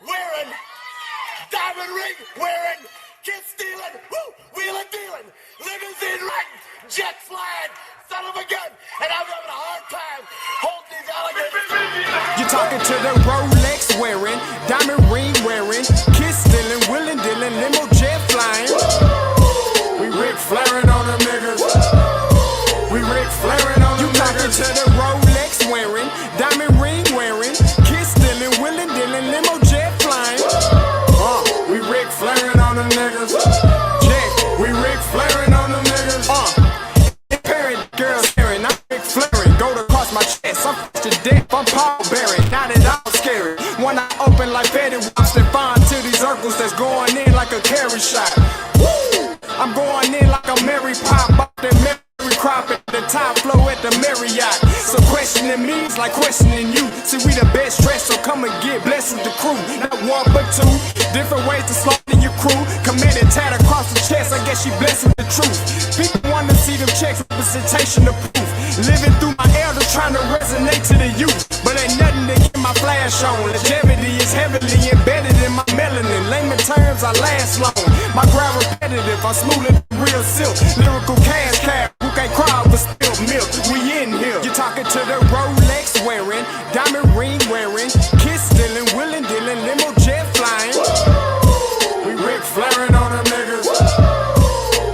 wearing, diamond ring wearing, kiss stealing, woo, wheeling dealing, limousine riding, jet flying, son of a gun, and I'm having a hard time holding these alligators. You're talking to the Rolex wearing, diamond ring wearing, kiss stealing, wheeling dealing, limo jet flying. We Ric Flairing on them niggas. We Ric Flairing on them niggas. You talking to the Rolex wearing, diamond ring wearing, kiss stealing, wheeling dealing, limo jet flying. We Ric Flairing on them niggas. Check, we Ric Flairing on them niggas. Parent girls staring, I'm Ric Flairing. Go to cross my chest, I'm to death, I'm Paul Bearing. Not at all scary. One eye open like Betty Whips and fine to these circles that's going in like a carry shot. Woo! I'm going in like a Mary Pop up the Mary crop at the top flow at the Marriott. So questioning me is like questioning you. See, we the best dressed, so come and get blessed with the crew. Not one but two, different ways to slaughter your crew. Committed tat across the chest, I guess she blessed with the truth. People wanna see them checks, representation of proof. Living through my elders, trying to resonate to the youth. But ain't nothing to get my flash on. Longevity is heavily embedded in my melanin. Layman terms, I last long. My grind repetitive, I'm smooth as real silk. Lyrical cash cab, who can't cry over spilled milk. We in here. You're talking to the Rolex wearing, diamond ring wearing, kiss stealing, wheeling dealing, limo jet flying. We Ric Flairing on them niggas.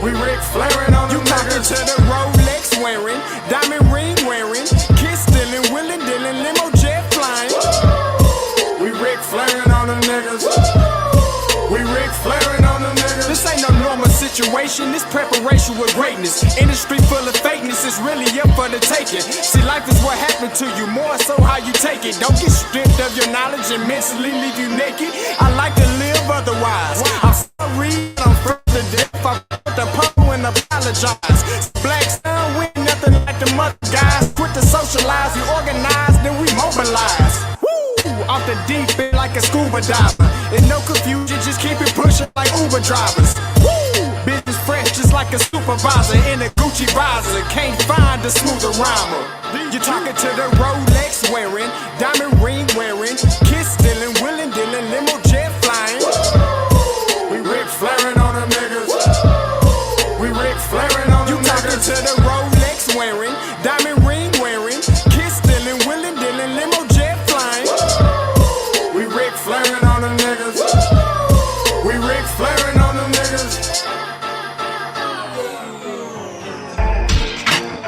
We Ric Flairing on them niggas. You talking to the Rolex wearing, diamond ring wearing, kiss stealing, wheeling dealing, limo jet flying. We Ric Flairing on them niggas. We Ric Flairing on them niggas. This ain't no normal situation, this preparation with greatness. Industry full of fakeness, it's really up for the taking. See, life is what happened to you, more so how you take it. Don't get stripped of your knowledge and mentally leave you naked. I like to live otherwise. I'm sorry, I'm further death. I put the pump and apologize. Black sun, we ain't nothing like the mother guys. Quit to socialize, we organize, then we mobilize. Off the deep end like a scuba diver. And no confusion, just keep it pushing like Uber drivers. Woo! Business fresh just like a supervisor in a Gucci visor. Can't find a smoother rhymer. You're talking to the Rolex wearing, diamond ring wearing, kiss stealing, wheeling dealing, limo jet flying. We Ric Flairing on them niggas. We Ric Flairing on them niggas. You talking to the Rolex wearing, diamond ring wearing, kiss stealing, wheeling dealing, limo jet flying. We Ric Flairing on them niggas. We Ric Flairing on them niggas.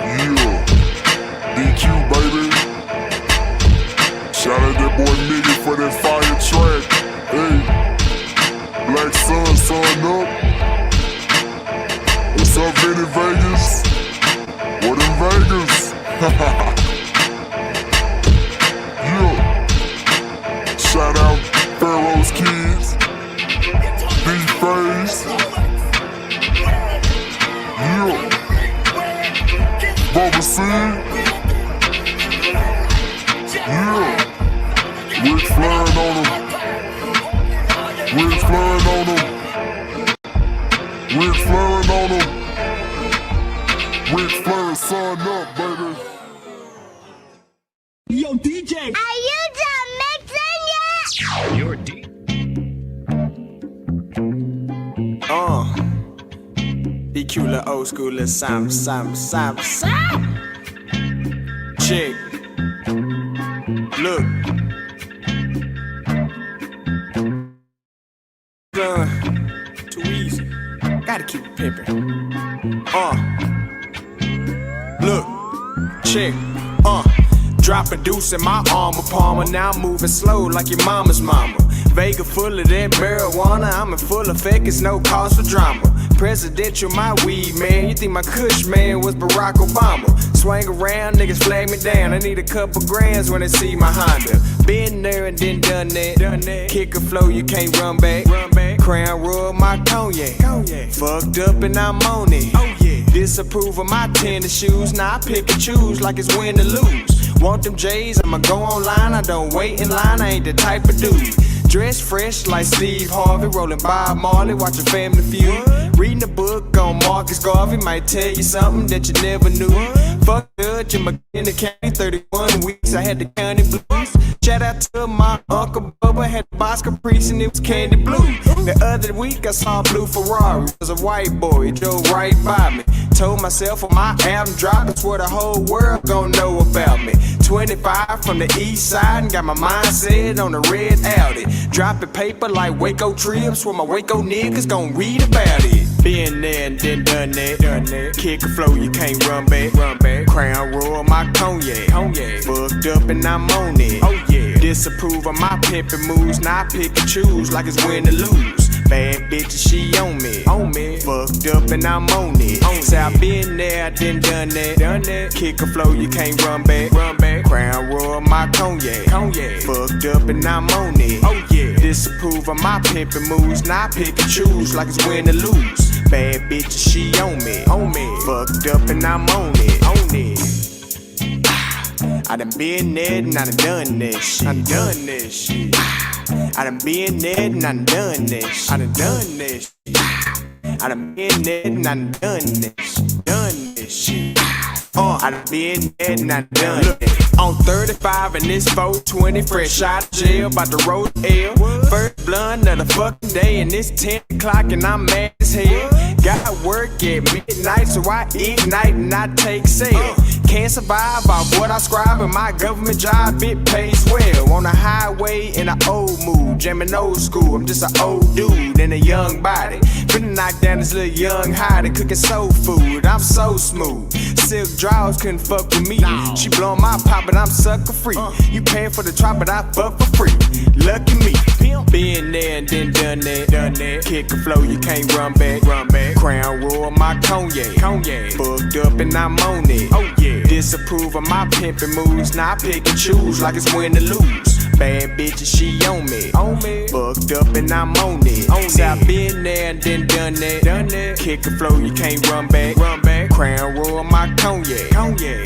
Yeah, DQ baby. Shout out that boy Nigga for that fire track. Hey, Black Sun, sun up. What's up, Vinny Vegas? What in Vegas? Yeah. Shout out Pharaoh's Kids, D-Phase, yeah, Bubba C, yeah, Ric Flairing on them, Ric Flairing on them, Ric Flairing on them, Ric Flairing, son up, baby. Yo, DJ! Are you done mixing yet? You're deep. EQ, little old school, little Sam. Chick. Look. Too easy. Gotta keep it pimpin'. Look. Chick. Drop a deuce in my armor palmer. Now I'm moving slow like your mama's mama. Vega full of that marijuana. I'm in full effect, it's no cause for drama. Presidential, my weed, man. You think my kush man was Barack Obama? Swing around, niggas flag me down. I need a couple grands when they see my Honda. Been there and then done that. Kick a flow, you can't run back. Crown royal, my cognac. Fucked up and I'm on it. Oh yeah. Disapprove of my tennis shoes. Now I pick and choose like it's win or lose. Want them J's, I'ma go online. I don't wait in line, I ain't the type of dude. Dressed fresh like Steve Harvey, rolling Bob Marley, watching Family Feud. Reading a book on Marcus Garvey, might tell you something that you never knew. Fuck Judge in McKinney County, 31 weeks, I had the county blues. Shout out to my Uncle Bubba, had the Boss Caprice and it was candy blue. The other week I saw a blue Ferrari, it was a white boy, it drove right by me. Told myself when my album dropped, it's what the whole world gon' know about me. 25 from the east side and got my mindset on the red Audi. Dropping paper like Waco trips, where my Waco niggas gon' read about it. Been there and then done that. Kick a flow, you can't run back. Crown royal, my cognac. Fucked up and I'm on it. Oh yeah. Disapprove of my pimpin' moves, now I pick and choose like it's win or lose. Bad bitches, she on me. Fucked up and I'm on it. Say I been there, I done that. Kick a flow, you can't run back. Crown royal, my cognac. Fucked up and I'm on it. Oh yeah. Disapprove of my pimpin' moves, now I pick and choose like it's win or lose. Bad bitches, she on me. Fucked up and I'm on it. I done been there and I done this shit. I done been there and I done this. I done been there and I done this shit. I done been there and I done it. On 35 and this 420, fresh out of jail, about to roll the L. First blunt of the fucking day and it's 10 o'clock and I'm mad as hell. Got work at midnight, so I ignite and I take sail. Can't survive off what I scribe in my government job, it pays well. On the highway in an old mood, jamming old school. I'm just an old dude in a young body. Finna knock down this little young hottie, cooking soul food. I'm so smooth. Silk drawers couldn't fuck with me. She blowing my pop, but I'm sucker free. You paying for the drop, but I fuck for free. Lucky me. Been there and then done that. Kick a flow, you can't run back. Crown royal, my cognac. Fucked up and I'm on it. Oh yeah. Disapprove of my pimpin' moves, now I pick and choose like it's win or lose. Bad bitches, she on me. Fucked up and I'm on it. Say I been there and then done that. Kick a flow, you can't run back. Crown royal, my cognac.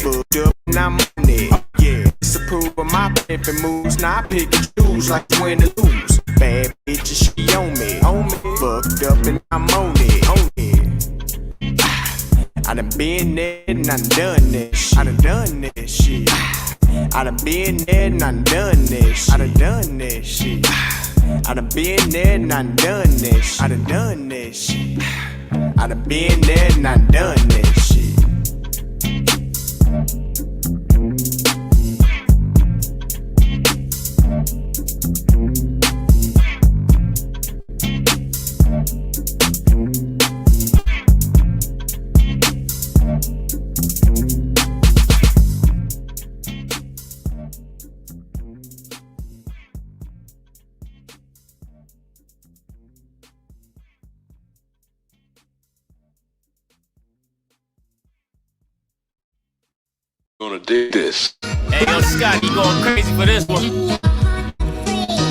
Fucked up and I'm on it. Oh yeah. Disapprove of my pimpin' moves, now I pick and choose like it's win or lose. Bad bitches, she on me. Fucked up and I'm on it. I done been there and I done this shit. I done been there and I done this shit. I done been there and I done this shit. I done been there and I done this shit. Gonna dig this. Hey, yo, Scott, you going crazy for this one.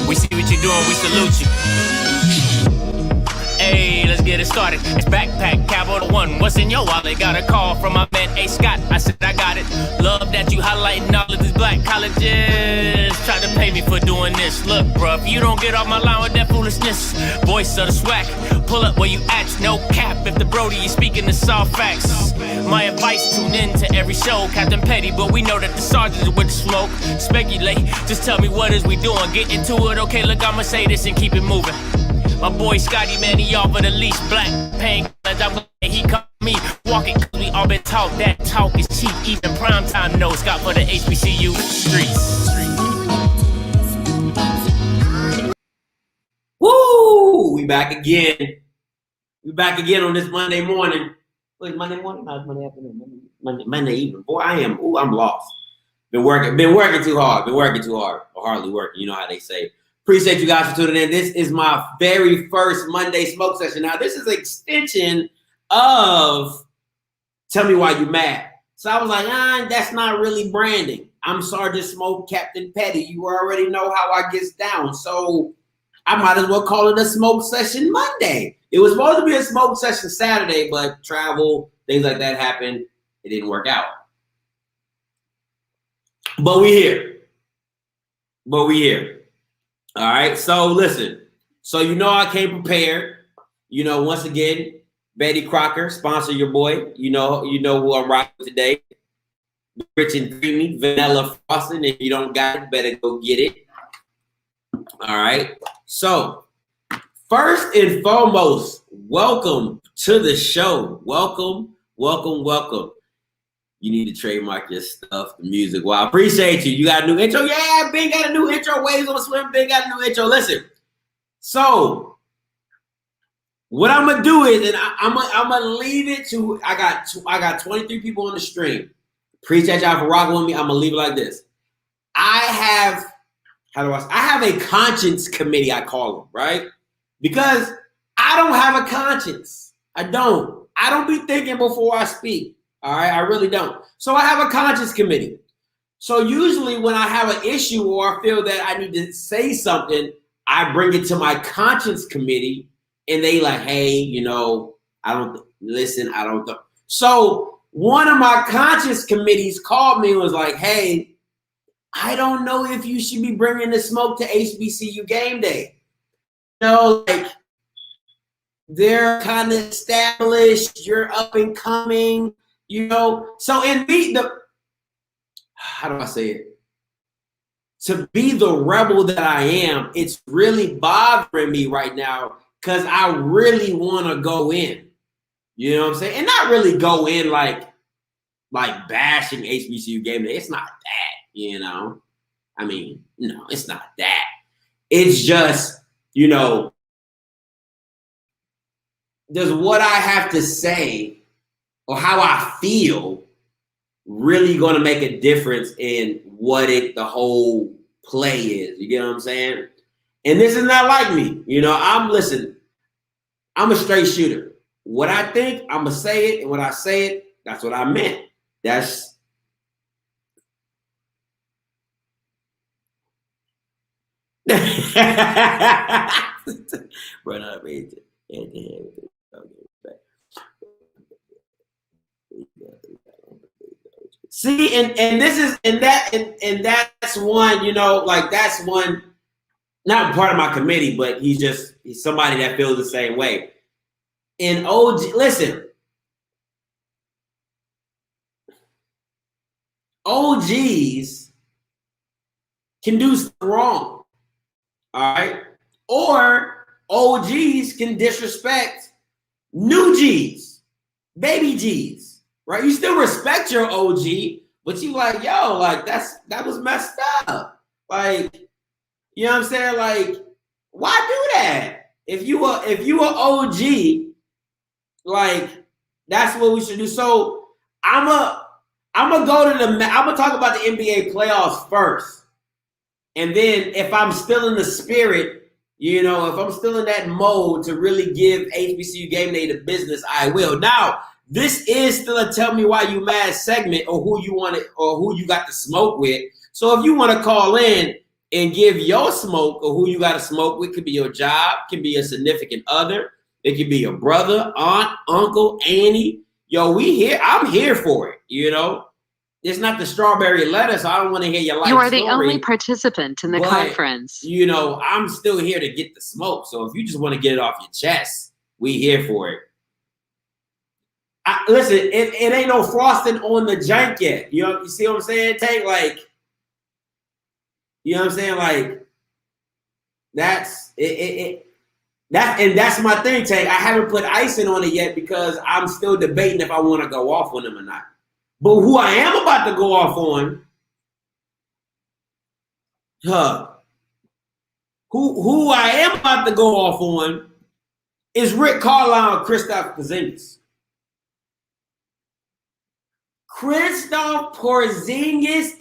We see what you're doing, we salute you. Hey, let's get it started. It's Backpack, Cowboy 1. What's in your wallet? Got a call from my man, A. Scott. I said, I got it. Love that you highlighting all of these black colleges. Try to pay me for doing this. Look, bruh, if you don't get off my line with that foolishness, voice of the SWAC, pull up where you at. No cap if the Brody is speaking the soft facts. My advice, tune in to every show. Captain Petty, but we know that the sergeant is with the smoke. Speculate, just tell me what is we doing. Get into it, okay, look, I'ma say this and keep it moving. My boy Scotty, man, he offered the least black paying. I'm glad he come me walking, cause we all been taught that talk is cheap. Even primetime knows Scott for the HBCU streets. Woo! We back again. We back again on this Monday morning. Wait, Monday morning? No, it's Monday afternoon. Monday evening. Boy, I'm lost. Been working too hard. Or hardly working. You know how they say. Appreciate you guys for tuning in. This is my very first Monday smoke session. Now, this is an extension of Tell Me Why You Mad. So I was like, that's not really branding. I'm Sergeant Smoke, Captain Petty. You already know how I gets down. So I might as well call it a smoke session Monday. It was supposed to be a smoke session Saturday, but travel, things like that happened. It didn't work out. But we here. All right. So listen. So you know I came prepared. You know, once again, Betty Crocker, sponsor your boy. You know who I'm rocking today. Rich and creamy, vanilla frosting. If you don't got it, better go get it. All right. So first and foremost, welcome to the show. Welcome. You need to trademark your stuff, the music. Well, I appreciate you. You got a new intro? Yeah, Ben got a new intro. Waves on Swim, Ben got a new intro. Listen. So what I'm gonna do is, and I'm gonna leave it to. I got 23 people on the stream. Appreciate y'all for rocking with me. I'm gonna leave it like this. I have a conscience committee. I call them, right? Because I don't have a conscience. I don't be thinking before I speak. All right, I really don't. So I have a conscience committee. So usually when I have an issue or I feel that I need to say something, I bring it to my conscience committee, and they like, hey, you know, I don't think. So one of my conscience committees called me and was like, hey, I don't know if you should be bringing the smoke to HBCU Game Day. You know, like, they're kind of established, you're up and coming, you know. So in me, how do I say it? To be the rebel that I am, it's really bothering me right now because I really want to go in. You know what I'm saying? And not really go in like bashing HBCU Game Day. It's not that, you know. I mean, no, it's not that. It's just, you know, does what I have to say or how I feel really going to make a difference in what the whole play is? You get what I'm saying? And this is not like me. You know, I'm a straight shooter. What I think, I'm going to say it. And when I say it, that's what I meant. That's run up it. See, and this is and that's one, you know, like that's one, not part of my committee, but he's somebody that feels the same way. And listen, OGs can do something wrong, all right? Or OGs can disrespect new Gs, baby Gs, right? You still respect your OG, but you like, yo, like that was messed up. Like, you know what I'm saying? Like, why do that? If you are OG, like that's what we should do. So I'm gonna talk about the NBA playoffs first. And then if I'm still in the spirit, you know, if I'm still in that mode to really give HBCU Game Day the business, I will. Now, this is still a Tell Me Why You Mad segment or who you got to smoke with. So if you want to call in and give your smoke or who you got to smoke with, could be your job, could be a significant other. It could be your brother, aunt, uncle, auntie. Yo, I'm here for it, you know. It's not the strawberry lettuce. I don't want to hear your life story. You are the only participant in the conference. You know, I'm still here to get the smoke. So if you just want to get it off your chest, we here for it. Listen, it ain't no frosting on the jank yet. You know, you see what I'm saying? Tank, like, you know what I'm saying? Like, that's it. That's my thing, Tank. I haven't put icing on it yet because I'm still debating if I want to go off on them or not. But who I am about to go off on, who I am about to go off on is Rick Carlisle and Kristaps Porzingis. Kristaps Porzingis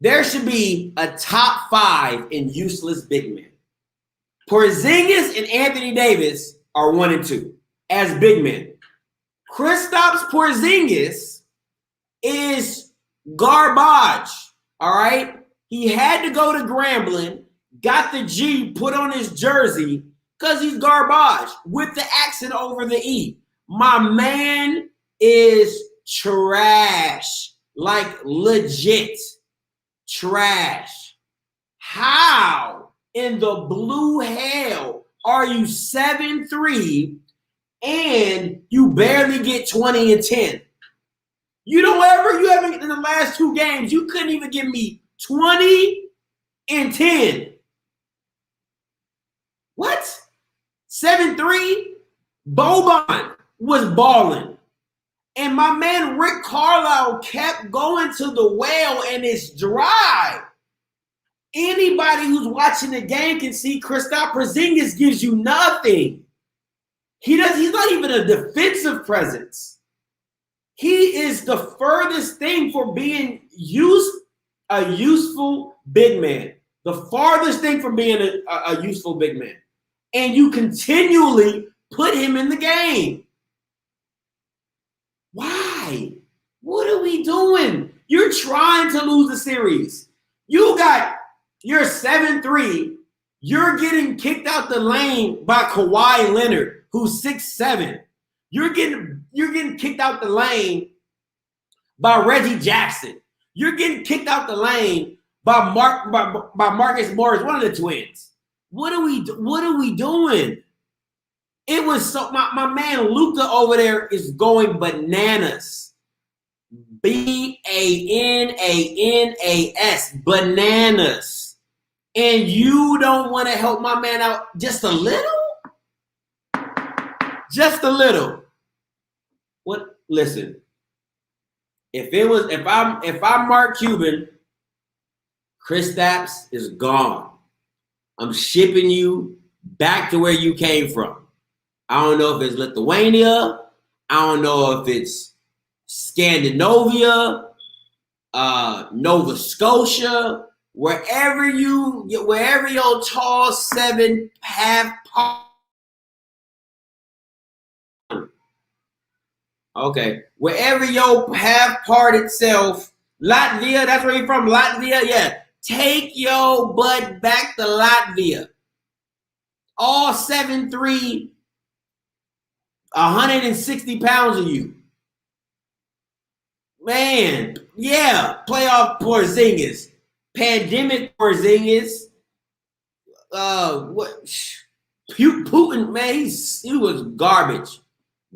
there should be a top 5 in useless big men. Porzingis and Anthony Davis are 1 and 2 as big men. Kristaps Porzingis is garbage, all right? He had to go to Grambling, got the G put on his jersey because he's garbage with the accent over the E. My man is trash, like legit trash. How in the blue hell are you 7-3 and you barely get 20 and 10? You haven't in the last 2 games, you couldn't even give me 20 and 10. What? 7-3? Boban was balling. And my man Rick Carlisle kept going to the well and it's dry. Anybody who's watching the game can see Kristaps Porzingis gives you nothing. He's not even a defensive presence. He is the furthest thing for being a useful big man. The farthest thing from being a useful big man. And you continually put him in the game. Why? What are we doing? You're trying to lose the series. You're 7-3. You're getting kicked out the lane by Kawhi Leonard, who's 6'7". You're getting kicked out the lane by Reggie Jackson. You're getting kicked out the lane by Marcus Morris, one of the twins. What are we doing? It was so my man Luka over there is going bananas. BANANAS, bananas. And you don't want to help my man out just a little? Just a little. What? Listen. If I'm Mark Cuban, Kristaps is gone. I'm shipping you back to where you came from. I don't know if it's Lithuania. I don't know if it's Scandinavia, Nova Scotia, wherever your tall 7 half. Okay, wherever your half-parted self, Latvia, that's where you're from, Latvia, yeah. Take your butt back to Latvia. All 7'3", 160 pounds of you. Man, yeah, playoff Porzingis. Pandemic Porzingis. Putin, man, he was garbage.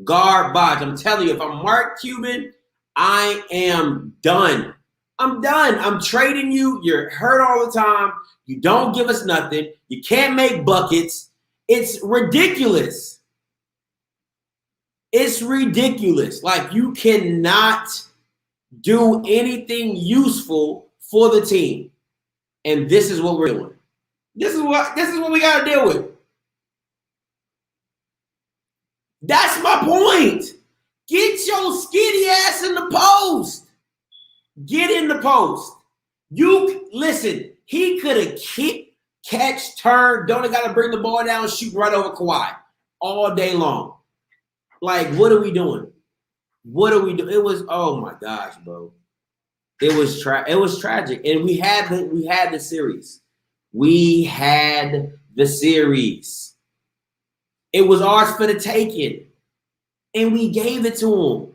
Garbage. I'm telling you, if I'm Mark Cuban, I am done. I'm done. I'm trading you. You're hurt all the time. You don't give us nothing. You can't make buckets. It's ridiculous. It's ridiculous. Like, you cannot do anything useful for the team. And this is what we're doing. This is what we got to deal with. That's my point. Get your skinny ass in the post. Get in the post. You listen, he could have kicked, catch, turn, don't got to bring the ball down, shoot right over Kawhi all day long. Like, what are we doing? What are we doing? It was, oh my gosh, bro. It was tragic. And we had the series. We had the series. It was ours for the taking. And we gave it to him.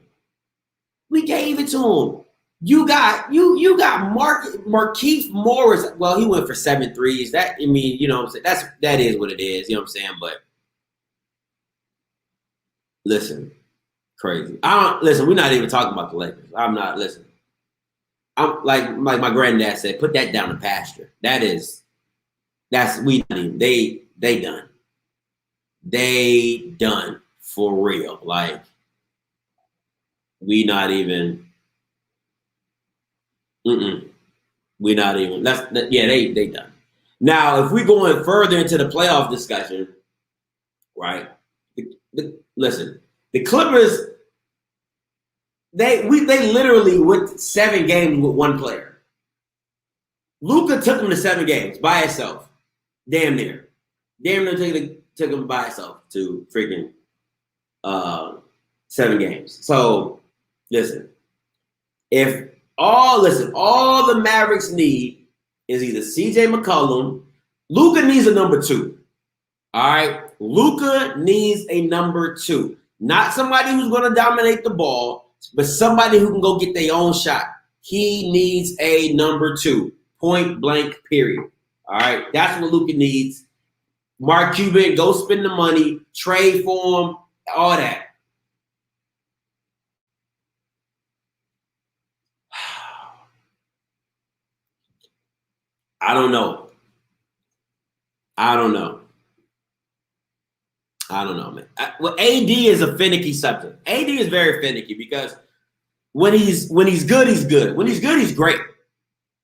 We gave it to him. You got Markieff Morris. Well, he went for 7 threes. That, I mean, you know what I'm saying? That is what it is. You know what I'm saying? But listen, crazy. Listen, we're not even talking about the Lakers. I'm not, listen. I'm like my granddad said, put that down to pasture. They done. They done for real. Like, we not even. We not even. They done. Now, if we going further into the playoff discussion, right? Listen, the Clippers. They literally went 7 games with one player. Luka took him to 7 games by himself. Damn near took him by himself to freaking 7 games. So listen, all the Mavericks need is either CJ McCollum. Luka needs a number 2. All right, Luka needs a number 2, not somebody who's going to dominate the ball, but somebody who can go get their own shot. He needs a number 2, point blank, period. All right, that's what Luka needs. Mark Cuban, go spend the money, trade for him, all that. I don't know. I don't know, man. Well, AD is a finicky subject. AD is very finicky because when he's good, he's good. When he's good, he's great.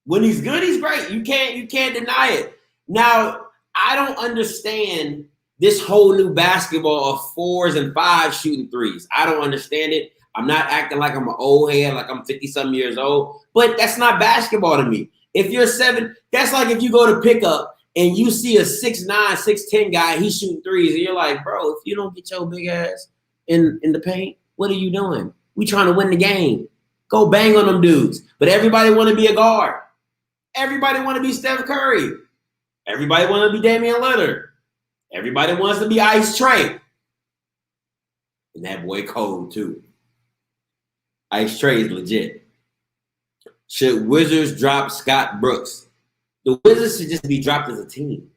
When he's good, he's great. You can't deny it. Now, I don't understand this whole new basketball of 4s and 5s shooting 3s. I don't understand it. I'm not acting like I'm an old head, like I'm 50-something years old. But that's not basketball to me. If you're 7, that's like if you go to pickup and you see a 6'9", 6'10" guy, he's shooting 3s, and you're like, bro, if you don't get your big ass in the paint, what are you doing? We trying to win the game. Go bang on them dudes. But everybody want to be a guard. Everybody want to be Steph Curry. Everybody want to be Damian Lillard. Everybody wants to be Ice Trey. And that boy cold too. Ice Trey is legit. Should Wizards drop Scott Brooks? The Wizards should just be dropped as a team.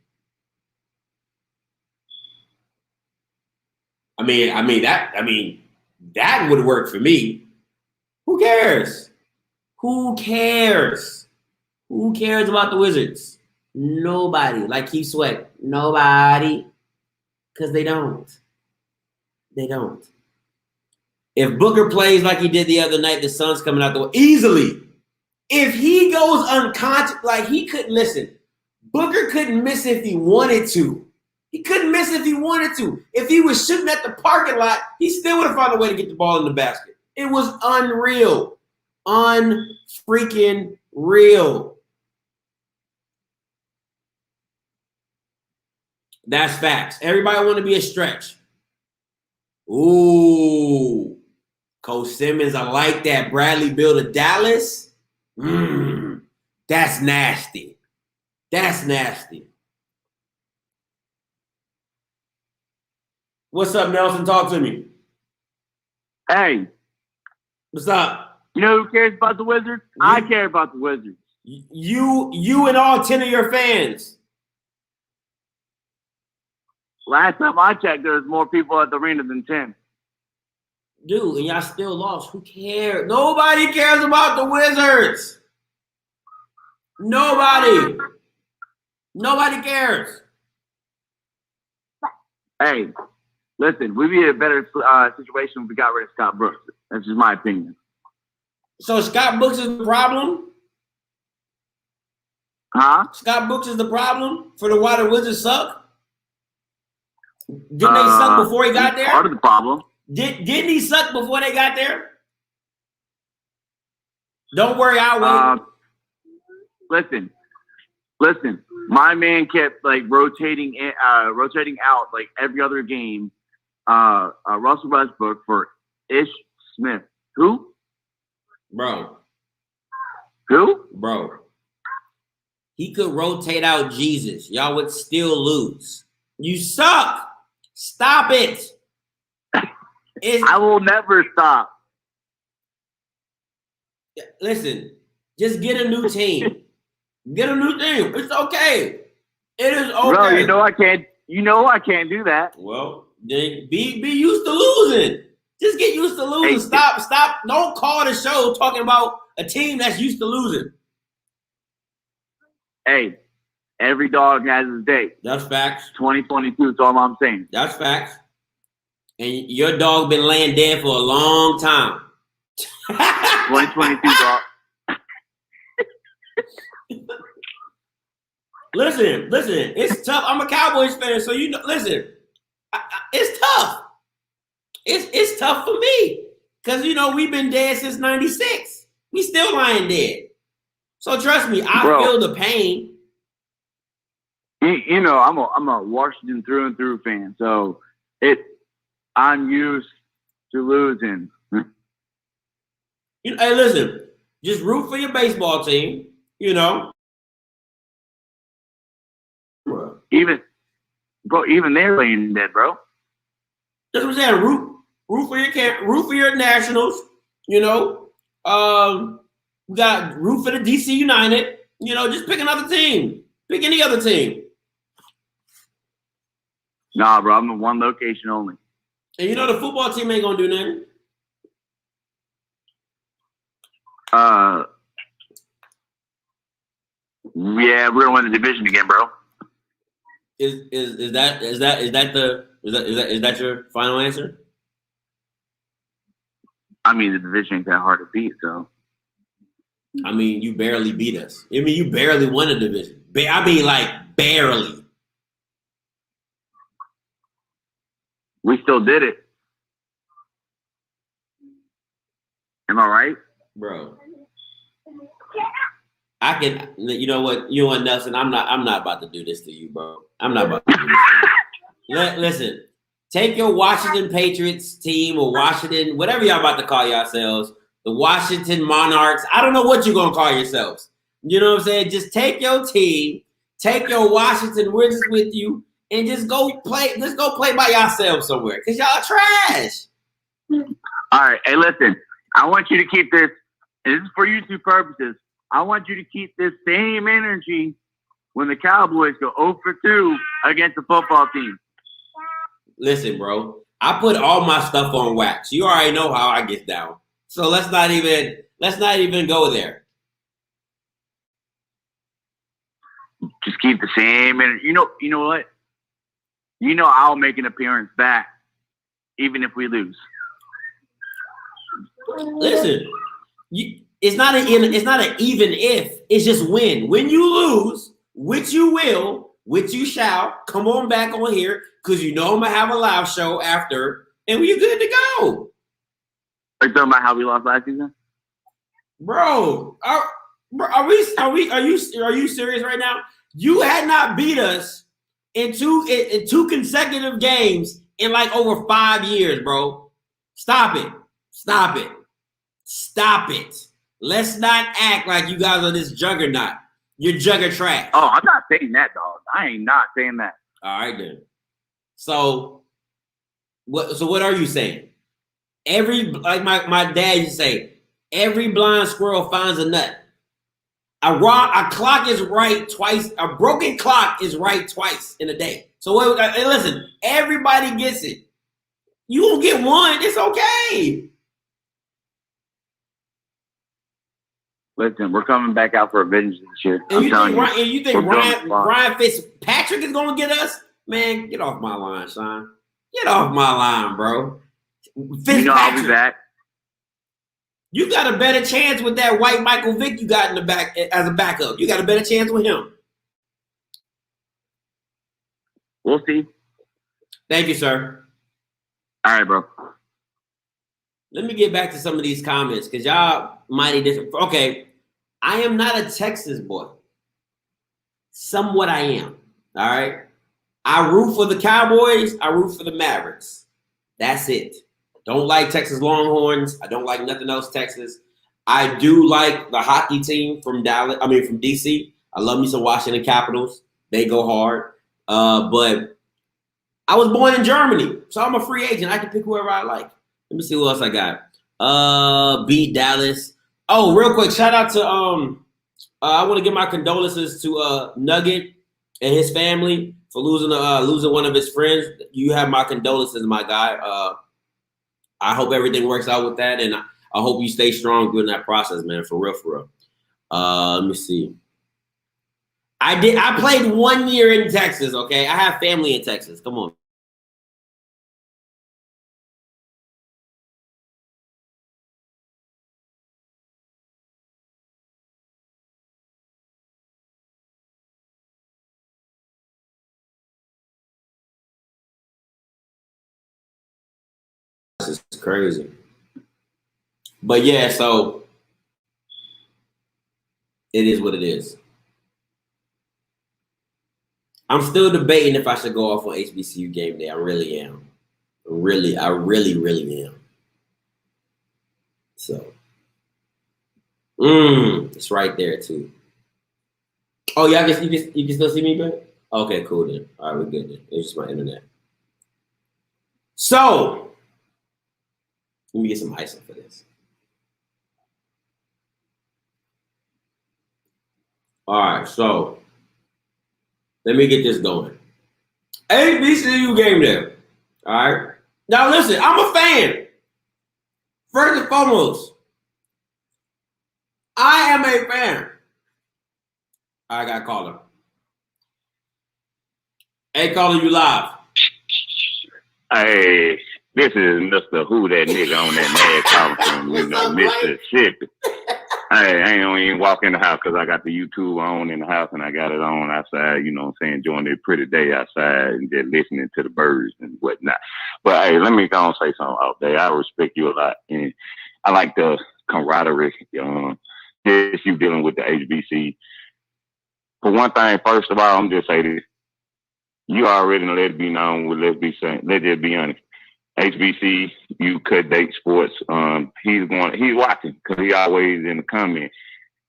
I mean that would work for me. Who cares? Who cares? Who cares about the Wizards? Nobody. Like Keith Sweat. Nobody. Because they don't. They don't. If Booker plays like he did the other night, the sun's coming out the way easily. If he goes unconscious, like he couldn't listen. Booker couldn't miss if he wanted to. He couldn't miss if he wanted to. If he was shooting at the parking lot, he still would have found a way to get the ball in the basket. It was unreal. Unfreaking real. That's facts. Everybody want to be a stretch. Ooh. Coach Simmons, I like that. Bradley Beal to Dallas. That's nasty. That's nasty. What's up, Nelson? Talk to me. Hey. What's up? You know who cares about the Wizards? I care about the Wizards. You and all 10 of your fans. Last time I checked, there was more people at the arena than 10. Dude, and y'all still lost. Who cares? Nobody cares about the Wizards. Nobody. Nobody cares. Hey, listen, we'd be in a better situation if we got rid of Scott Brooks. That's just my opinion. So Scott Brooks is the problem? Huh? Scott Brooks is the problem for the why the Wizards suck? Didn't they suck before he got there? Part of the problem. Didn't he suck before they got there? Don't worry, I'll wait. Listen. My man kept like rotating out like every other game. Russell Westbrook for Ish Smith. Who? Bro. Who? Bro. He could rotate out Jesus. Y'all would still lose. You suck. Stop it. I will never stop. Listen, just get a new team. Get a new team. It's okay. It is okay. Bro, you know I can't. You know I can't do that. Well, then be used to losing. Just get used to losing. Hey, Stop. Don't call the show talking about a team that's used to losing. Hey, every dog has his day. That's facts. 2022 is all I'm saying. That's facts. And your dog been laying dead for a long time. 2022, dog. Listen. It's tough. I'm a Cowboys fan, so you know. Listen, it's tough. It's tough for me because you know we've been dead since '96. We still lying dead. So trust me, I feel the pain. You know, I'm a Washington through and through fan, so I'm used to losing. You know, hey, listen, just root for your baseball team. You know, even they're laying dead, bro. That's what I'm saying. Root for your Nationals. You know, we got root for the DC United. You know, just pick another team. Pick any other team. Nah, bro, I'm in one location only. And you know the football team ain't gonna do nothing. Yeah, we're gonna win the division again, bro. Is that your final answer? I mean, the division ain't that hard to beat, so. I mean, you barely beat us. I mean, you barely won a division. I mean, like, barely. We still did it. Am I right? Bro. I can, you know what, Nelson, I'm not about to do this to you, bro. I'm not about to do this to you. Listen, take your Washington Patriots team or Washington, whatever y'all about to call yourselves, the Washington Monarchs. I don't know what you're going to call yourselves. You know what I'm saying? Just take your team, take your Washington Wizards with you, and just go play by yourselves somewhere, because y'all trash. All right. Hey, listen, I want you to keep this, and this is for YouTube purposes. I want you to keep this same energy when the Cowboys go 0 for 2 against the football team. Listen, bro, I put all my stuff on wax. You already know how I get down. So let's not even go there. Just keep the same energy. You know what? You know I'll make an appearance back, even if we lose. Listen, it's not an even if. It's just when. When you lose, which you will, which you shall, come on back on here, because you know I'm gonna have a live show after, and we're good to go. Are you talking about how we lost last season? Bro, are you serious right now? You had not beat us in two consecutive games in like over 5 years, bro. Stop it. Let's not act like you guys are this juggernaut. You're jugger trash. Oh, I'm not saying that, dog. I ain't not saying that. All right, then. So what are you saying? Like my dad used to say, every blind squirrel finds a nut. A clock is right twice. A broken clock is right twice in a day. So listen, everybody gets it. You won't get one. It's okay. Listen, we're coming back out for revenge this year. And you think Ryan Ryan Fitzpatrick is going to get us? Man, get off my line, son. Get off my line, bro. You know I'll be back. You got a better chance with that white Michael Vick you got in the back as a backup. You got a better chance with him. We'll see. Thank you, sir. All right, bro. Let me get back to some of these comments because y'all mighty different. Okay, I am not a Texas boy. Somewhat I am. All right. I root for the Cowboys. I root for the Mavericks. That's it. Don't like Texas Longhorns. I don't like nothing else Texas. I do like the hockey team from DC. I love me some Washington Capitals. They go hard. But I was born in Germany, so I'm a free agent. I can pick whoever I like. Let me see what else I got. Beat Dallas. Oh, real quick, shout out to I want to give my condolences to Nugget and his family for losing one of his friends. You have my condolences, my guy. I hope everything works out with that, and I hope you stay strong during that process, man. For real. Let me see. I played 1 year in Texas. Okay, I have family in Texas. Come on. This is crazy. But yeah, so it is what it is. I'm still debating if I should go off on HBCU game day. I really am. I really am. So it's right there too. Oh, yeah, I guess you can still see me, bro? Okay, cool then. All right, we're good then. It's just my internet. So let me get some icing for this. All right, so Let me get this going. HBCU GAMEDAY. All right. Now listen, I'm a fan. First and foremost, I am a fan. I got caller. Hey, caller, you live. Hey, this is Mr. Who That Nigga on that mad conference, Mississippi. Hey, I ain't even walk in the house because I got the YouTube on in the house and I got it on outside, you know what I'm saying, enjoying the pretty day outside and just listening to the birds and whatnot. But hey, let me go and say something out there. I respect you a lot. And I like the camaraderie, just you dealing with the HBC. For one thing, first of all, I'm just saying this. You already know, let it be known, let's just be honest. HBCU Cadet Sports, he's watching because he always in the comment.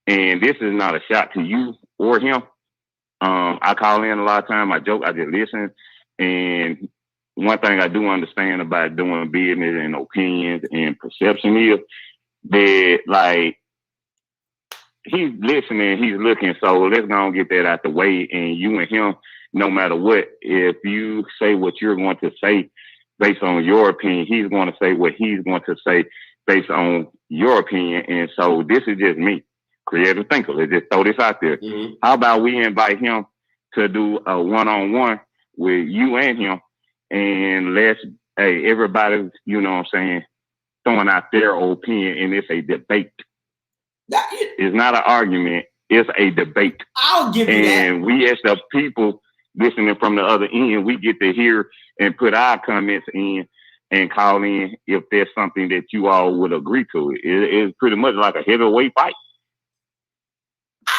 And this is not a shot to you or him. I call in a lot of time, I joke, I just listen. And one thing I do understand about doing business and opinions and perception is that, like, he's listening, he's looking, so let's go and get that out the way. And you and him, no matter what, if you say what you're going to say based on your opinion, he's going to say what he's going to say based on your opinion. And so this is just me, creative thinker. Let's just throw this out there. Mm-hmm. How about we invite him to do a one-on-one with you and him, and everybody, you know what I'm saying, throwing out their opinion, and it's a debate. It's not an argument. It's a debate. I'll give you that. And we as the people listening from the other end, we get to hear and put our comments in and call in if there's something that you all would agree to. It's pretty much like a heavyweight fight.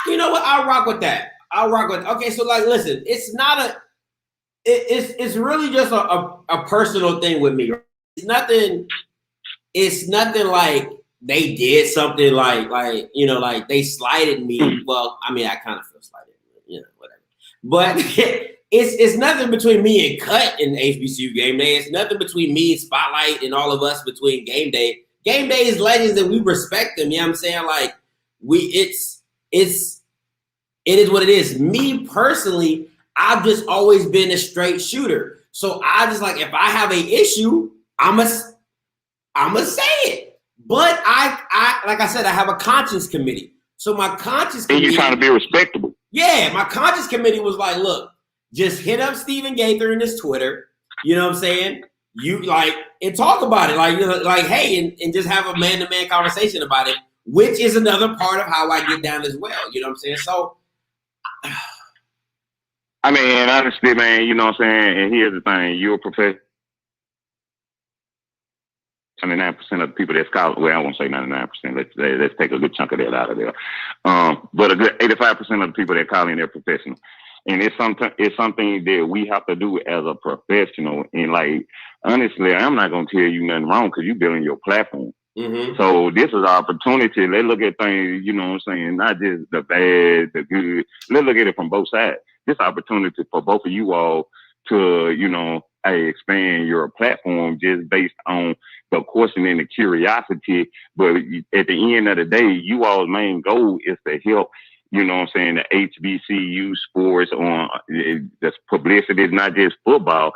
You know what? I'll rock with that. Okay, so like, listen, it's not it's really just a personal thing with me. It's nothing like they did something like you know, like they slighted me. Well, I mean, I kind of feel slighted, you know, whatever. But it's nothing between me and Cut and HBCU GAMEDAY. It's nothing between me and Spotlight and all of us between GAMEDAY. GAMEDAY is legends and we respect them. You know what I'm saying? Like it is what it is. Me personally, I've just always been a straight shooter. So I just like, if I have an issue, I'ma say it. But I like I said, I have a conscience committee. So my conscience committee. And you're trying to be respectable. Yeah, my conscience committee was like, look, just hit up Stephen Gaither in his Twitter. You know what I'm saying? You like, and talk about it. Like, you know, like, hey, and just have a man-to-man conversation about it, which is another part of how I get down as well. You know what I'm saying? So I mean, honestly, man, you know what I'm saying? And here's the thing, you're a professional. 99% of the people that's called, well, I won't say 99%. Let's take a good chunk of that out of there. But a good 85% of the people that call in, they're professional. And it's something that we have to do as a professional. And like, honestly, I'm not going to tell you nothing wrong because you're building your platform. Mm-hmm. So this is an opportunity. Let's look at things, you know what I'm saying? Not just the bad, the good. Let's look at it from both sides. This opportunity for both of you all to, you know, expand your platform just based on the question and the curiosity. But at the end of the day, you all's main goal is to help, you know what I'm saying, the HBCU sports on this publicity. It's not just football.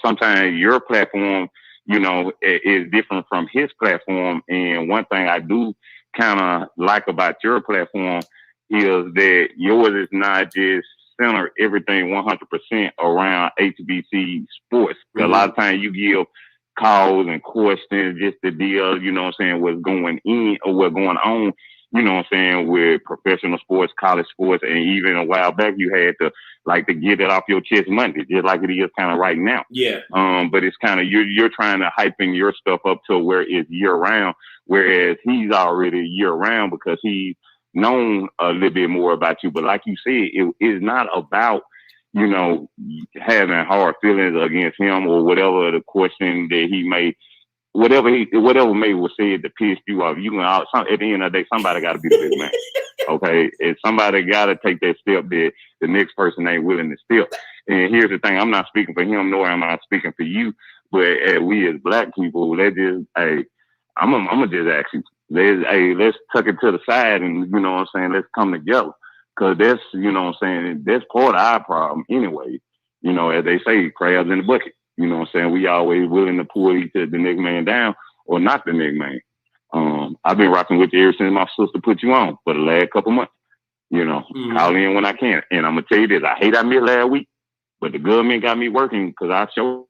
Sometimes your platform, you know, is different from his platform. And one thing I do kind of like about your platform is that yours is not just center everything 100% around HBC sports. Mm-hmm. A lot of times you give calls and questions just to deal, you know what I'm saying, what's going in or what's going on, you know what I'm saying, with professional sports, college sports, and even a while back you had to like to get it off your chest Monday, just like it is kind of right now. Yeah. But it's kind of you're trying to hyping your stuff up to where it's year round, whereas he's already year round because he's known a little bit more about you. But like you said, it is not about, you know, having hard feelings against him or whatever the question that he may, whatever may was said to piss you off. You can at the end of the day, somebody got to be the big man. Okay, and somebody got to take that step that the next person ain't willing to step. And here's the thing: I'm not speaking for him, nor am I speaking for you. But we as Black people, let's just, I'm gonna just ask you, let's tuck it to the side, and you know what I'm saying, let's come together. Cause that's, you know what I'm saying, that's part of our problem anyway. You know, as they say, crabs in the bucket. You know what I'm saying? We always willing to pull the next man down or not the next man. I've been rocking with you ever since my sister put you on for the last couple months. You know, call in when I can. And I'm gonna tell you this, I hate I missed last week, but the government got me working because I showed.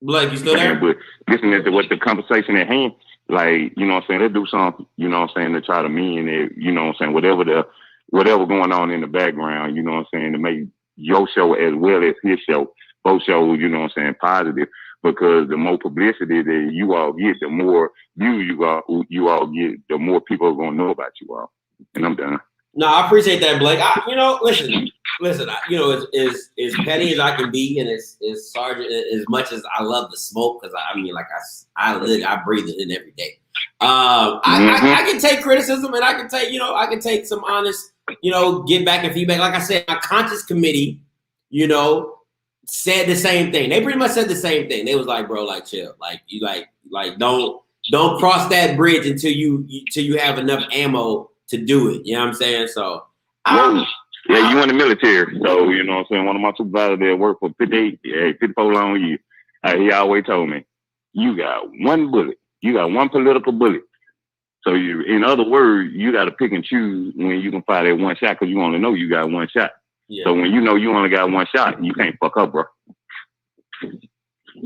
Blake, you still there? But listening to what the conversation at hand, like, you know what I'm saying, let's do something, you know what I'm saying, to try to mean it, you know what I'm saying, whatever going on in the background, you know what I'm saying, to make your show as well as his show, both shows, you know what I'm saying, positive, because the more publicity that you all get, the more views you all get, the more people are going to know about you all. And I'm done. No, I appreciate that, Blake. Listen. As petty as I can be, and as Sergeant, as much as I love the smoke, because I breathe it in every day. I can take criticism, and I can take some honest, get back and feedback. Like I said, my conscious committee, said the same thing. They pretty much said the same thing. They was like, bro, like chill, like you like don't cross that bridge until you have enough ammo to do it. You know what I'm saying? So. Yeah, you in the military. So, you know what I'm saying? One of my supervisors there worked for 54 long years. He always told me, you got one bullet. You got one political bullet. So, in other words, you got to pick and choose when you can fire that one shot because you only know you got one shot. Yeah. So, when you know you only got one shot, you can't fuck up, bro.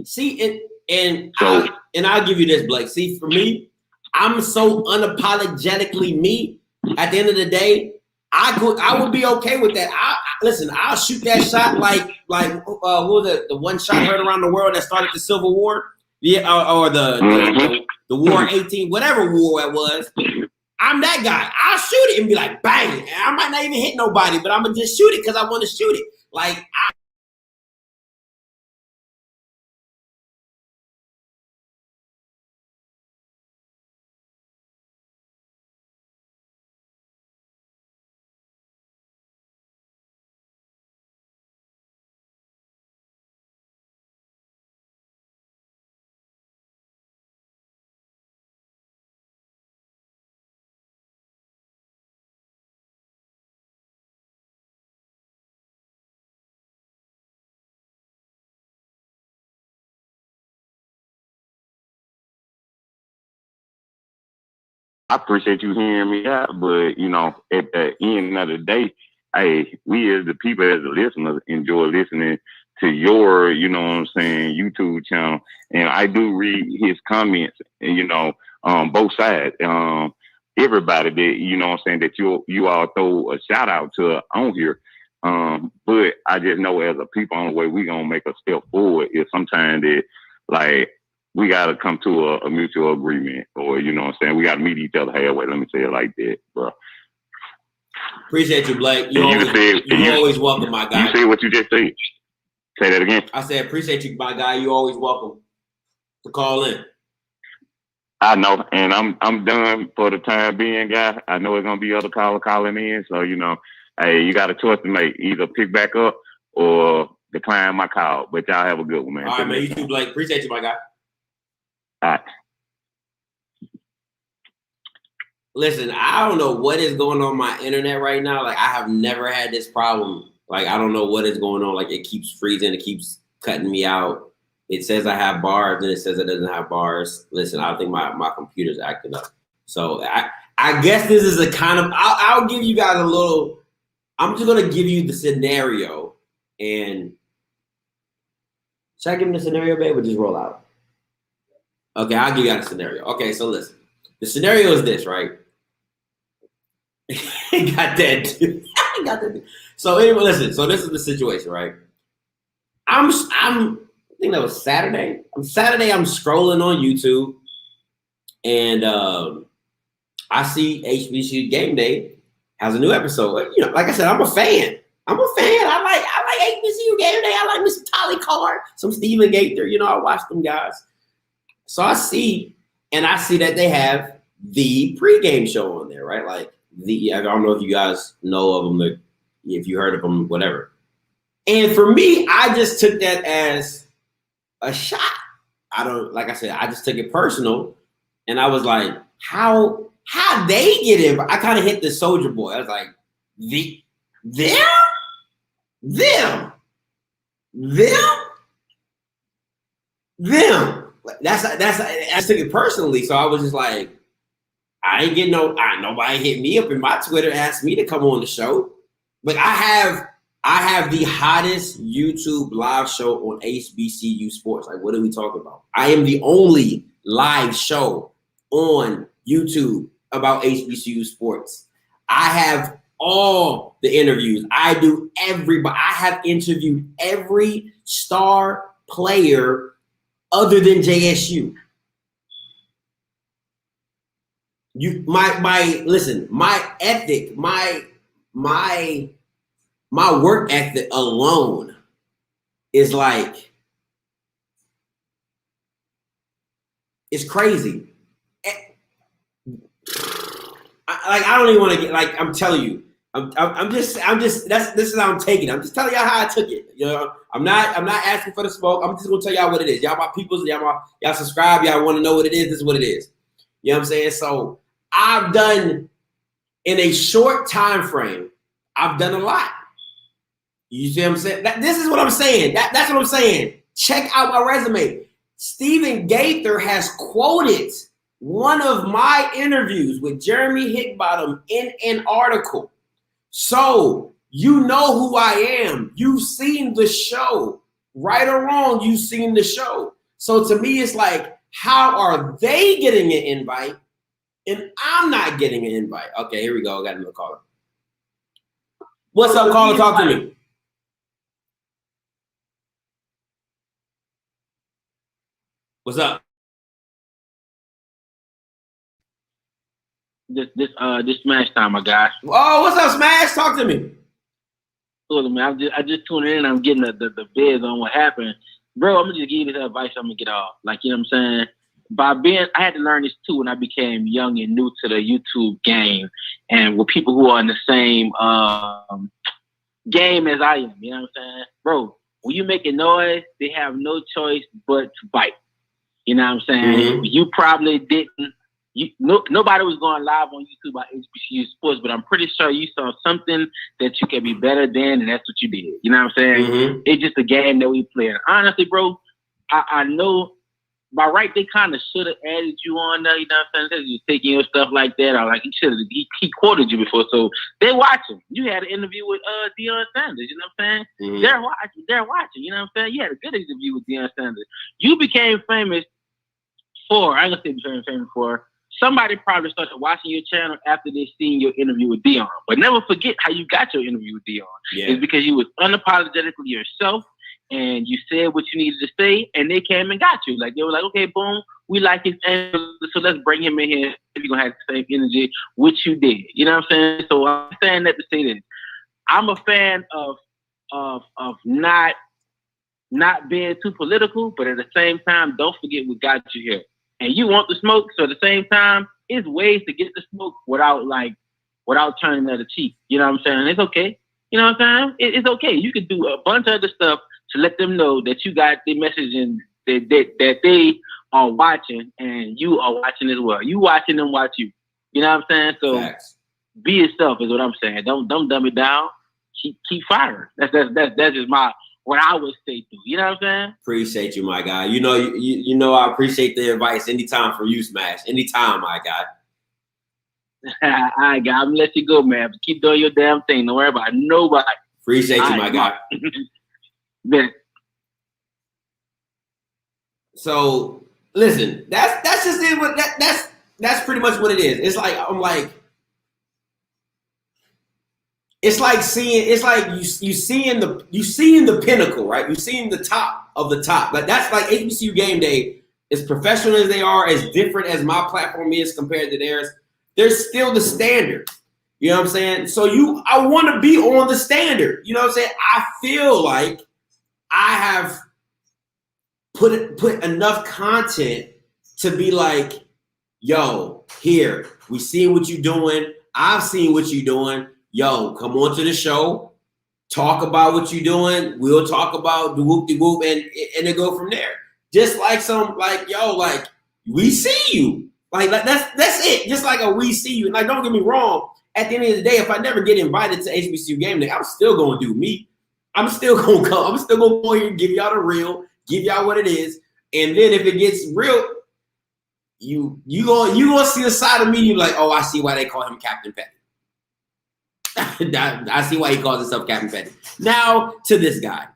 See, I'll give you this, Blake. See, for me, I'm so unapologetically me. At the end of the day, I would be okay with that. I'll shoot that shot like what was it? The one shot heard around the world that started the Civil War, or the War 18, whatever war it was. I'm that guy. I'll shoot it and be like, bang. And I might not even hit nobody, but I'm gonna just shoot it because I want to shoot it. Like. I appreciate you hearing me out, but, at the end of the day, hey, we as the people, as the listeners, enjoy listening to your, YouTube channel. And I do read his comments, both sides. Everybody that, that you all throw a shout out to on here. But I just know as a people, on the way we going to make a step forward is sometimes that, like, we got to come to a mutual agreement, or, we got to meet each other halfway. Let me say it like that, bro. Appreciate you, Blake. You always welcome, my guy. You say what you just said. Say that again. I said, appreciate you, my guy. You always welcome to call in. I know, and I'm done for the time being, guy. I know there's going to be other callers calling in, so, hey, you got a choice to make. Either pick back up or decline my call. But y'all have a good one, man. All right, man. You too, Blake. Appreciate you, my guy. All right. Listen, I don't know what is going on my internet right now. Like, I have never had this problem. Like, I don't know what is going on. Like, it keeps freezing. It keeps cutting me out. It says I have bars, and it says it doesn't have bars. Listen, I think my computer's acting up. So, I guess this is a kind of, I'll give you guys a little, I'm just going to give you the scenario. And should I give him the scenario, babe, or just roll out? Okay, I'll give you guys a scenario. Okay, so listen. The scenario is this, right? Got that dude. Got that dude. So anyway, listen. So this is the situation, right? I think that was Saturday. I'm scrolling on YouTube, and I see HBCU GameDay has a new episode. Like I said, I'm a fan. I like HBCU GameDay. I like Mr. Tolly Carr, some Stephen Gaither. I watch them guys. So I see that they have the pregame show on there, right? Like I don't know if you guys know of them, if you heard of them, whatever. And for me, I just took that as a shot. I just took it personal, and I was like, how how they get in. I kind of hit the Soldier Boy. I was like, them. I took it personally. So I was just like, I ain't getting nobody hit me up in my Twitter, asked me to come on the show. But I have the hottest YouTube live show on HBCU Sports. Like, what are we talking about? I am the only live show on YouTube about HBCU Sports. I have all the interviews. I have interviewed every star player other than JSU. My ethic, my work ethic alone is like, it's crazy. I don't even want to get, like, I'm telling you, this is how I'm taking it. I'm just telling y'all how I took it. You know, I'm not asking for the smoke. I'm just gonna tell y'all what it is. Y'all my peoples, y'all subscribe, y'all want to know what it is, this is what it is. You know what I'm saying? So I've done, in a short time frame, I've done a lot. You see what I'm saying? This is what I'm saying. That's what I'm saying. Check out my resume. Stephen Gaither has quoted one of my interviews with Jeremy Hickbottom in an article. So you know who I am. You've seen the show. Right or wrong, you've seen the show. So to me, it's like, how are they getting an invite and I'm not getting an invite? Okay, here we go. I got another caller. What's up, caller? Talk to me. What's up? This Smash time, my guy. Oh, what's up, Smash? Talk to me. Look, man, I just tuned in and I'm getting the biz on what happened. Bro, I'm gonna just give you this advice I'm gonna get off. Like, you know what I'm saying? I had to learn this too when I became young and new to the YouTube game and with people who are in the same game as I am. You know what I'm saying? Bro, when you make a noise, they have no choice but to bite. You know what I'm saying? Mm-hmm. You probably didn't. Nobody was going live on YouTube about HBCU Sports, but I'm pretty sure you saw something that you can be better than, and that's what you did. You know what I'm saying? Mm-hmm. It's just a game that we play. And honestly, bro, I know by right they kind of should have added you on there. You know what I'm saying? You're taking your stuff like that, or like he quoted you before, so they're watching. You had an interview with Deion Sanders. You know what I'm saying? Mm-hmm. They're watching. You know what I'm saying? You had a good interview with Deion Sanders. You became famous for. I ain't gonna say became famous for. Somebody probably started watching your channel after they seen your interview with Deion. But never forget how you got your interview with Deion. Yeah. It's because you was unapologetically yourself and you said what you needed to say and they came and got you. Like, they were like, okay, boom, we like his energy, so let's bring him in here if you're going to have the same energy, which you did. You know what I'm saying? So I'm saying that to say this. I'm a fan of not being too political, but at the same time, don't forget what got you here. And you want the smoke, so at the same time, it's ways to get the smoke without turning the other cheek. You know what I'm saying? It's okay. You know what I'm saying? It's okay. You can do a bunch of other stuff to let them know that you got the message and that they are watching and you are watching as well. You watching them watch you. You know what I'm saying? So Facts. Be yourself is what I'm saying. Don't dumb it down. Keep firing. That's just what I would say to. You know what I'm saying? Appreciate you, my guy. You know I appreciate the advice anytime from you, Smash. Anytime, my guy. All right, guy. I'm gonna let you go, man. But keep doing your damn thing. Don't worry about nobody. Appreciate you, my guy. Man. So listen, that's just it. That's pretty much what it is. It's like you seeing the pinnacle, right? You seeing the top of the top. But that's like HBCU Game Day, as professional as they are, as different as my platform is compared to theirs, they're still the standard. You know what I'm saying? So I want to be on the standard. You know what I'm saying? I feel like I have put enough content to be like, yo, here, we seen what you're doing. I've seen what you're doing. Yo, come on to the show, talk about what you're doing. We'll talk about the whoop-de-whoop and it go from there. Just like yo, like, we see you. Like that's it. Just like a we see you. Like, don't get me wrong. At the end of the day, if I never get invited to HBCU Game Day, I'm still gonna do me. I'm still gonna come. I'm still gonna go here and give y'all the real, give y'all what it is. And then if it gets real, you gonna see a side of me. You like, oh, I see why they call him Captain Petty. I see why he calls himself Captain Petty. Now to this guy.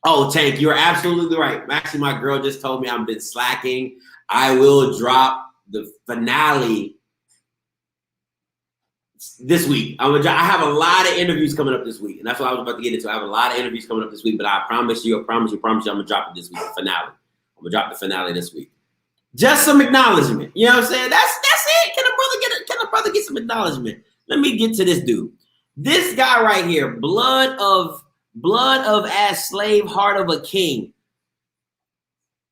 Oh, Tank, you're absolutely right. Actually, my girl just told me I've been slacking. I will drop the finale this week. I have a lot of interviews coming up this week, and that's what I was about to get into. I have a lot of interviews coming up this week, but I promise you, I'm gonna drop it this week. The finale. I'm gonna drop the finale this week. Just some acknowledgement. You know what I'm saying? That's it. Can a brother get some acknowledgement? Let me get to this dude. This guy right here, blood of ass slave, heart of a king.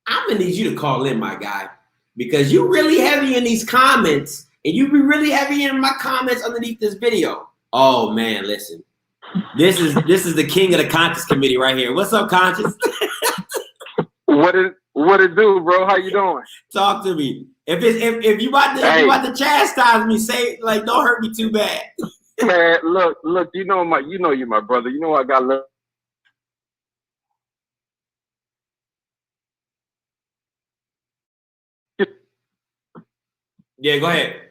I'm gonna need you to call in, my guy, because you really heavy in these comments, and you be really heavy in my comments underneath this video. Oh man, listen. This is the king of the conscious committee right here. What's up, conscious? What it do, bro? How you doing? Talk to me. If you about to chastise me, say like don't hurt me too bad. Man, look, you know you're my brother. You know I got love. Yeah, go ahead.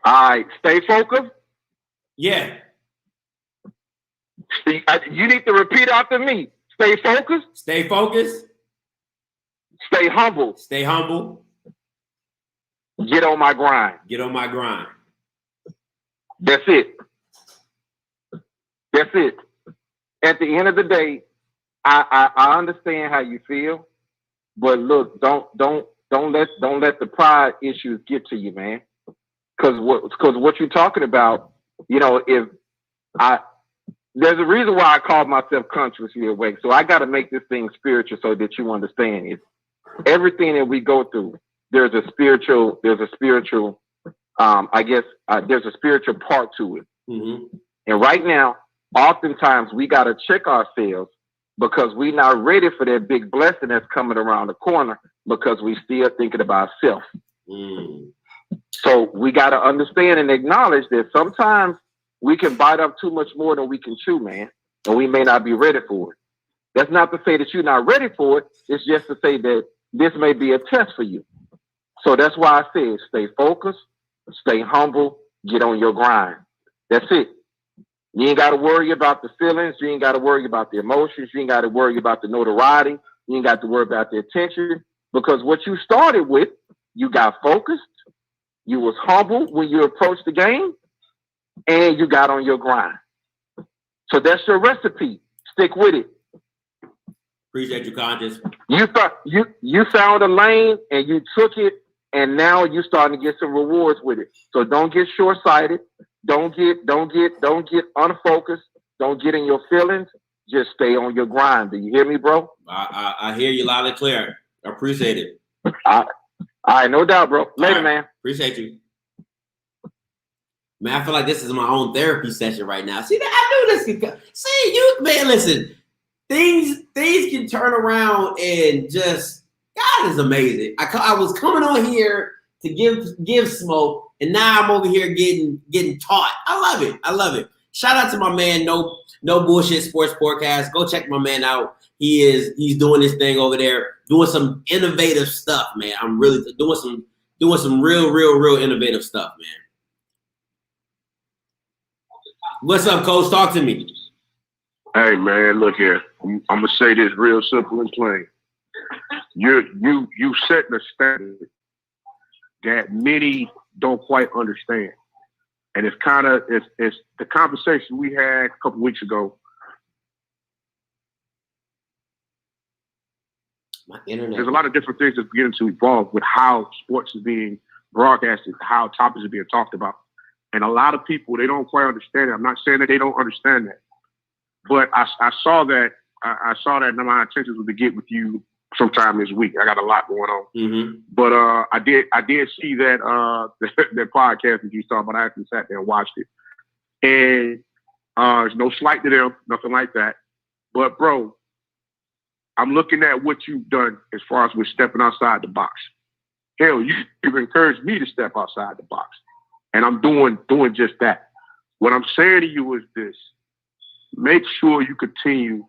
All right, stay focused. Yeah. You need to repeat after me. Stay focused. Stay focused. Stay humble. Stay humble. Get on my grind. Get on my grind. That's it. That's it. At the end of the day, I understand how you feel, but look, don't let the pride issues get to you, man. Because what you're talking about, you know, there's a reason why I call myself consciously awake. So I got to make this thing spiritual so that you understand it. Everything that we go through, there's a spiritual there's a spiritual part to it. Mm-hmm. And right now, oftentimes we got to check ourselves because we're not ready for that big blessing that's coming around the corner because we still thinking about self. Mm. So we got to understand and acknowledge that sometimes we can bite up too much more than we can chew, man, and we may not be ready for it. That's not to say that you're not ready for it. It's just to say that this may be a test for you. So that's why I said stay focused, stay humble, get on your grind. That's it. You ain't got to worry about the feelings. You ain't got to worry about the emotions. You ain't got to worry about the notoriety. You ain't got to worry about the attention because what you started with, you got focused. You was humble when you approached the game and you got on your grind. So that's your recipe. Stick with it. Appreciate you, conscious. You found a lane and you took it, and now you're starting to get some rewards with it. So don't get short-sighted. Don't get unfocused. Don't get in your feelings. Just stay on your grind. Do you hear me, bro? I hear you loud and clear. I appreciate it. All right, no doubt, bro. Later, man. Appreciate you. Man, I feel like this is my own therapy session right now. See, I knew this could go. See, you, man, listen. Things can turn around and just, God is amazing. I was coming on here to give smoke, and now I'm over here getting taught. I love it. Shout out to my man, No Bullshit Sports Podcast. Go check my man out. He's doing this thing over there, doing some innovative stuff, man. I'm really doing some real innovative stuff, man. What's up, Coach? Talk to me. Hey man, look here. I'm gonna say this real simple and plain. You setting a standard that many don't quite understand, and it's the conversation we had a couple weeks ago. My internet. There's a lot of different things that's beginning to evolve with how sports is being broadcasted, how topics are being talked about, and a lot of people they don't quite understand it. I'm not saying that they don't understand that. But I saw that, and my intentions was to get with you sometime this week. I got a lot going on. Mm-hmm. But I did see that that podcast that you saw, but I actually sat there and watched it. And there's no slight to them, nothing like that. But, bro, I'm looking at what you've done as far as with stepping outside the box. Hell, you've encouraged me to step outside the box. And I'm doing just that. What I'm saying to you is this. Make sure you continue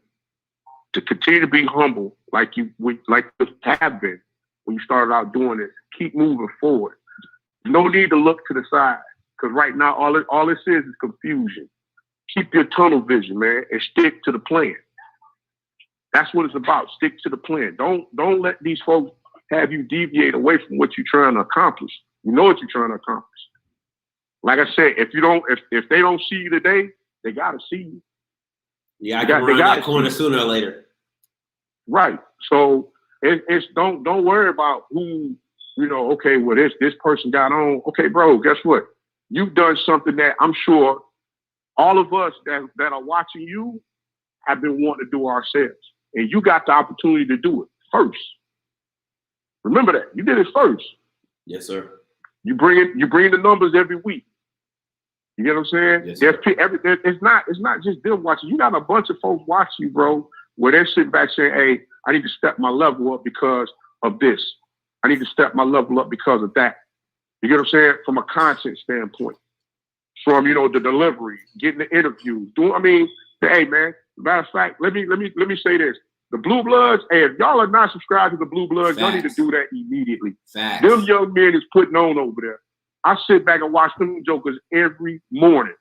to be humble like you have been when you started out doing it. Keep moving forward. No need to look to the side, because right now all it says is confusion. Keep your tunnel vision, man, and stick to the plan. That's what it's about. Stick to the plan. Don't let these folks have you deviate away from what you're trying to accomplish. You know what you're trying to accomplish. Like I said, if they don't see you today, they gotta see you. Yeah, I got around that corner sooner or later. Right. So it's don't worry about who, okay, well this person got on. Okay, bro, guess what? You've done something that I'm sure all of us that are watching you have been wanting to do ourselves. And you got the opportunity to do it first. Remember that. You did it first. Yes, sir. You bring the numbers every week. You get what I'm saying? Yes, it's not just them watching. You got a bunch of folks watching you, bro, where they're sitting back saying, hey, I need to step my level up because of this. I need to step my level up because of that. You get what I'm saying? From a content standpoint. From, the delivery, getting the interviews. Hey, man, matter of fact, let me say this. The Blue Bloods, hey, if y'all are not subscribed to the Blue Bloods, y'all need to do that immediately. Facts. Them young men is putting on over there. I sit back and watch them jokers every morning.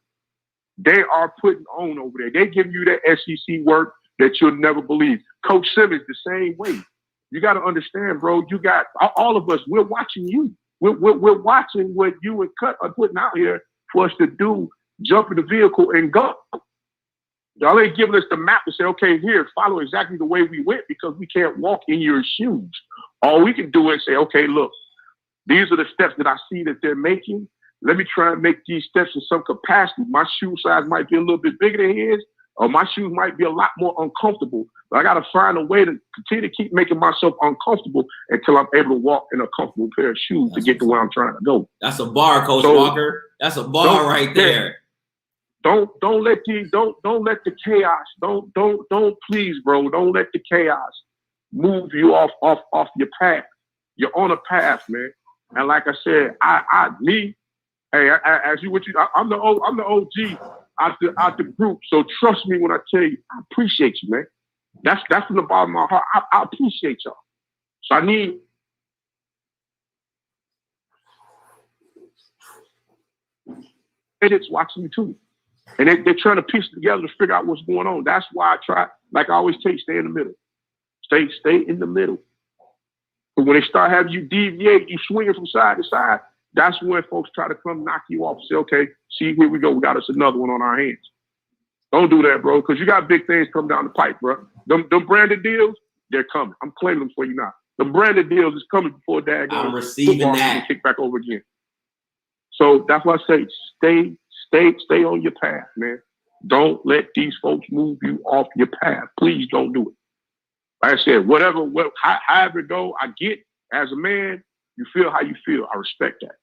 They are putting on over there. They give you that SEC work that you'll never believe. Coach Simmons, the same way. You got to understand, bro, you got all of us, we're watching you. We're watching what you and Cut are putting out here for us to do, jump in the vehicle and go. Y'all ain't giving us the map to say, okay, here, follow exactly the way we went, because we can't walk in your shoes. All we can do is say, okay, look, these are the steps that I see that they're making. Let me try and make these steps in some capacity. My shoe size might be a little bit bigger than his, or my shoes might be a lot more uncomfortable. But I got to find a way to continue to keep making myself uncomfortable until I'm able to walk in a comfortable pair of shoes to get to where I'm trying to go. That's a bar, Coach Walker. That's a bar right there. Don't let the chaos, don't please, bro. Don't let the chaos move you off your path. You're on a path, man. And like I said, I'm the OG out the group. So trust me when I tell you, I appreciate you, man. That's from the bottom of my heart. I appreciate y'all. So I need edits watching you too. And they're trying to piece together to figure out what's going on. That's why I try, like I always tell you, stay in the middle. Stay in the middle. But when they start having you deviate, you swinging from side to side, that's when folks try to come knock you off and say, okay, see, here we go. We got us another one on our hands. Don't do that, bro, because you got big things coming down the pipe, bro. Them branded deals, they're coming. I'm claiming them for you now. The branded deals is coming before I'm receiving that. Kick back over again. So that's why I say stay on your path, man. Don't let these folks move you off your path. Please don't do it. Like I said, however it go, I get as a man, you feel how you feel. I respect that.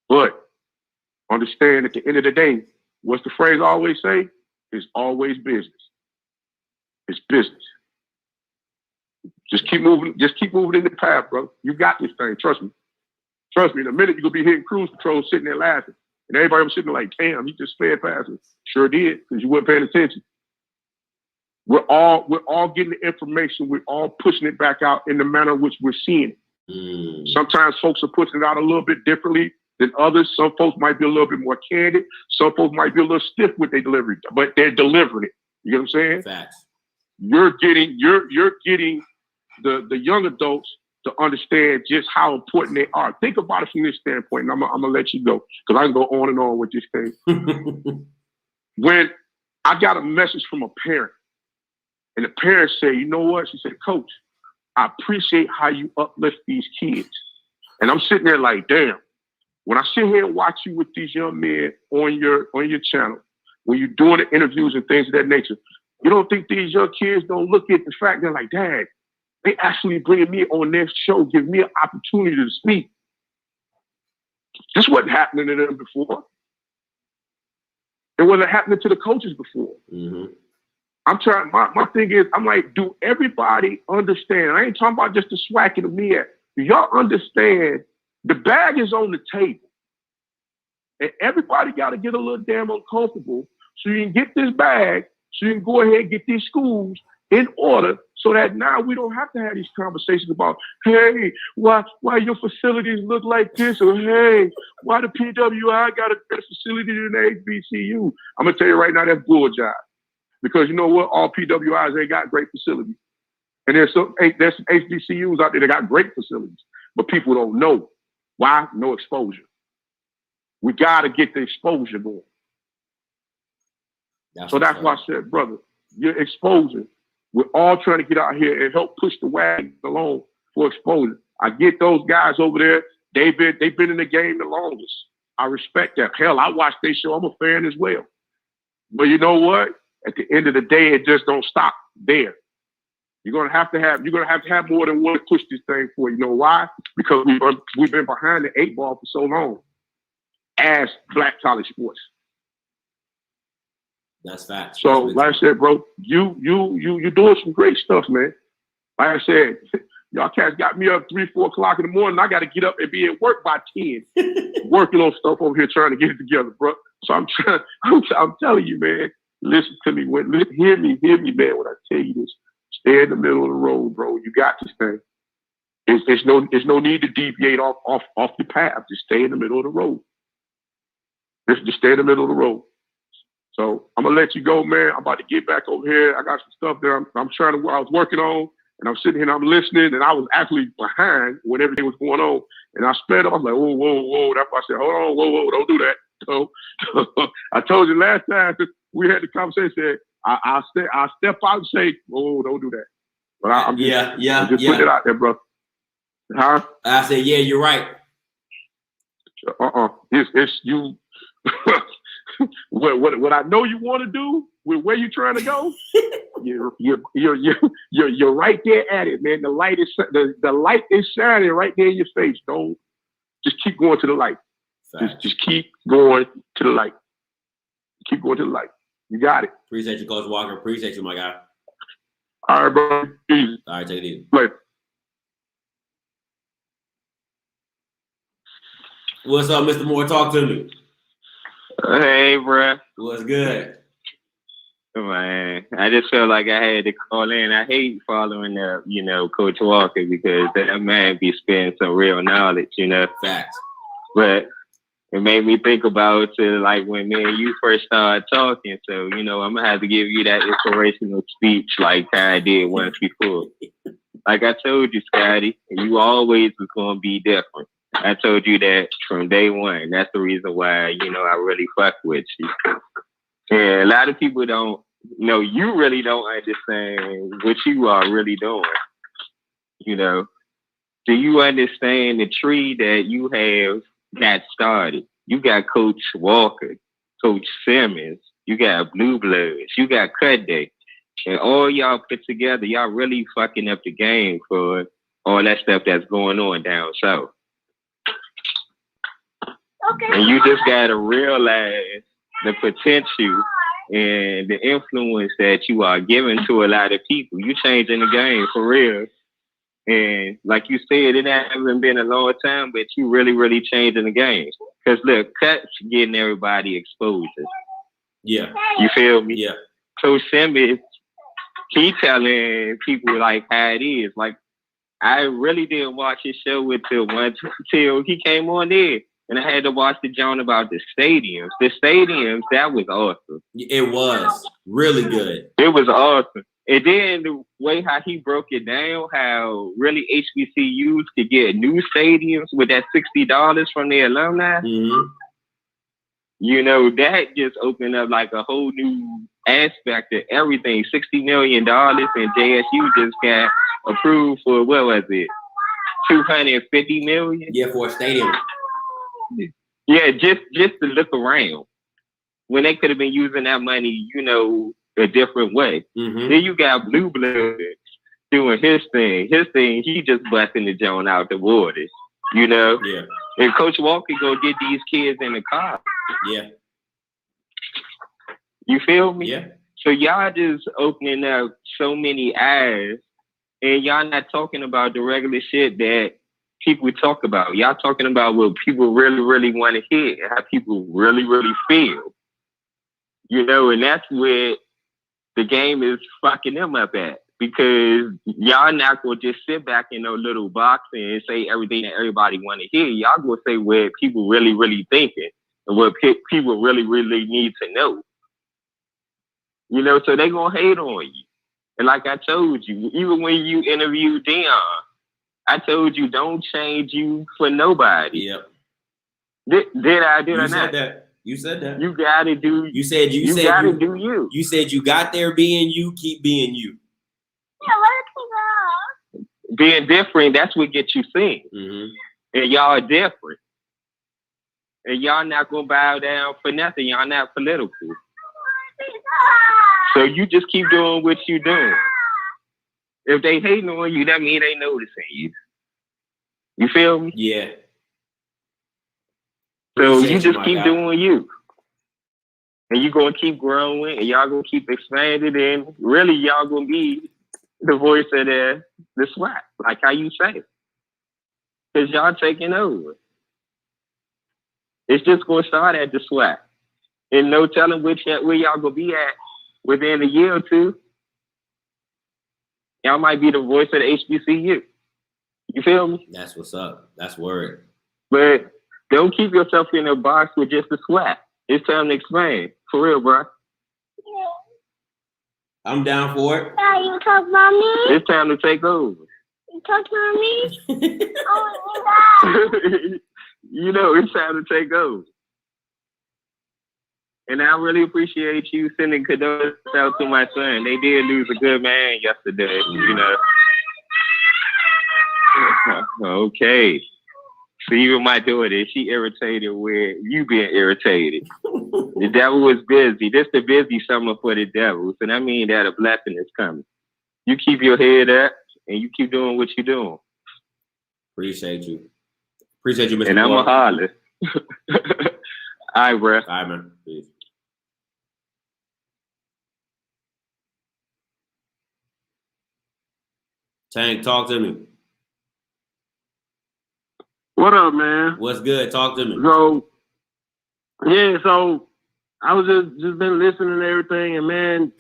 But understand at the end of the day, what's the phrase I always say? It's always business. It's business. Just keep moving in the path, bro. You got this thing. Trust me. Trust me. In a minute, you're going to be hitting cruise control sitting there laughing. And everybody was sitting there like, damn, he just sped past us. Sure did, because you weren't paying attention. We're all getting the information. We're all pushing it back out in the manner in which we're seeing it. Sometimes folks are pushing it out a little bit differently than others. Some folks might be a little bit more candid. Some folks might be a little stiff with their delivery, but they're delivering it. You know what I'm saying? Facts. You're getting the young adults to understand just how important they are. Think about it from this standpoint, and I'm gonna let you go, because I can go on and on with this thing. When I got a message from a parent, and the parent said, you know what? She said, Coach, I appreciate how you uplift these kids. And I'm sitting there like, damn, when I sit here and watch you with these young men on your channel, when you're doing the interviews and things of that nature, you don't think these young kids don't look at the fact they're like, Dad, they actually bringing me on their show, give me an opportunity to speak. This wasn't happening to them before. It wasn't happening to the coaches before. Mm-hmm. I'm trying, my thing is, I'm like, do everybody understand? I ain't talking about just the SWAC and the MEAC. Do y'all understand? The bag is on the table. And everybody got to get a little damn uncomfortable so you can get this bag, so you can go ahead and get these schools in order so that now we don't have to have these conversations about, hey, why your facilities look like this? Or, hey, why the PWI got a better facility than the HBCU? I'm going to tell you right now, that's bull jive. Because you know what? All PWIs ain't got great facilities. And there's some HBCUs out there that got great facilities, but people don't know. Why? No exposure. We got to get the exposure going. That's why I said, brother, your exposure, we're all trying to get out here and help push the wagon along for exposure. I get those guys over there. They've been in the game the longest. I respect that. Hell, I watch their show. I'm a fan as well. But you know what? At the end of the day, it just don't stop there. You're gonna have to have more than one to push this thing for. You know why? Because we've been behind the 8 ball for so long as Black college sports. That's facts. So, like I said, bro, you doing some great stuff, man. Like I said, y'all cats got me up 3, 4 o'clock in the morning. I got to get up and be at work by 10, working on stuff over here, trying to get it together, bro. So I'm telling you, man. Listen to me. Hear me, man. When I tell you this, stay in the middle of the road, bro. You got this thing. There's no need to deviate off the path. Just stay in the middle of the road. Just stay in the middle of the road. So I'm gonna let you go, man. I'm about to get back over here. I got some stuff that I was working on, and I'm sitting here and I'm listening, and I was actually behind when everything was going on, and I sped up. I was like, whoa. That's why I said, hold on, whoa, don't do that. So I told you last time we had the conversation. I'll step out and say, whoa, don't do that. But I'm just putting it out there, bro. Huh? I said, yeah, you're right. It's you. What I know you want to do with where you're trying to go, you're right there at it, man. The light is shining right there in your face. Don't just keep going to the light. Just keep going to the light. Keep going to the light. You got it. Appreciate you, Coach Walker. Appreciate you, my guy. All right, bro. Easy. All right, take it easy. Later. What's up, Mr. Moore? Talk to me. Hey, bruh. What's good? Man, I just felt like I had to call in. I hate following up, Coach Walker, because that man be spitting some real knowledge, Facts. But it made me think about like when me and you first started talking. So, I'm going to have to give you that inspirational speech like I did once before. Like I told you, Scotty, you always was going to be different. I told you that from day one. That's the reason why, I really fuck with you. And a lot of people don't, you really don't understand what you are really doing. Do you understand the tree that you have got started? You got Coach Walker, Coach Simmons, you got Blue Bloods, you got Cut Day. And all y'all put together, y'all really fucking up the game for all that stuff that's going on down south. Okay. And you just gotta realize the potential and the influence that you are giving to a lot of people. You changing the game for real. And like you said, it hasn't been a long time, but you really, really changing the game. Because look, Cut's getting everybody exposure. Yeah. You feel me? Yeah. So Simmons, he telling people like how it is. Like, I really didn't watch his show until he came on there. And I had to watch the joint about the stadiums. The stadiums, that was awesome. It was really good. It was awesome. And then the way how he broke it down, how really HBCUs could get new stadiums with that $60 from their alumni. Mm-hmm. That just opened up like a whole new aspect of everything. $60 million, and JSU just got approved for, what was it, $250 million? Yeah, for a stadium. Yeah, just to look around when they could have been using that money, a different way. Mm-hmm. Then you got Blue Blood doing his thing. He just busting the joint out the water, Yeah. And Coach Walker go get these kids in the car. Yeah. You feel me? Yeah. So y'all just opening up so many eyes, and y'all not talking about the regular shit that people talk about. Y'all talking about what people really, really want to hear, how people really, really feel. You know, and that's where the game is fucking them up at. Because y'all not gonna just sit back in no little box and say everything that everybody want to hear. Y'all gonna say what people really, really thinking and what people really, really need to know. You know, so they gonna hate on you. And like I told you, even when you interviewed Deion, I told you don't change you for nobody. Yep. Did I not? You said that. You gotta do. You said you gotta do you. You said you got there being you. Keep being you. Being different, that's what gets you seen. Mm-hmm. And y'all are different. And y'all not gonna bow down for nothing. Y'all not political. So you just keep doing what you doing. If they hating on you, that means they noticing you. You feel me? Yeah. So you just keep doing you. And you're gonna keep growing and y'all gonna keep expanding, and really y'all gonna be the voice of the SWAC, like how you say. Because y'all taking over. It's just going to start at the SWAC. And no telling where y'all going to be at within a year or two. Y'all might be the voice of the HBCU. You feel me? That's what's up. That's word. But don't keep yourself in a box with just the SWAC. It's time to expand. For real, bro. I'm down for it. Yeah, you talk about me? It's time to take over. You talk about me? Oh, you know, it's time to take over. And I really appreciate you sending condolences out to my son. They did lose a good man yesterday, you know. Okay. So even my daughter, she irritated with you being irritated. The devil was busy. This the busy summer for the devil. So that means that a blessing is coming. You keep your head up and you keep doing what you're doing. Appreciate you. Appreciate you, Mr. And I'm a holler. All right, bro. All right, man. Peace. Tank, talk to me. What up, man? What's good? Talk to me. So I was just been listening to everything, and man,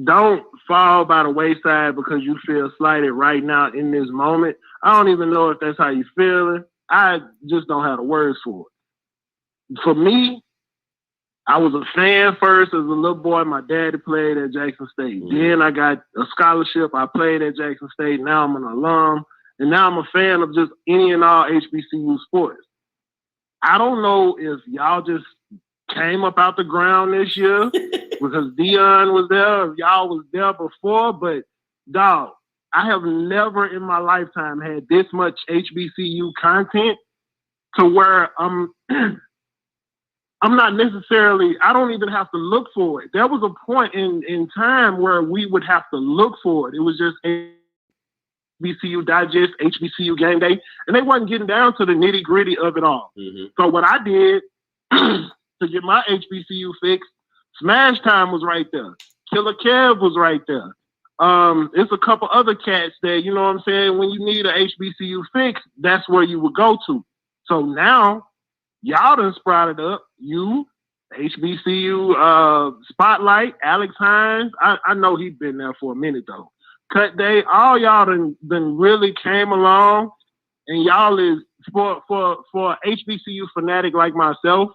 don't fall by the wayside because you feel slighted right now in this moment. I don't even know if that's how you feeling. I just don't have the words for it. For me, I was a fan first as a little boy. My daddy played at Jackson State. Then I got a scholarship. I played at Jackson State. Now I'm an alum. And now I'm a fan of just any and all HBCU sports. I don't know if y'all just came up out the ground this year because Deion was there, if y'all was there before, but dog, I have never in my lifetime had this much HBCU content to where I'm not necessarily, I don't even have to look for it. There was a point in time where we would have to look for it. It was just HBCU Digest, HBCU Game Day, and they wasn't getting down to the nitty gritty of it all. Mm-hmm. So what I did to get my HBCU fix, Smash Time was right there. Killer Kev was right there. It's a couple other cats that, you know what I'm saying, when you need a HBCU fix, that's where you would go to. So now, y'all done sprouted up. You, HBCU Spotlight, Alex Hines. I know he's been there for a minute, though. Cut Day, all y'all done really came along, and y'all is, for HBCU fanatic like myself,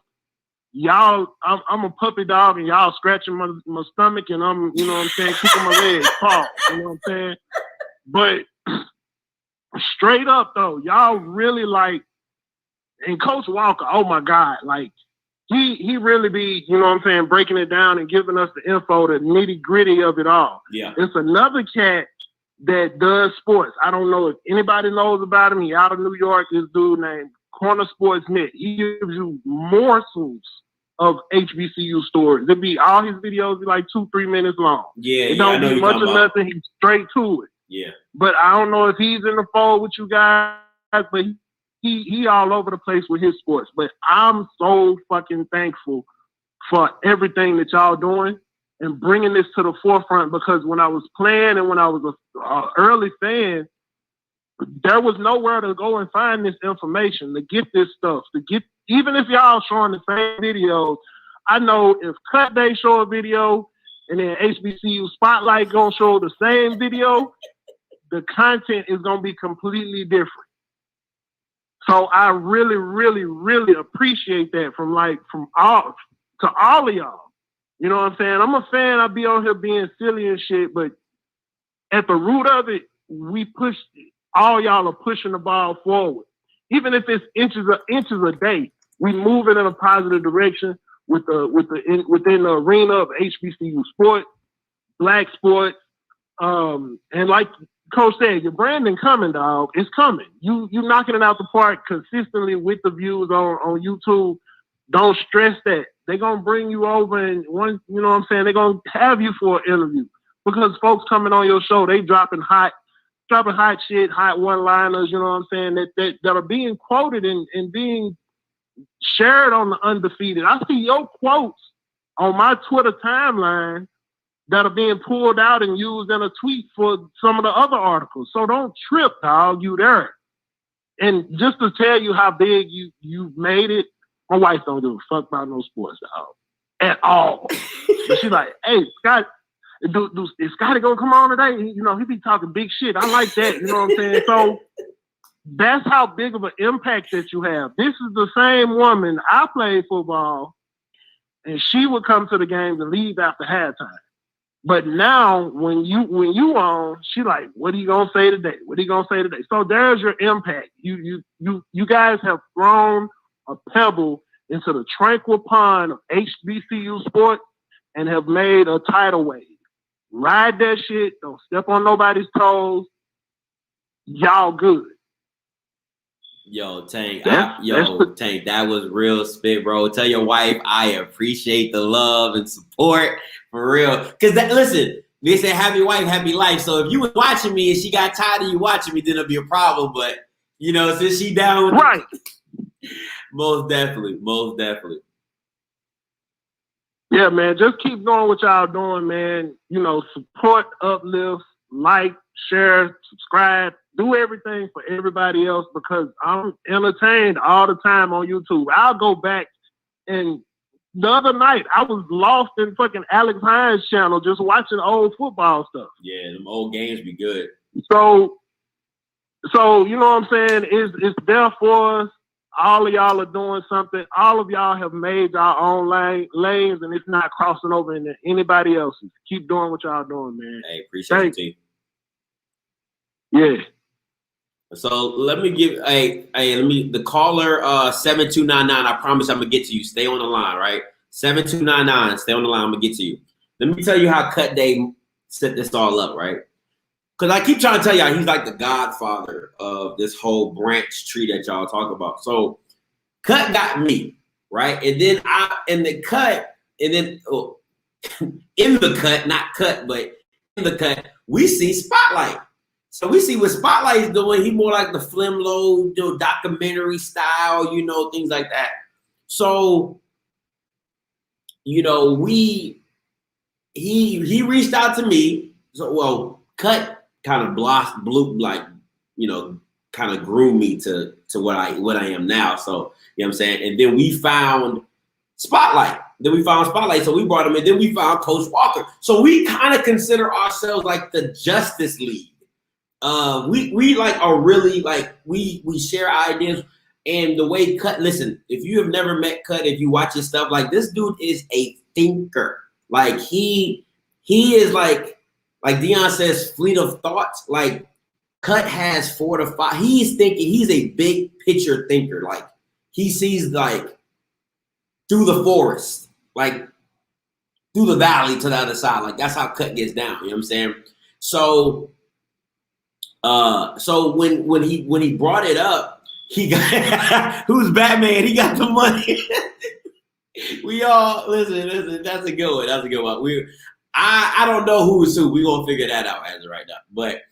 y'all, I'm a puppy dog, and y'all scratching my stomach, and I'm, you know what I'm saying, kicking my legs, paw, you know what I'm saying? But straight up, though, y'all really like, and Coach Walker, oh my God, like, he really be, you know what I'm saying, breaking it down and giving us the info, the nitty gritty of it all. Yeah. It's another cat that does sports. I don't know if anybody knows about him. He out of New York. This dude named Corner Sports Net. He gives you morsels of HBCU stories. It'd be all his videos be like 2-3 minutes long. Yeah, it don't be much of nothing. He's straight to it. Yeah. But I don't know if he's in the fold with you guys, but he all over the place with his sports. But I'm so fucking thankful for everything that y'all doing and bringing this to the forefront, because when I was playing and when I was an early fan, there was nowhere to go and find this information, to get this stuff, even if y'all showing the same videos. I know if Cut Day show a video and then HBCU Spotlight gonna show the same video, the content is gonna be completely different. So I really, really, really appreciate that from all of y'all. You know what I'm saying? I'm a fan. I be on here being silly and shit, but at the root of it, all y'all are pushing the ball forward. Even if it's inches a day, we moving in a positive direction within the arena of HBCU sport, black sports, and like Coach said, your branding coming, dog. It's coming. You knocking it out the park consistently with the views on YouTube. Don't stress that. They're gonna bring you over and you know what I'm saying, they're gonna have you for an interview. Because folks coming on your show, they dropping hot shit, hot one-liners, you know what I'm saying, that are being quoted and being shared on the Undefeated. I see your quotes on my Twitter timeline that are being pulled out and used in a tweet for some of the other articles. So don't trip, dog. You there. And just to tell you how big you made it, my wife don't give a fuck about no sports, dog. At all. But she's like, hey, Scott, is Scotty gonna come on today? You know, he be talking big shit. I like that. You know what I'm saying? So that's how big of an impact that you have. This is the same woman. I played football, and she would come to the games and leave after halftime. But now, when you on, she like, what are you gonna say today? What are you gonna say today? So there's your impact. You guys have thrown a pebble into the tranquil pond of HBCU sport and have made a tidal wave. Ride that shit. Don't step on nobody's toes. Y'all good. Yo, Tank, Tank, that was real spit, bro. Tell your wife I appreciate the love and support for real. Cause listen, they say happy wife, happy life. So if you was watching me and she got tired of you watching me, then it'll be a problem. But you know, since she down with right, most definitely. Yeah, man, just keep doing what y'all doing, man. You know, support, uplift, like, share, subscribe. Do everything for everybody else because I'm entertained all the time on YouTube. I'll go back, and the other night I was lost in fucking Alex Hines' channel just watching old football stuff. Yeah, them old games be good. So you know what I'm saying? It's there for us. All of y'all are doing something. All of y'all have made our own lanes, and it's not crossing over into anybody else's. Keep doing what y'all doing, man. Hey, appreciate you. Yeah. So let me give the caller 7299. I promise I'm gonna get to you. Stay on the line, right? 7299. Stay on the line. I'm gonna get to you. Let me tell you how Cut Day set this all up, right? Because I keep trying to tell y'all he's like the godfather of this whole branch tree that y'all talk about. So Cut got me, right? And then in the cut, not cut, but in the cut, we see Spotlight. So we see what Spotlight is doing. He more like the Flimlow, documentary style, things like that. So, he reached out to me. So, Cut kind of kind of grew me to what I am now. So, you know what I'm saying? And then we found Spotlight. So we brought him in. Then we found Coach Walker. So we kind of consider ourselves like the Justice League. We are really we share ideas, and the way Cut, listen, if you have never met Cut, if you watch his stuff, this dude is a thinker. He is like Deion says, fleet of thoughts. Cut has 4 to 5. He's thinking, he's a big picture thinker. He sees through the forest, through the valley to the other side. That's how Cut gets down. You know what I'm saying? So when he brought it up, he got who's Batman? He got the money. We all listen. That's a good one. I don't know who's who. We gonna figure that out as of right now. But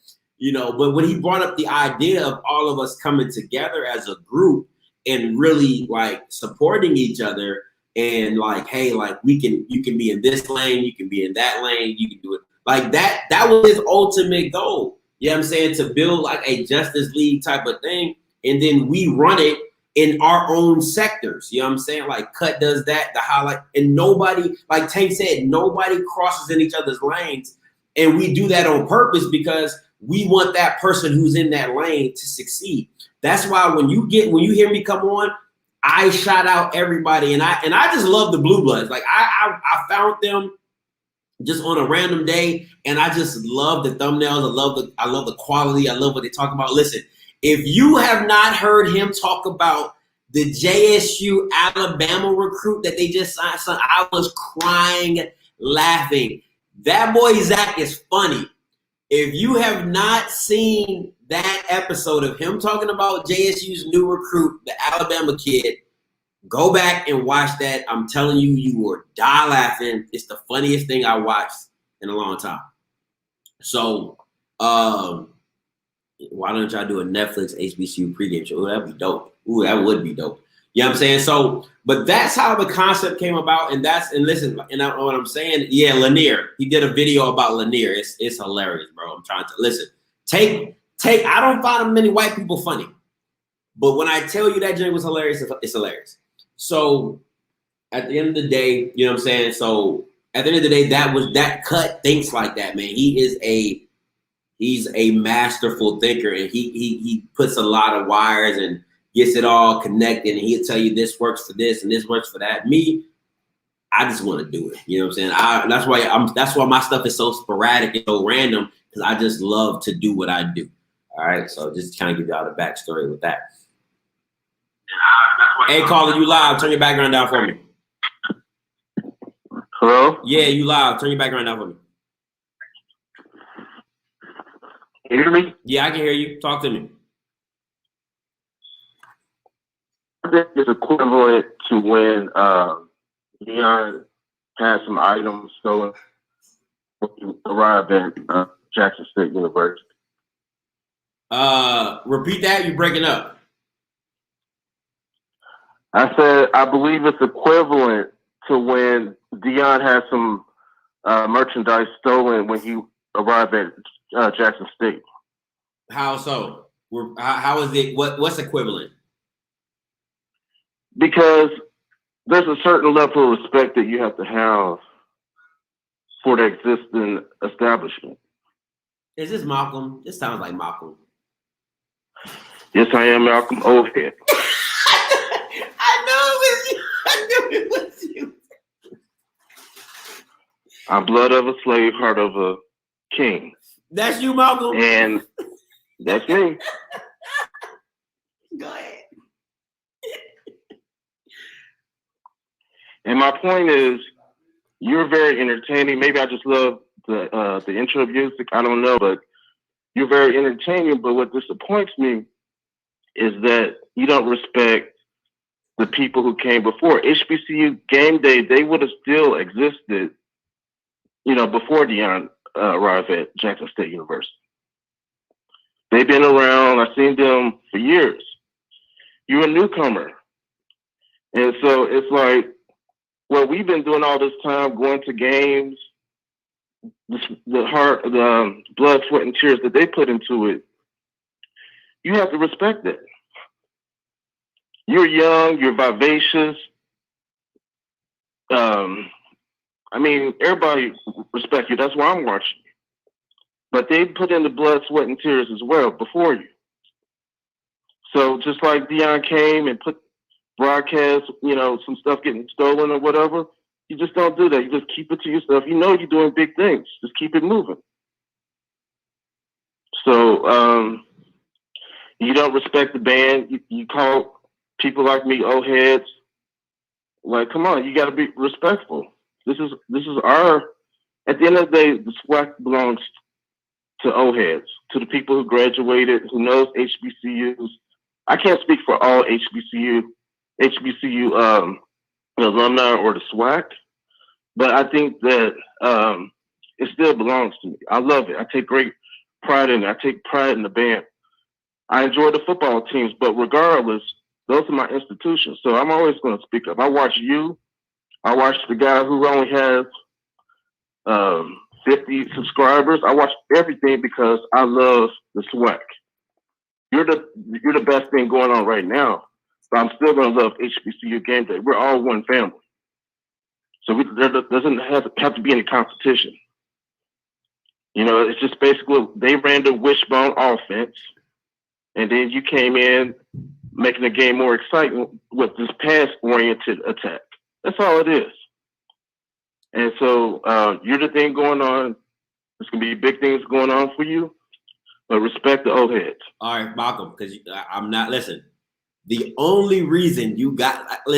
but when he brought up the idea of all of us coming together as a group and really supporting each other and hey, you can be in this lane, you can be in that lane, you can do it that was his ultimate goal. you know what I'm saying, to build like a Justice League type of thing. And then we run it in our own sectors. You know what I'm saying? Like Cut does that, the highlight, and nobody, like Tank said, nobody crosses in each other's lanes. And we do that on purpose because we want that person who's in that lane to succeed. That's why when you hear me come on, I shout out everybody. And I just love the Blue Bloods. Like I found them just on a random day, and I just love the thumbnails. I love the quality. I love what they talk about. Listen, if you have not heard him talk about the JSU Alabama recruit that they just signed, son, I was crying, laughing. That boy Zach is funny. If you have not seen that episode of him talking about JSU's new recruit, the Alabama kid, go back and watch that. I'm telling you, you will die laughing. It's the funniest thing I watched in a long time. So, why don't y'all do a Netflix HBCU pregame show? Ooh, that'd be dope. Ooh, that would be dope. You know what I'm saying? So, but that's how the concept came about. And listen, and what I'm saying, yeah, Lanier. He did a video about Lanier. It's hilarious, bro. I'm trying to listen. I don't find many white people funny. But when I tell you that joint was hilarious, it's hilarious. So at the end of the day, you know what I'm saying? So at the end of the day, that Cut thinks like that, man. He's a masterful thinker, and he puts a lot of wires and gets it all connected, and he'll tell you this works for this and this works for that. Me, I just want to do it. You know what I'm saying? That's why my stuff is so sporadic and so random, because I just love to do what I do. All right, so just kind of give y'all the backstory with that. Hey, caller, you live. Turn your background down for me. Hello? Yeah, you live. Turn your background down for me. Can you hear me? Yeah, I can hear you. Talk to me. I think it's equivalent to when Deion had some items stolen when he arrived at Jackson State University. Repeat that. You're breaking up. I said I believe it's equivalent to when Deion had some merchandise stolen when he arrived at Jackson State. How so? How is it? What's equivalent? Because there's a certain level of respect that you have to have for the existing establishment. Is this Malcolm? This sounds like Malcolm. Yes, I am Malcolm Oldhead. I knew it was you. I'm blood of a slave, heart of a king. That's you, Malcolm? And that's me. Go ahead. And my point is, you're very entertaining. Maybe I just love the intro music. I don't know, but you're very entertaining. But what disappoints me is that you don't respect the people who came before. HBCU Game Day, they would have still existed, before Deion arrived at Jackson State University. They've been around. I've seen them for years. You're a newcomer. And so it's like, well, we've been doing all this time, going to games, the blood, sweat, and tears that they put into it. You have to respect it. You're young, you're vivacious. Everybody respects you. That's why I'm watching you. But they put in the blood, sweat, and tears as well before you. So just like Deion came and put broadcast, some stuff getting stolen or whatever, you just don't do that. You just keep it to yourself. You know you're doing big things. Just keep it moving. So you don't respect the band. You call people like me old heads. Like, come on, you got to be respectful. This is our. At the end of the day, the SWAC belongs to old heads, to the people who graduated, who knows HBCUs. I can't speak for all HBCU alumni or the SWAC, but I think that it still belongs to me. I love it. I take great pride in it. I take pride in the band. I enjoy the football teams, but regardless, those are my institutions. So I'm always going to speak up. I watch you. I watch the guy who only has 50 subscribers. I watch everything because I love the SWAC. You're the best thing going on right now, but I'm still gonna love HBCU GAMEDAY. We're all one family, so there doesn't have to be any competition. You know, it's just basically they ran the wishbone offense, and then you came in making the game more exciting with this pass-oriented attack. That's all it is. And so you're the thing going on. There's going to be big things going on for you, but respect the old heads. All right, Malcolm, because I'm not, listen, the only reason you got through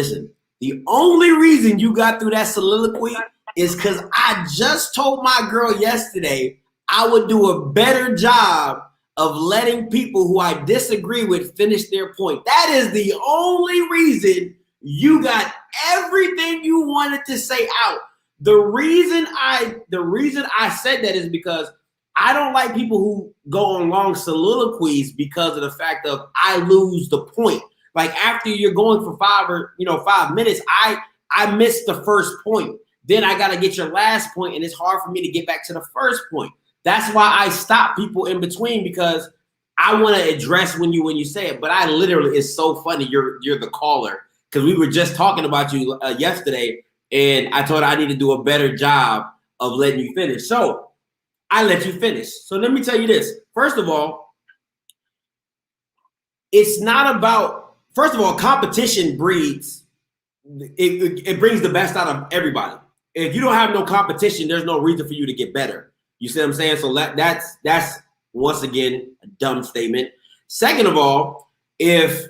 that soliloquy is because I just told my girl yesterday I would do a better job of letting people who I disagree with finish their point. That is the only reason you got everything you wanted to say out. The reason I said that is because I don't like people who go on long soliloquies because of the fact of I lose the point. Like after you're going for 5 minutes, I missed the first point. Then I got to get your last point, and it's hard for me to get back to the first point. That's why I stop people in between, because I want to address when you say it. But I literally, it's so funny. You're the caller, because we were just talking about you yesterday, and I told her I need to do a better job of letting you finish. So I let you finish. So let me tell you this. First of all, it's not about, first of all, competition breeds, it brings the best out of everybody. If you don't have no competition, there's no reason for you to get better. You see what I'm saying? So that's once again a dumb statement. Second of all, if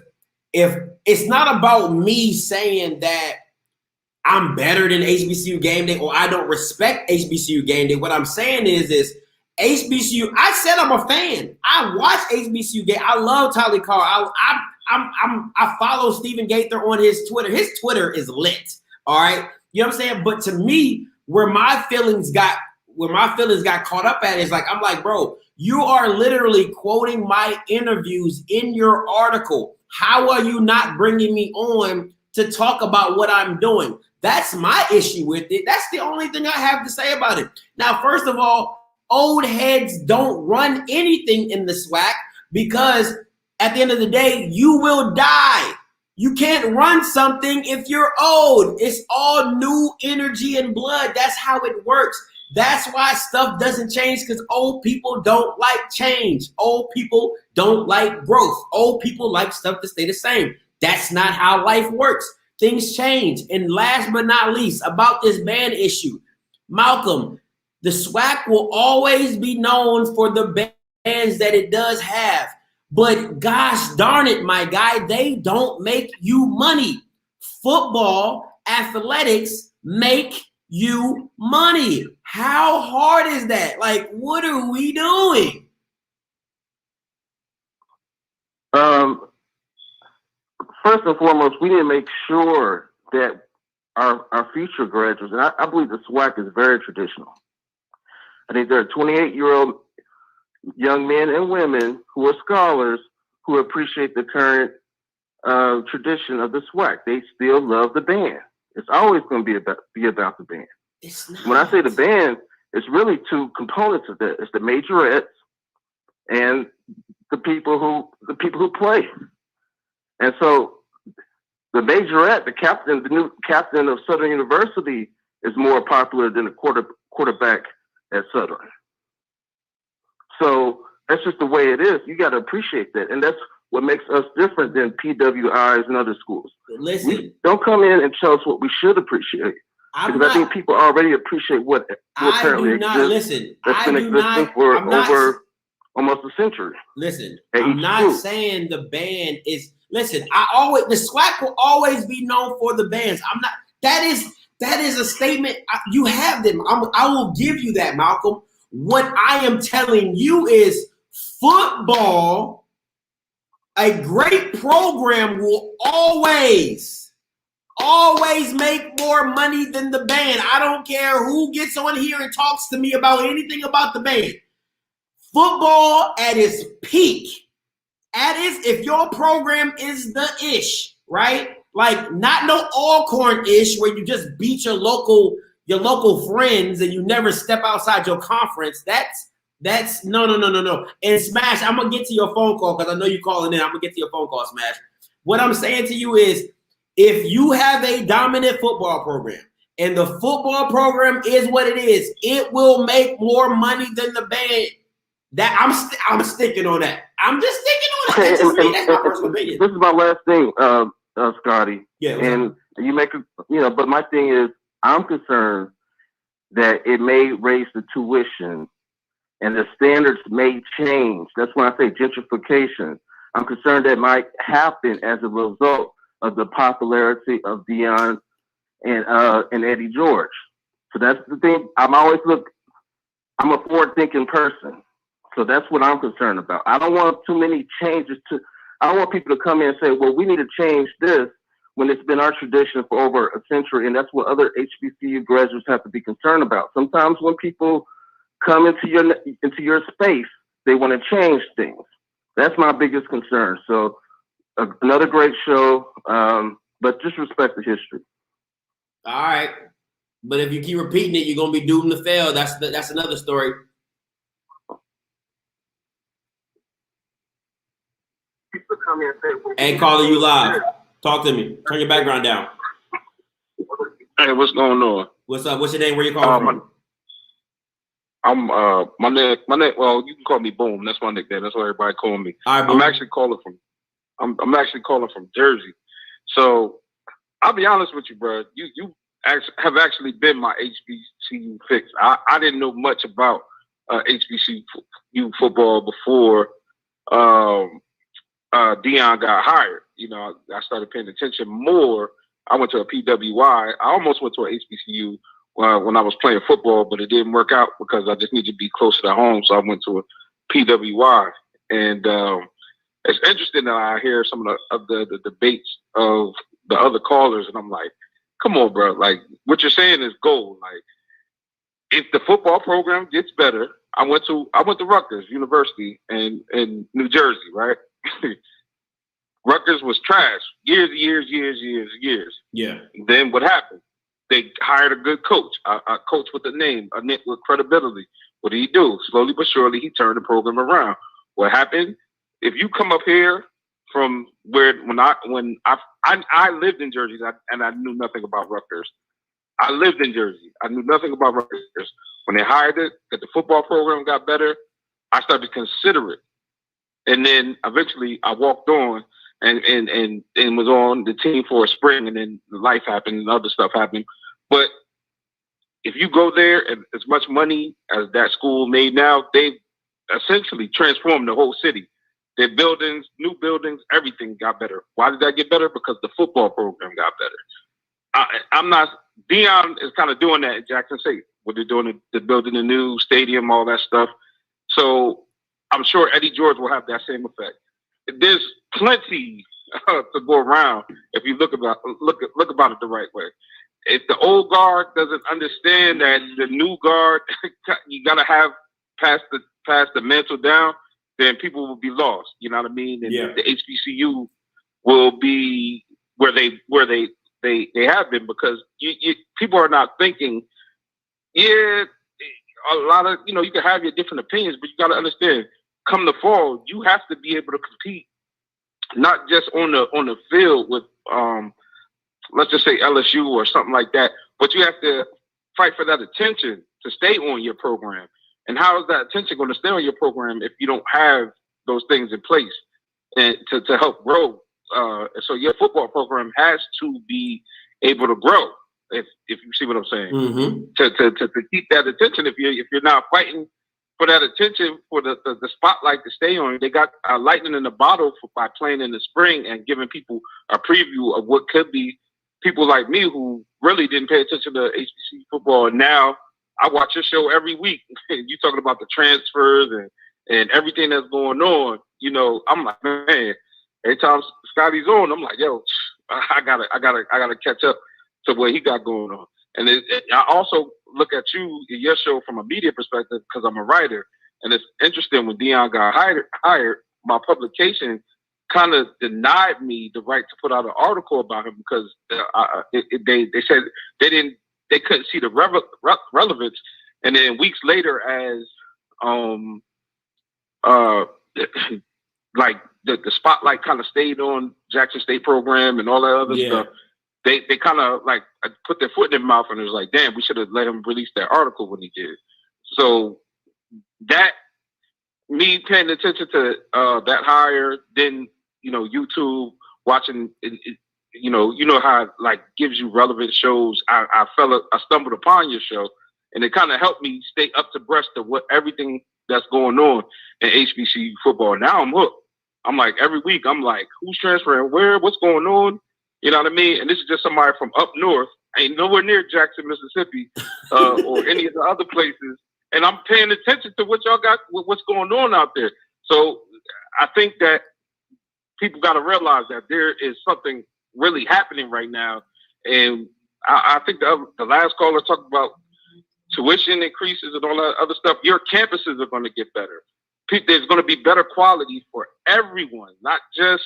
it's not about me saying that I'm better than HBCU GAMEDAY or I don't respect HBCU GAMEDAY, what I'm saying is HBCU. I said I'm a fan. I watch HBCU GAMEDAY. I love Tyler Carr. I follow Stephen Gaither on his Twitter. His Twitter is lit. All right, you know what I'm saying? But to me, where my feelings got caught up at is like, I'm like, bro, you are literally quoting my interviews in your article. How are you not bringing me on to talk about what I'm doing? That's my issue with it. That's the only thing I have to say about it. Now, first of all, old heads don't run anything in the SWAC, because at the end of the day, you will die. You can't run something if you're old. It's all new energy and blood. That's how it works. That's why stuff doesn't change, because old people don't like change. Old people don't like growth. Old people like stuff to stay the same. That's not how life works. Things change. And last but not least, about this ban issue, Malcolm, the SWAC will always be known for the bans that it does have. But gosh darn it, my guy, they don't make you money. Football, athletics make you money. How hard is that? Like, what are we doing? First and foremost, we need to make sure that our future graduates, and I believe the SWAC is very traditional. I think there are 28-year-old young men and women who are scholars who appreciate the current tradition of the SWAC. They still love the band. It's always going to be about the band. When I say the band, it's really two components of that. It's the majorettes and the people who play. And so the majorette, the new captain of Southern University, is more popular than the quarterback at Southern. So that's just the way it is. You got to appreciate that. And that's what makes us different than PWIs and other schools. Listen, don't come in and tell us what we should appreciate. Because I think people already appreciate what currently exists. That's been existing for over almost a century. Listen, I'm not saying the band is. Listen, the SWAC will always be known for the bands. I'm not. That is a statement. You have them. I will give you that, Malcolm. What I am telling you is football, a great program will always make more money than the band. I don't care who gets on here and talks to me about anything about the band. Football at its peak, if your program is the ish, right? Like not no Alcorn ish where you just beat your local your local friends and you never step outside your conference, that's no. And Smash, I'm gonna get to your phone call because I know you're calling in. I'm gonna get to your phone call, Smash. What I'm saying to you is, if you have a dominant football program and the football program is what it is, it will make more money than the band. That I'm sticking on that. I'm just sticking on it. Okay, That's just me. That's my personal opinion. This is my last thing, Scotty. Yeah. And you make it, but my thing is, I'm concerned that it may raise the tuition and the standards may change. That's when I say gentrification. I'm concerned that might happen as a result of the popularity of Deion and Eddie George. So that's the thing. I'm a forward-thinking person. So that's what I'm concerned about. I don't want too many changes I don't want people to come in and say, well, we need to change this when it's been our tradition for over a century. And that's what other HBCU graduates have to be concerned about. Sometimes when people come into your space, they want to change things. That's my biggest concern. So another great show, but just respect the history. All right. But if you keep repeating it, you're going to be doomed to fail. That's another story. Hey, caller, you live. Talk to me. Turn your background down. Hey, what's going on? What's up? What's your name? Where you calling from? I'm my name. Well, you can call me Boom. That's my nickname. That's what everybody call me. All right, I'm actually calling from Jersey. So I'll be honest with you, bro. You have actually been my HBCU fix. I didn't know much about HBCU football before Deion got hired. I started paying attention more. I went to a PWI. I almost went to an HBCU when I was playing football, but it didn't work out because I just needed to be closer to home. So I went to a PWI, and it's interesting that I hear some of the debates of the other callers, and I'm like, come on, bro. Like, what you're saying is gold. Like, if the football program gets better, I went to Rutgers University in New Jersey, right? Rutgers was trash. Years. Yeah. Then what happened? They hired a good coach, a coach with a name, with credibility. What did he do? Slowly but surely, he turned the program around. What happened? If you come up here from when I lived in Jersey and I knew nothing about Rutgers. I lived in Jersey. I knew nothing about Rutgers. When they hired it, that the football program got better, I started to consider it. And then eventually I walked on and was on the team for a spring, and then life happened and other stuff happened. But if you go there, and as much money as that school made now, they essentially transformed the whole city. Their buildings, new buildings, everything got better. Why did that get better? Because the football program got better. Deion is kind of doing that at Jackson State, where they're doing the building a new stadium, all that stuff. So I'm sure Eddie George will have that same effect. There's plenty to go around if you look about it the right way. If the old guard doesn't understand that the new guard, you gotta have pass the mantle down, then people will be lost. You know what I mean? And the HBCU will be where they have been, because people are not thinking. Yeah, a lot of you can have your different opinions, but you got to understand. Come the fall, you have to be able to compete, not just on the field with let's just say LSU or something like that, but you have to fight for that attention to stay on your program. And how is that attention going to stay on your program if you don't have those things in place and to help grow? So your football program has to be able to grow. If you see what I'm saying, to keep that attention, if you're not fighting for that attention, for the spotlight to stay on, they got lightning in the bottle by playing in the spring and giving people a preview of what could be. People like me who really didn't pay attention to HBCU football, and now I watch your show every week. You talking about the transfers and everything that's going on. I'm like, man, every time Scotty's on, I'm like, yo, I gotta catch up to what he got going on. And I also look at your show from a media perspective, because I'm a writer, and it's interesting when Deion got hired, my publication kind of denied me the right to put out an article about him, because they said they they couldn't see the relevance. And then weeks later, as like the spotlight kind of stayed on Jackson State program and all that other stuff, they kind of like put their foot in their mouth, and it was like, damn, we should have let him release that article when he did. So that, me paying attention to that hire, then YouTube, watching it, you know how it, like, gives you relevant shows. I stumbled upon your show, and it kind of helped me stay up to breast of what everything that's going on in HBCU football. Now I'm hooked. I'm like, every week I'm like, who's transferring where? What's going on? You know what I mean? And this is just somebody from up north, ain't nowhere near Jackson, Mississippi, or any of the other places. And I'm paying attention to what y'all got, what's going on out there. So I think that people got to realize that there is something really happening right now. And I think the last caller talked about tuition increases and all that other stuff. Your campuses are going to get better. There's going to be better quality for everyone, not just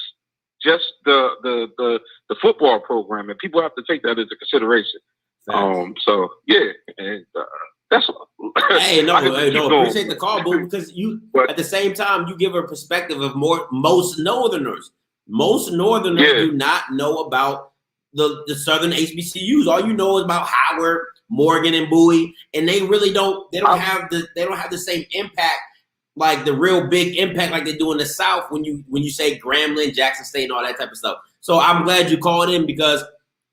the football program, and people have to take that into consideration. So yeah, and that's hey, no, appreciate the call, boo, because you at the same time you give a perspective of most Northerners. Most Northerners do not know about the Southern HBCUs. All you know is about Howard, Morgan, and Bowie, and they really don't. They don't have the same impact, like the real big impact like they do in the South when you say Grambling, Jackson State, and all that type of stuff. So I'm glad you called in, because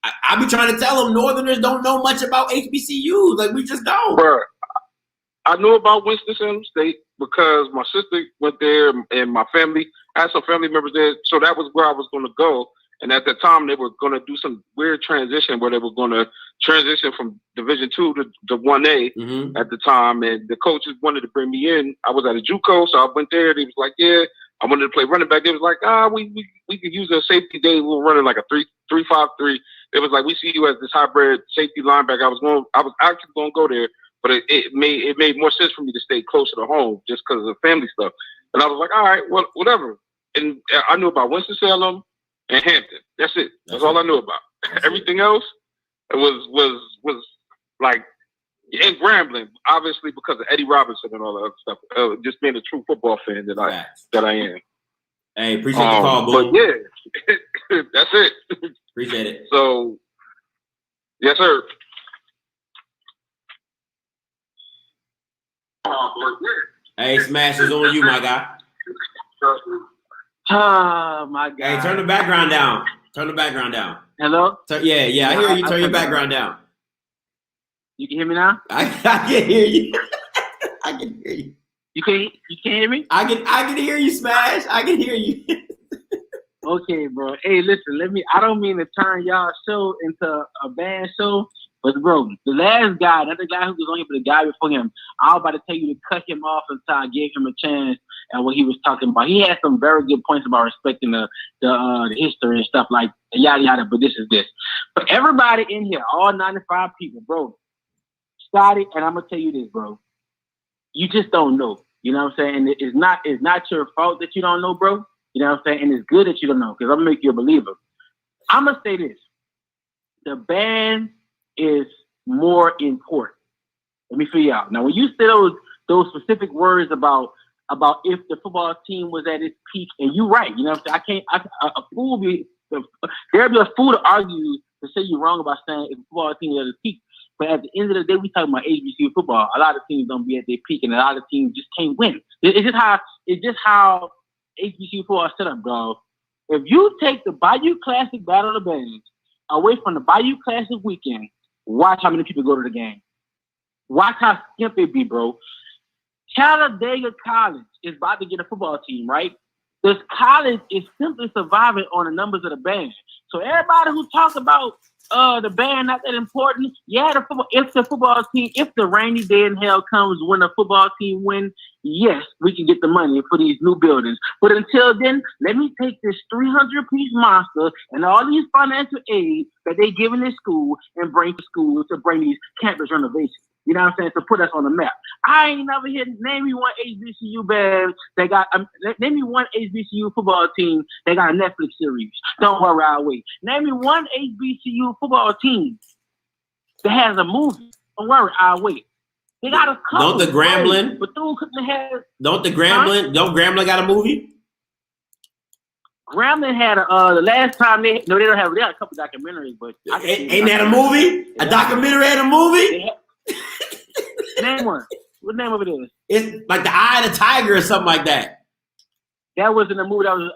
I be trying to tell them Northerners don't know much about HBCUs. Like, we just don't. Bruh, I knew about Winston-Salem State because my sister went there and my family, I had some family members there. So that was where I was going to go. And at the time, they were going to do some weird transition where they were going to transition from Division II to 1A at the time. And the coaches wanted to bring me in. I was at a JUCO, so I went there. They was like, yeah, I wanted to play running back. They was like, we could use a safety day. We were running like a 3-5-3. It was like, we see you as this hybrid safety linebacker. I was actually going to go there, but it made more sense for me to stay closer to home just because of the family stuff. And I was like, all right, well, whatever. And I knew about Winston-Salem and Hampton. That's it. That's all I knew about. Everything else was like, and Grambling, obviously because of Eddie Robinson and all that other stuff. Just being a true football fan that I am. Hey, appreciate the call, boo. But yeah, that's it. Appreciate it. So, yes, sir. Hey, Smash is on you, my guy. Oh my God. Hey, turn the background down. Turn the background down. Hello? Yeah, I hear you. Turn your background down. You can hear me now? I can hear you. I can hear you. You can't hear me? I can hear you, Smash. I can hear you. Okay, bro. Hey, listen, I don't mean to turn y'all show into a band show, but bro, the last guy, not the guy who was on here, but the guy before him, I was about to tell you to cut him off until I gave him a chance at what he was talking about. He had some very good points about respecting the history and stuff like yada yada, but this is this. For everybody in here, all 95 people, bro, Scotty, and I'm gonna tell you this, bro. You just don't know. You know what I'm saying? It's not your fault that you don't know, bro. You know what I'm saying? And it's good that you don't know, because I'm gonna make you a believer. I'm gonna say this. The band is more important. Let me figure out. Now, when you say those specific words about if the football team was at its peak, and you're right, you know what I'm saying? There'd be a fool to argue to say you're wrong about saying if the football team was at its peak. But at the end of the day, we talking about HBCU football. A lot of teams don't be at their peak, and a lot of teams just can't win. It's just how HBCU football is set up, dog. If you take the Bayou Classic Battle of the Bands away from the Bayou Classic weekend, watch how many people go to the game. Watch how skimp it be, bro. Talladega College is about to get a football team, right? This college is simply surviving on the numbers of the band. So everybody who talks about the band not that important, yeah, if the rainy day in hell comes when the football team win, yes, we can get the money for these new buildings. But until then, let me take this 300-piece monster and all these financial aid that they give in this school and bring to school to bring these campus renovations. You know what I'm saying? To put us on the map. I ain't never heard, name me one HBCU band that got, name me one HBCU football team that got a Netflix series. Don't worry, I'll wait. Name me one HBCU football team that has a movie. Don't worry, I'll wait. They got a couple. Don't the Gremlin? Bethune-Cookman has. Don't the Gremlin? Huh? Don't Gremlin got a movie? Gremlin had the last time they don't have. They got a couple documentaries, but ain't that a movie? A documentary and a movie? Name one. What name of it is? It's like The Eye of the Tiger or something like that. That wasn't a movie. That was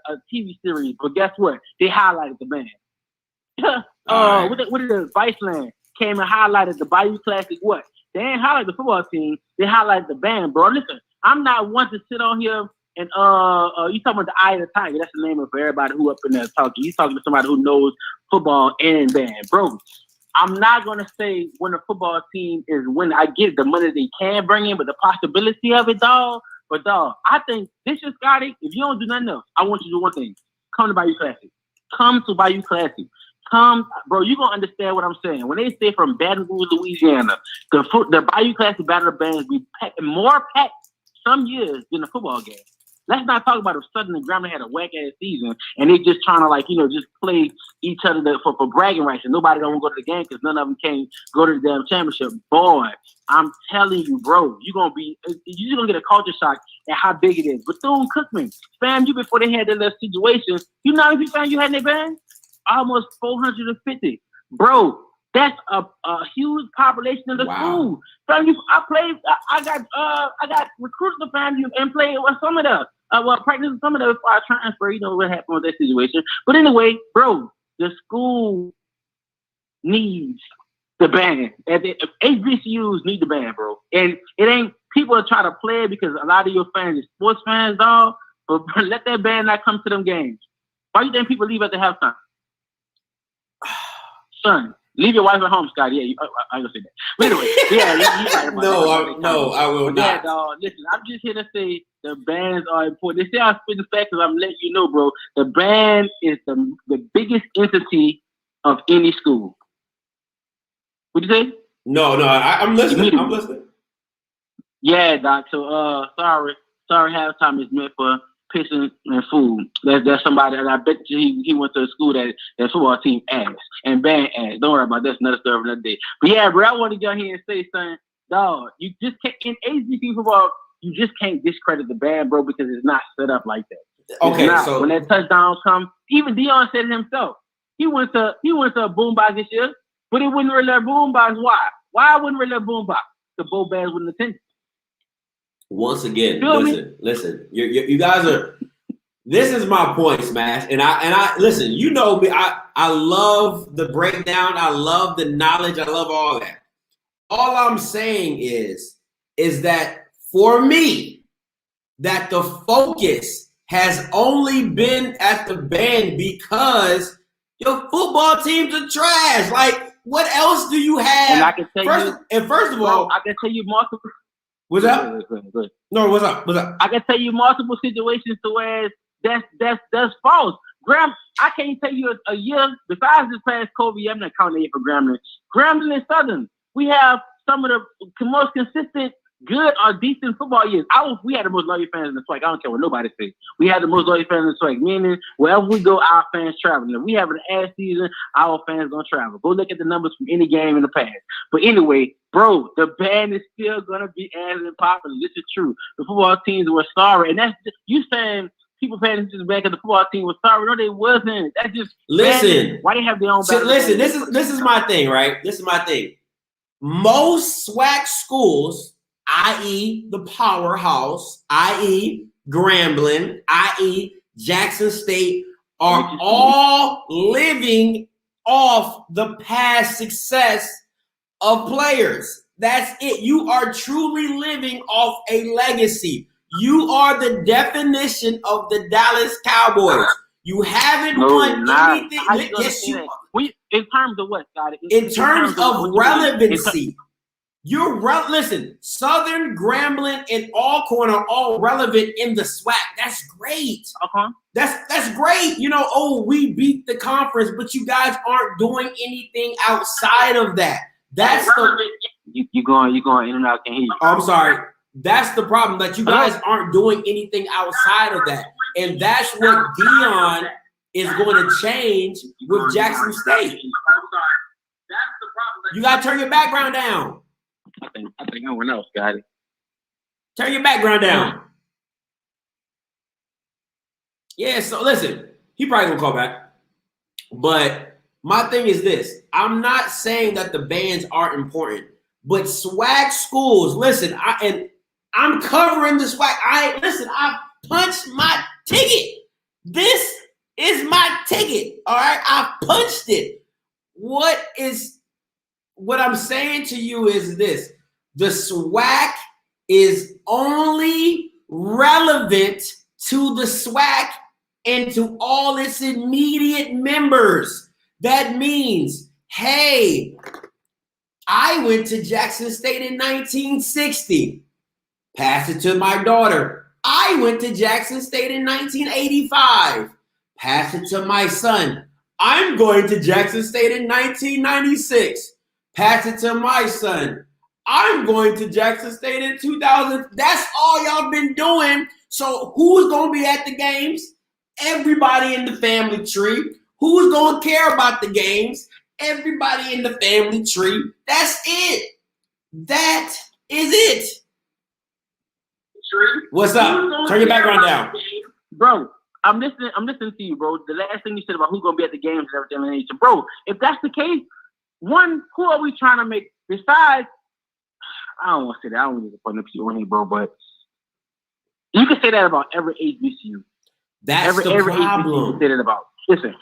a TV series. But guess what? They highlighted the band. Right. What is it? Viceland came and highlighted the Bayou Classic. What? They ain't highlight the football team. They highlight the band, bro. Listen, I'm not one to sit on here and you talking about The Eye of the Tiger. That's the name of everybody who up in there talking. You talking to somebody who knows football and band, bro. I'm not gonna say when a football team is winning. I get the money they can bring in, but the possibility of it, dog. But dog, I think this is Scotty. If you don't do nothing else, I want you to do one thing. Come to Bayou Classic. Come to Bayou Classic. Come, bro. You gonna understand what I'm saying when they say from Baton Rouge, Louisiana, the Bayou Classic battle bands be more packed some years than the football game. Let's not talk about if Southern and Grambling had a whack ass season and they just trying to just play each other for bragging rights and nobody don't want to go to the game because none of them can go to the damn championship. Boy, I'm telling you, bro, you're gonna get a culture shock at how big it is. Bethune-Cookman, fam, you before they had their little situation, you know how many fans you had in their band? Almost 450, bro. That's a huge population of the school. Fam, I got recruited to fam you and played with some of them. Practice with some of them before I transfer. You know what happened with that situation. But anyway, bro, the school needs the band. HBCUs need the band, bro. And it ain't people are trying to play it because a lot of your fans are sports fans, dog. But let that band not come to them games. Why do you think people leave at the halftime? Son, leave your wife at home, Scotty. Yeah, I ain't gonna say that. But anyway, yeah, no, I will not. Yeah, dog. Listen, I'm just here to say the bands are important. They say I'm spitting facts because I'm letting you know, bro. The band is the biggest entity of any school. What'd you say? No, I'm listening. I'm listening. Yeah, doc. So, sorry, halftime is meant for pissing and food. There's somebody, and I bet you he went to a school that football team ass and band ass. Don't worry about that. That's another story for another day. But yeah, bro, I want to go here and say something, dog. You just can't in HBC football. You just can't discredit the band, bro, because it's not set up like that. Okay, so when that touchdown comes, even Deion said it himself. He went to a boombox this year, but it wasn't really a boombox. Why? Why wouldn't really a boombox? The bowl bands wouldn't attend. Once again, listen. You guys are. This is my point, Smash, and I listen. You know me. I love the breakdown. I love the knowledge. I love all that. All I'm saying is that for me, that the focus has only been at the band because your football teams are trash. Like, what else do you have? And I can tell first of all, I can tell you multiple. What's up? No, what's up? I can tell you multiple situations to where that's false. I can't tell you a year besides this past COVID. I'm not counting it for Grambling. Grambling and Southern, we have some of the most consistent, good or decent football years. We had the most loyal fans in the SWAC. I don't care what nobody says. We had the most loyal fans in the SWAC, meaning wherever we go, our fans travel. If we have an ass season, our fans gonna travel. Go look at the numbers from any game in the past. But anyway, bro, the band is still gonna be as popular. This is true. The football teams were sorry, and that's you saying people paying attention back at the football team was sorry. No, they wasn't. That's just listen. Why they have their own? Listen, this is my thing, right? This is my thing. Most SWAC schools, i.e. the powerhouse, i.e. Grambling, i.e. Jackson State, are all living off the past success of players. That's it. You are truly living off a legacy. You are the definition of the Dallas Cowboys. You haven't won anything. Yes, you. In terms of what, Scotty? In terms of relevancy. Listen, Southern, Grambling, and Alcorn are all relevant in the SWAC. That's great. Okay. That's great. You know, we beat the conference, but you guys aren't doing anything outside of that. That's you going in and out. Can hear you. I'm sorry. That's the problem, that you guys aren't doing anything outside of that. And that's what Deion is going to change with Jackson State. You gotta turn your background down. I think no one else got it. Turn your background down. Yeah, so listen, he probably gonna call back. But my thing is this. I'm not saying that the bands aren't important, but SWAC schools, listen, I'm covering the SWAC. I punched my ticket. This is my ticket. All right. I punched it. What I'm saying to you is this. The SWAC is only relevant to the SWAC and to all its immediate members. That means, hey, I went to Jackson State in 1960. Pass it to my daughter. I went to Jackson State in 1985. Pass it to my son. I'm going to Jackson State in 1996. Pass it to my son. I'm going to Jackson State in 2000. That's all y'all been doing. So who's going to be at the games? Everybody in the family tree. Who's going to care about the games? Everybody in the family tree. That's it. That is it. What's up? Turn your background down. Bro, I'm listening to you, bro. The last thing you said about who's going to be at the games and everything. Bro, if that's the case, one, who are we trying to make? Besides, I don't want to say that. I don't need to put up you on here, bro, but you can say that about every HBCU. That's the every problem. HBCU can say that about. Listen,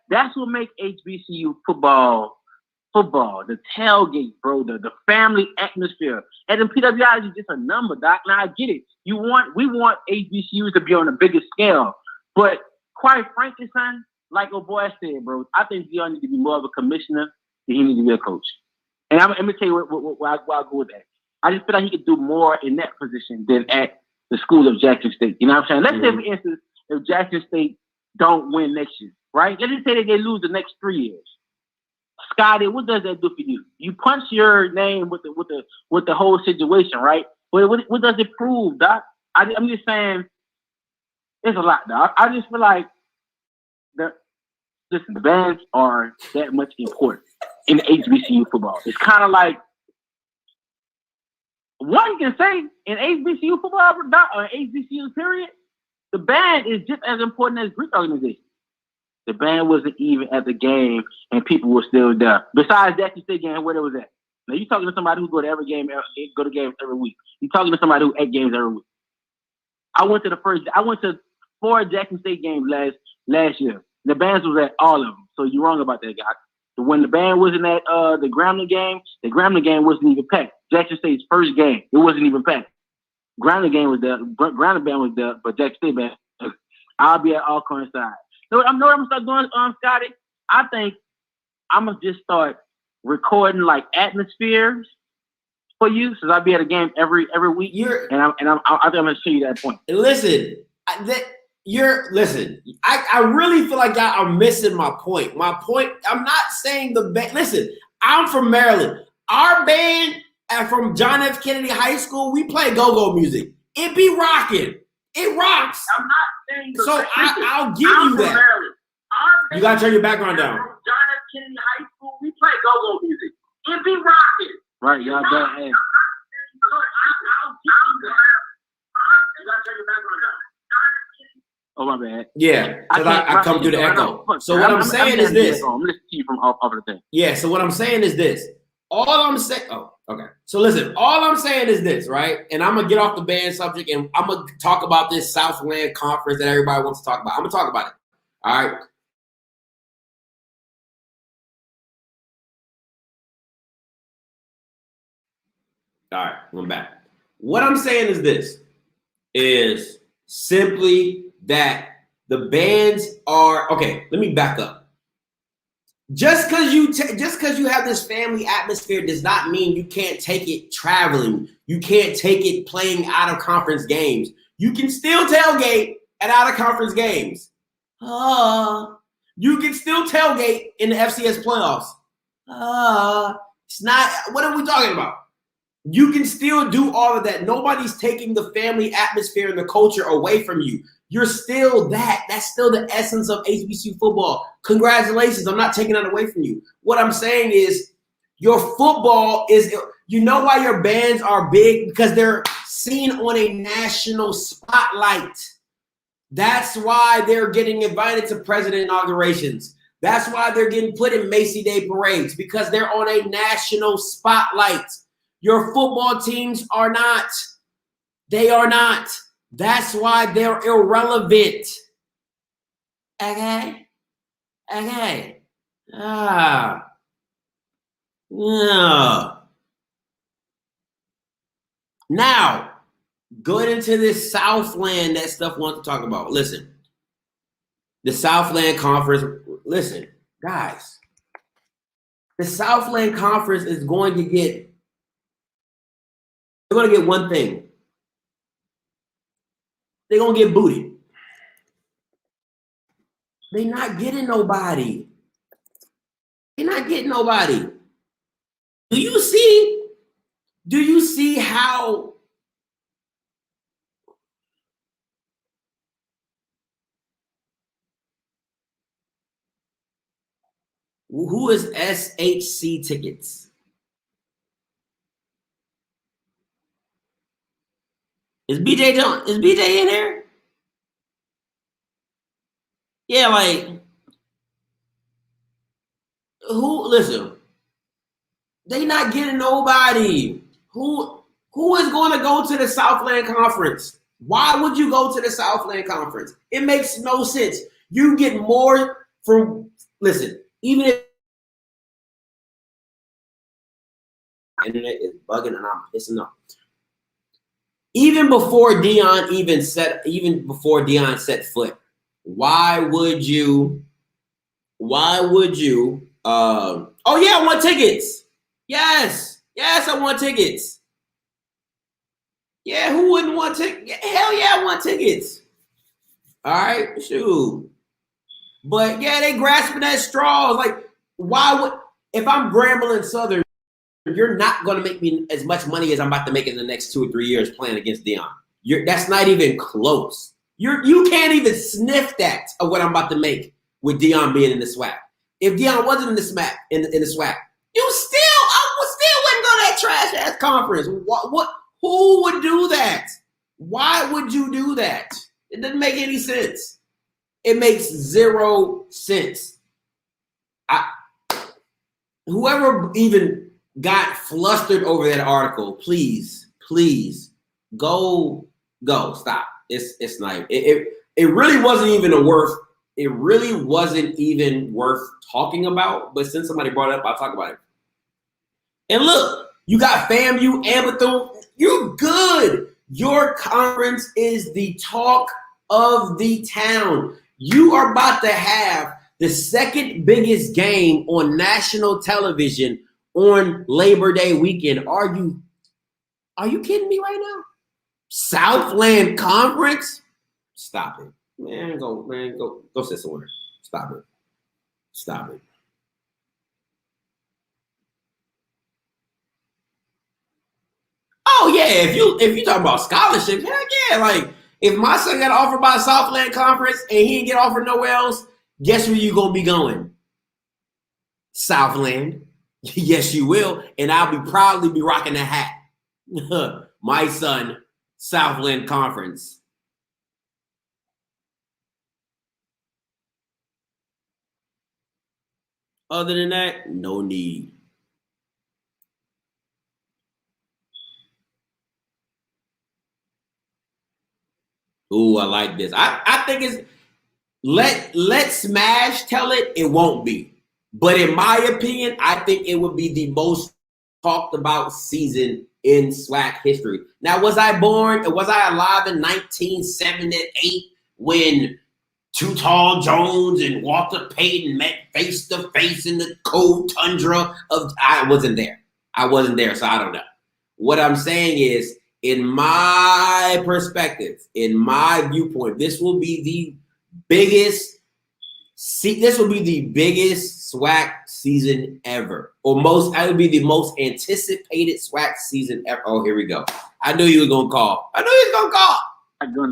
that's what makes HBCU football, the tailgate, bro, the family atmosphere. And then PWI is just a number, Doc. Now I get it. We want HBCUs to be on the biggest scale. But quite frankly, son, like old boy said, bro, I think Deion needs to be more of a commissioner than he needs to be a coach. And let me tell you where I go with that. I just feel like he could do more in that position than at the school of Jackson State. You know what I'm saying? Let's say, for instance, if Jackson State don't win next year, right? Let's just say that they lose the next 3 years. Scotty, what does that do for you? You punch your name with the whole situation, right? But what does it prove, Doc? I'm just saying, it's a lot, Doc. I just feel like the bands are that much important in HBCU football. It's kind of like one can say in HBCU football or HBCU period, the band is just as important as Greek organization. The band wasn't even at the game, and people were still there. Besides Jackson State game, where they was at. Now you talking to somebody who go to every game, go to games every week. You talking to somebody who at games every week. I went to 4 Jackson State games last year. The bands was at all of them. So you're wrong about that, guy. When the band wasn't at the Grambling game wasn't even packed. Jackson State's first game, it wasn't even packed. Grambling game was there. Grambling band was there, but Jackson State band, I'll be at all coincide. So I'm gonna start doing, Scotty. I think I'm gonna just start recording like atmospheres for you, since I'll be at a game every week. I think I'm gonna show you that point. Listen, I really feel like y'all are missing my point. My point, I'm not saying the band. Listen, I'm from Maryland. Our band from John F. Kennedy High School, we play go-go music. It be rocking. It rocks. I'm not saying so. I'll give you that. You gotta turn your background down. John F. Kennedy High School, we play go-go music. It be rocking. Right, y'all done. Hey. I'll give you that. You gotta turn your background down. Oh, my bad. Yeah, because I come through the echo. So what I'm saying is this. I'm listening to you from off of the thing. Yeah, so what I'm saying is this. All I'm saying, okay. So listen, all I'm saying is this, right? And I'm going to get off the band subject and I'm going to talk about this Southland conference that everybody wants to talk about. I'm going to talk about it. All right. All right, I'm back. What I'm saying is this, is simply that the bands are, okay, let me back up. Just because you have this family atmosphere does not mean you can't take it traveling. You can't take it playing out of conference games. You can still tailgate at out of conference games. You can still tailgate in the FCS playoffs. It's not, what are we talking about? You can still do all of that. Nobody's taking the family atmosphere and the culture away from you. You're still that. That's still the essence of HBCU football. Congratulations. I'm not taking that away from you. What I'm saying is Your football is, you know why your bands are big? Because they're seen on a national spotlight. That's why they're getting invited to president inaugurations. That's why they're getting put in Macy Day parades, because they're on a national spotlight. Your football teams are not. They are not. That's why they're irrelevant. Okay? Okay. Yeah. Now, going into this Southland that stuff wants to talk about. Listen, the Southland Conference. Listen, guys, the Southland Conference is going to get. They're going to get one thing. They're going to get booted. They're not getting nobody. They're not getting nobody. Do you see how who is SHC tickets? Is BJ in there? Yeah, like who? Listen, they not getting nobody. Who is going to go to the Southland Conference? Why would you go to the Southland Conference? It makes no sense. You get more from. Listen, even if internet is bugging and I'm pissing off. Even before Deion set foot, why would you oh yeah, I want tickets. Yes, I want tickets. Yeah, who wouldn't want tickets? Hell yeah, I want tickets. All right, shoot. But yeah, they grasping at straws. Like, why would, if I'm Grambling Southern, you're not going to make me as much money as I'm about to make in the next 2 or 3 years playing against Deion. That's not even close. You can't even sniff that of what I'm about to make with Deion being in the SWAC. If Deion wasn't in the SWAC, I still wouldn't go to that trash ass conference. Who would do that? Why would you do that? It doesn't make any sense. It makes zero sense. Whoever even got flustered over that article, please go stop. It's not. It really wasn't even worth talking about. But since somebody brought it up, I'll talk about it. And look, you got FAMU and Bethune. You're good. Your conference is the talk of the town. You are about to have the second biggest game on national television on Labor Day weekend. Are you kidding me right now? Southland Conference? Stop it. Go sit somewhere. Stop it. Oh yeah, if you talk about scholarships, heck yeah. Like if my son got offered by Southland Conference and he didn't get offered nowhere else, guess where you gonna be going? Southland. Yes, you will. And I'll proudly be rocking the hat. My son, Southland Conference. Other than that, no need. Ooh, I like this. I think it's let Smash tell it. It won't be. But in my opinion, I think it would be the most talked about season in SWAC history. Now, was I alive in 1978 when Too Tall Jones and Walter Payton met face to face in the cold tundra of? I wasn't there, so I don't know. What I'm saying is, in my perspective, in my viewpoint, this will be the biggest SWAC season ever. It would be the most anticipated SWAC season ever. Oh, here we go. I knew you were gonna call. I'm gonna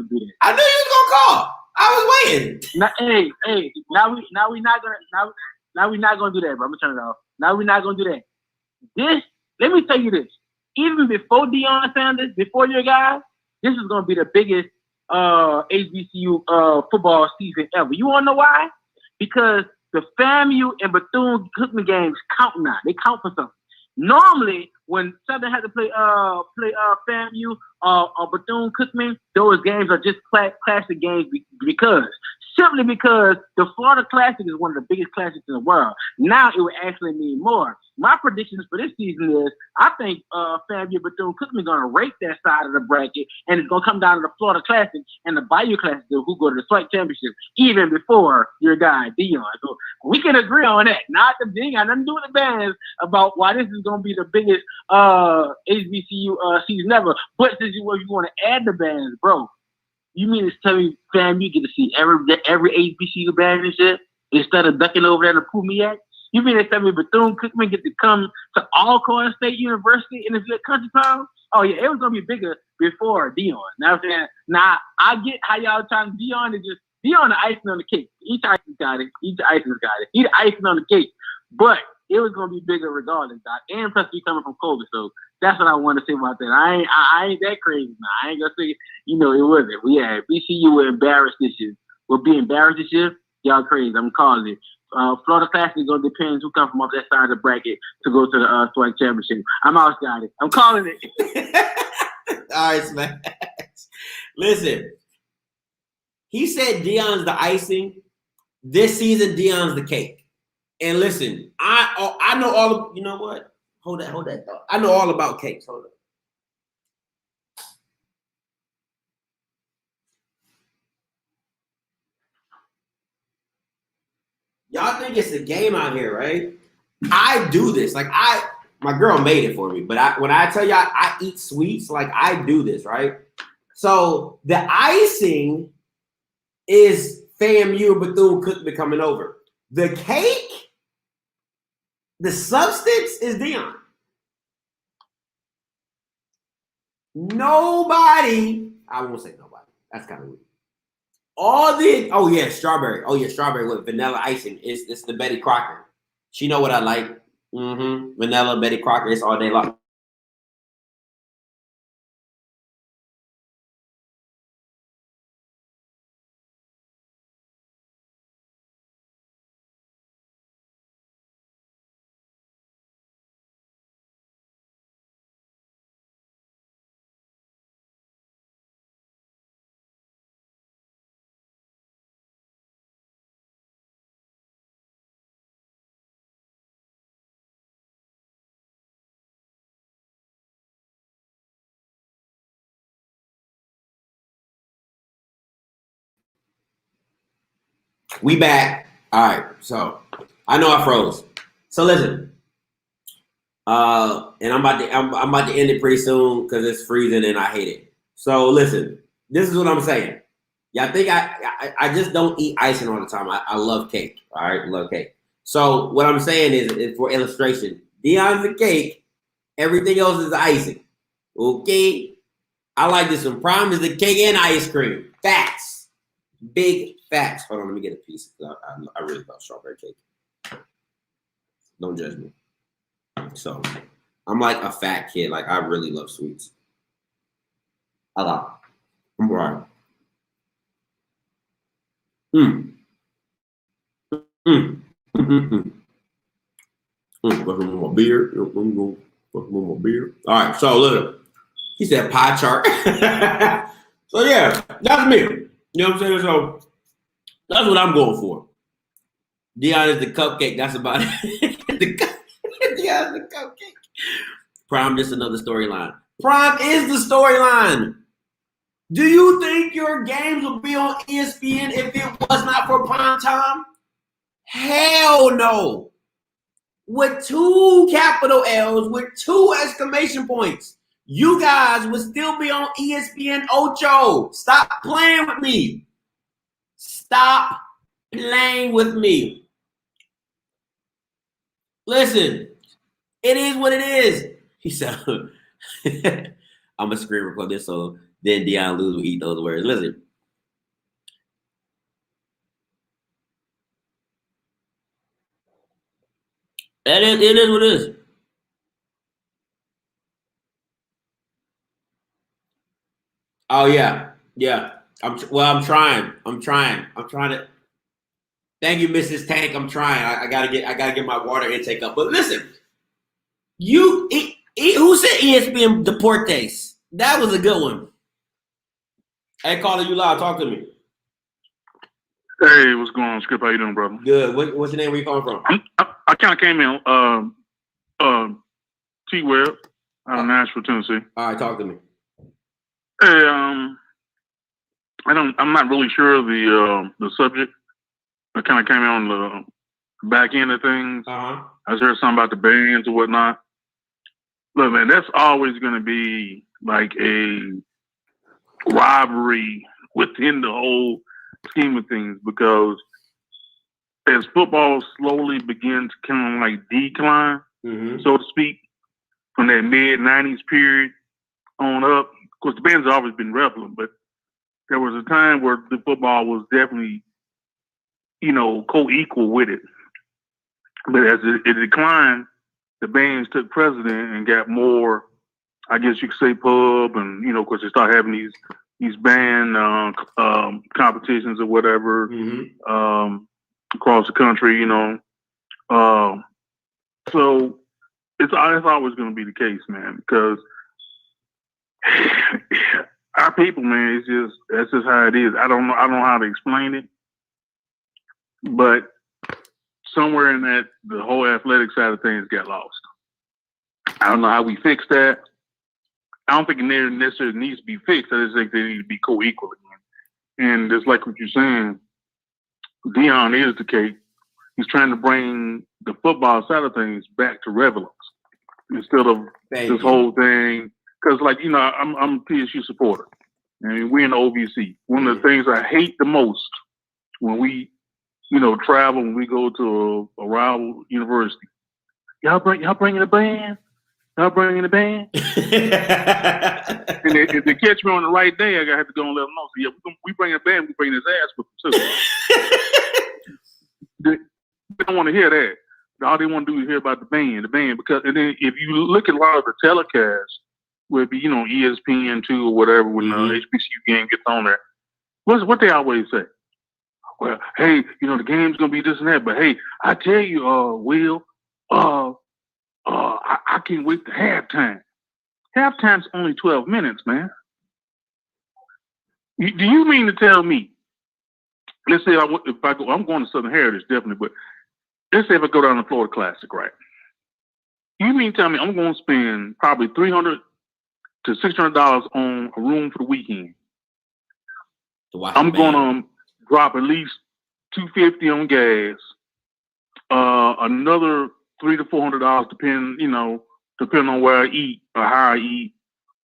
do that. I knew you was gonna call. I was waiting. Now, now we're not gonna do that, bro. I'm gonna turn it off. Now we're not gonna do that. let me tell you this. Even before Deion Sanders, before your guy, this is going to be the biggest HBCU football season ever. You want to know why? Because the FAMU and Bethune-Cookman games count now. They count for something. Normally, when Southern had to play FAMU or Bethune-Cookman, those games are just classic games simply because the Florida Classic is one of the biggest classics in the world. Now it would actually mean more. My predictions for this season is I think FAMU and Bethune-Cookman are going to rake that side of the bracket, and it's going to come down to the Florida Classic and the Bayou Classic who go to the SWAC championship even before your guy Deion. So we can agree on that. Not the thing. I nothing to do with the bands about why this is going to be the biggest HBCU season ever. But since you want to add the bands, bro, you mean to tell me, fam, you get to see every HBCU band and shit instead of ducking over there to Pumiak? You mean to tell me Bethune-Cookman get to come to Alcorn State University in this little country town? Oh yeah, it was gonna be bigger before Deion. Now I'm saying, I get how y'all trying. Deion is just Deion the icing on the cake. Each icing got it. Each icing got it. He the icing on the cake. But it was gonna be bigger regardless, Doc. And plus, we coming from Kobe, so that's what I want to say about that. I ain't that crazy now. I ain't gonna say, it wasn't. We had BCU were embarrassed this year. We'll be embarrassed this year. Y'all crazy. I'm calling it. Florida Classic is gonna depend who comes from up that side of the bracket to go to the SWAC championship. I'm outside it. I'm calling it. All right, man. Listen, he said Deion's the icing. This season, Deion's the cake. And listen, I know all of, you know what? Hold that thought. I know all about cakes. Hold on. Y'all think it's a game out here, right? I do this. Like my girl made it for me. But when I tell y'all I eat sweets, like I do this, right? So the icing is FAMU and Bethune-Cookman coming over. The cake, the substance is Deion. Nobody, I won't say nobody. That's kind of weird. Strawberry with vanilla icing. It's the Betty Crocker. She know what I like. Vanilla Betty Crocker. It's all day long. We back. All right. So I know I froze. So listen. And I'm about to end it pretty soon because it's freezing and I hate it. So listen, this is what I'm saying. Y'all think I just don't eat icing all the time. I love cake. All right, love cake. So what I'm saying is for illustration, Deion's the cake, everything else is icing. Okay. I like this one. Prime is the cake and ice cream. Facts. Big facts. Hold on, let me get a piece. I really love strawberry cake. Don't judge me. So I'm like a fat kid. Like I really love sweets. I love. I'm right. My beer. My beer. All right. So look, he said pie chart. So yeah, that's me. You know what I'm saying? So that's what I'm going for. Deion is the cupcake. That's about it. Deion's the cupcake. Prime, just another storyline. Prime is the storyline. Do you think your games would be on ESPN if it was not for prime time? Hell no. With 2 capital L's, with 2 exclamation points, you guys would still be on ESPN Ocho. Stop playing with me. Stop playing with me. Listen, it is what it is. He said, I'm going to screen record this so then Deion Lewis will eat those words. Listen. It is what it is. Oh yeah. I'm trying. I'm trying to. Thank you, Mrs. Tank. I'm trying. I gotta get my water intake up. But listen, who said ESPN Deportes? That was a good one. Hey, caller, you loud. Talk to me. Hey, what's going on, Skip? How you doing, brother? Good. What's your name? Where you calling from? I kind of came in T-Web out of Nashville, Tennessee. All right, talk to me. Hey, I'm not really sure of the subject. I kind of came in on the back end of things. I heard something about the bands or whatnot. Look, man, that's always going to be like a rivalry within the whole scheme of things, because as football slowly begins to kind of like decline, so to speak, from that mid-90s period on up, of course, the band's always been relevant, but there was a time where the football was definitely, co-equal with it. But as it declined, the bands took precedent and got more, I guess you could say, pub, and, of course, they started having these band competitions or whatever across the country, So it's always going to be the case, man, because our people, man, that's just how it is. I don't know how to explain it, but somewhere in that, the whole athletic side of things got lost. I don't know how we fix that. I don't think it necessarily needs to be fixed. I just think they need to be co-equal again. And just like what you're saying, Deion is the case. He's trying to bring the football side of things back to relevance instead of this whole thing. Because, I'm a PSU supporter. I mean, we're in the OVC. One of the things I hate the most when we, travel, when we go to a rival university, y'all bringing a band? Y'all bringing the band? And if they catch me on the right day, I gotta have to go and let them know. So yeah, we bring a band, we bring his ass with them too. They don't want to hear that. All they want to do is hear about the band, because and then if you look at a lot of the telecasts, where it be ESPN2 or whatever, when the HBCU game gets on there, what they always say? Well, hey, the game's gonna be this and that, but hey, I tell you, Will, I can't wait to halftime. Halftime's only 12 minutes, man. Do you mean to tell me? Let's say I'm going to Southern Heritage, definitely, but let's say if I go down to Florida Classic, right? You mean to tell me I'm going to spend probably $300 to $600 on a room for the weekend? I'm going to drop at least $250 on gas, another $300 to $400, depending on where I eat or how I eat,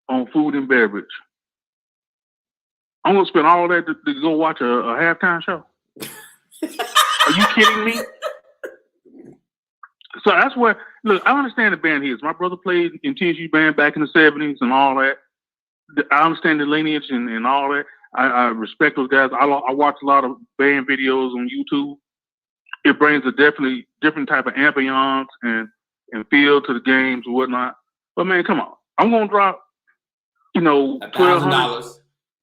on food and beverage. I'm gonna spend all that to go watch a halftime show. Are you kidding me? So that's where, look, I understand the band hits. My brother played in TSU band back in the 70s and all that. I understand the lineage and all that. I respect those guys. I watch a lot of band videos on YouTube. It brings a definitely different type of ambiance and feel to the games and whatnot. But man, come on. I'm gonna drop, $1,200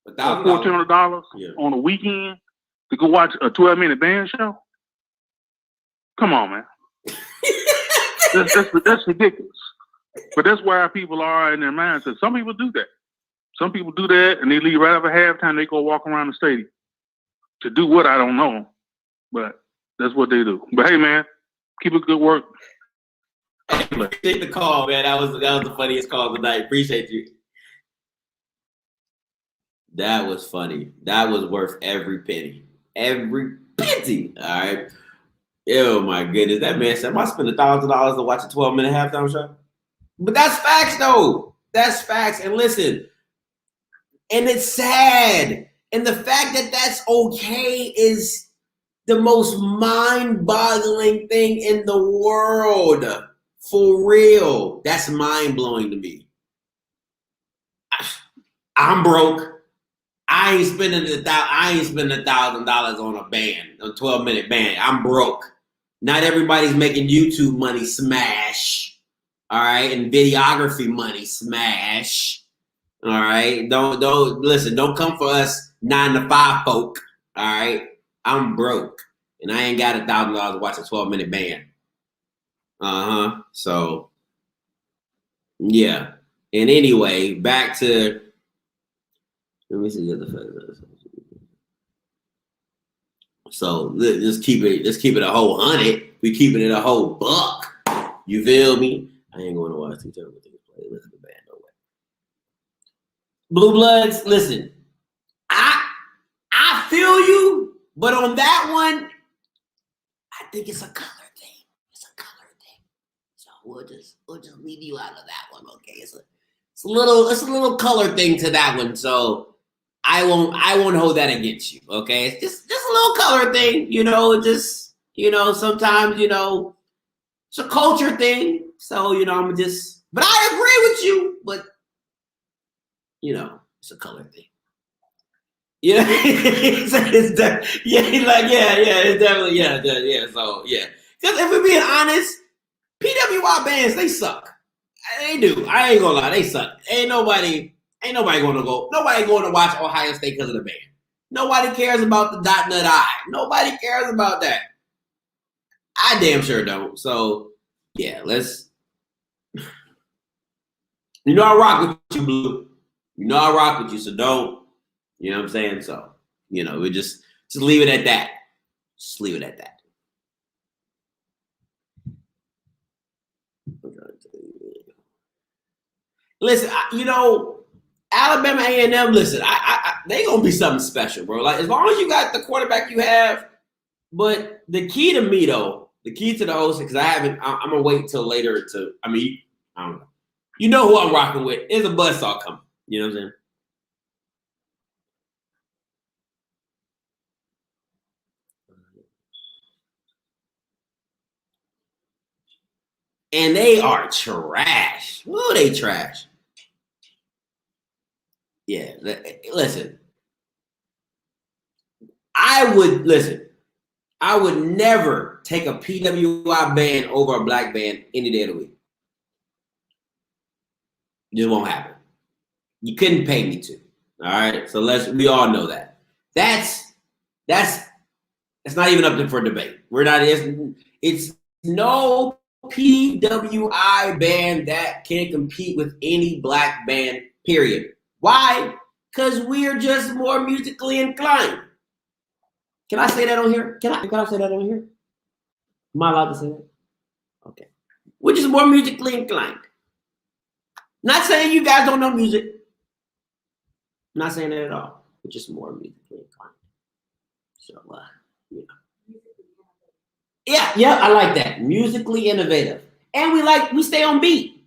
or $1,400 on a weekend to go watch a 12-minute band show. Come on, man. That's ridiculous. But that's where our people are in their mindset. Some people do that. Some people do that and they leave right after halftime. They go walk around the stadium. To do what, I don't know. But that's what they do. But hey, man, keep up good work. Appreciate the call, man. That was the funniest call tonight. Appreciate you. That was funny. That was worth every penny. Every penny. All right. Oh my goodness. That man said, I spent $1,000 to watch a 12-minute halftime show. But that's facts, though. That's facts. And listen, and it's sad. And the fact that that's okay is the most mind-boggling thing in the world. For real. That's mind-blowing to me. I'm broke. I ain't spending $1,000 on a band, a 12-minute band. I'm broke. Not everybody's making YouTube money smash. All right, and videography money smash. All right. Don't listen. Don't come for us 9 to 5 folk. All right. I'm broke, and I ain't got $1,000 to watch a 12-minute band. So yeah. And anyway, back to let me see the other. So let's keep it a whole 100. We keeping it a whole buck. You feel me? I ain't going to watch two terrible things play. Listen to the band, no way. Blue Bloods, listen. I feel you, but on that one, I think it's a color thing. It's a color thing. So we'll just leave you out of that one, okay? It's a little color thing to that one. So I won't hold that against you, okay? It's just a little color thing, sometimes, it's a culture thing. So, but I agree with you, but, it's a color thing. Yeah, it's definitely, so, yeah. Because if we're being honest, PWI bands, they suck. They do. I ain't gonna lie, they suck. Ain't nobody going to watch Ohio State because of the band. Nobody cares about the dot nut eye. Nobody cares about that. I damn sure don't. So, yeah, let's. I rock with you, Blue. I rock with you, so don't. You know what I'm saying? So, we just leave it at that. Just leave it at that. Listen, Alabama A&M, listen, they gonna be something special, bro. Like, as long as you got the quarterback you have, but the key to me, though, the key to the whole thing, because I'm gonna wait till later I don't know. You know who I'm rocking with. There's a buzzsaw coming. You know what I'm saying? And they are trash. Ooh, they trash. Yeah, listen. I would never take a PWI band over a black band any day of the week. Just won't happen. You couldn't pay me to. All right. So we all know that. That's not even up for debate. It's no PWI band that can compete with any black band, period. Why? Because we're just more musically inclined. Can I say that on here? Can I say that on here? Am I allowed to say that? Okay. We're just more musically inclined. Not saying you guys don't know music. I'm not saying that at all. We're just more musically inclined. So, Yeah, I like that. Musically innovative. And we stay on beat.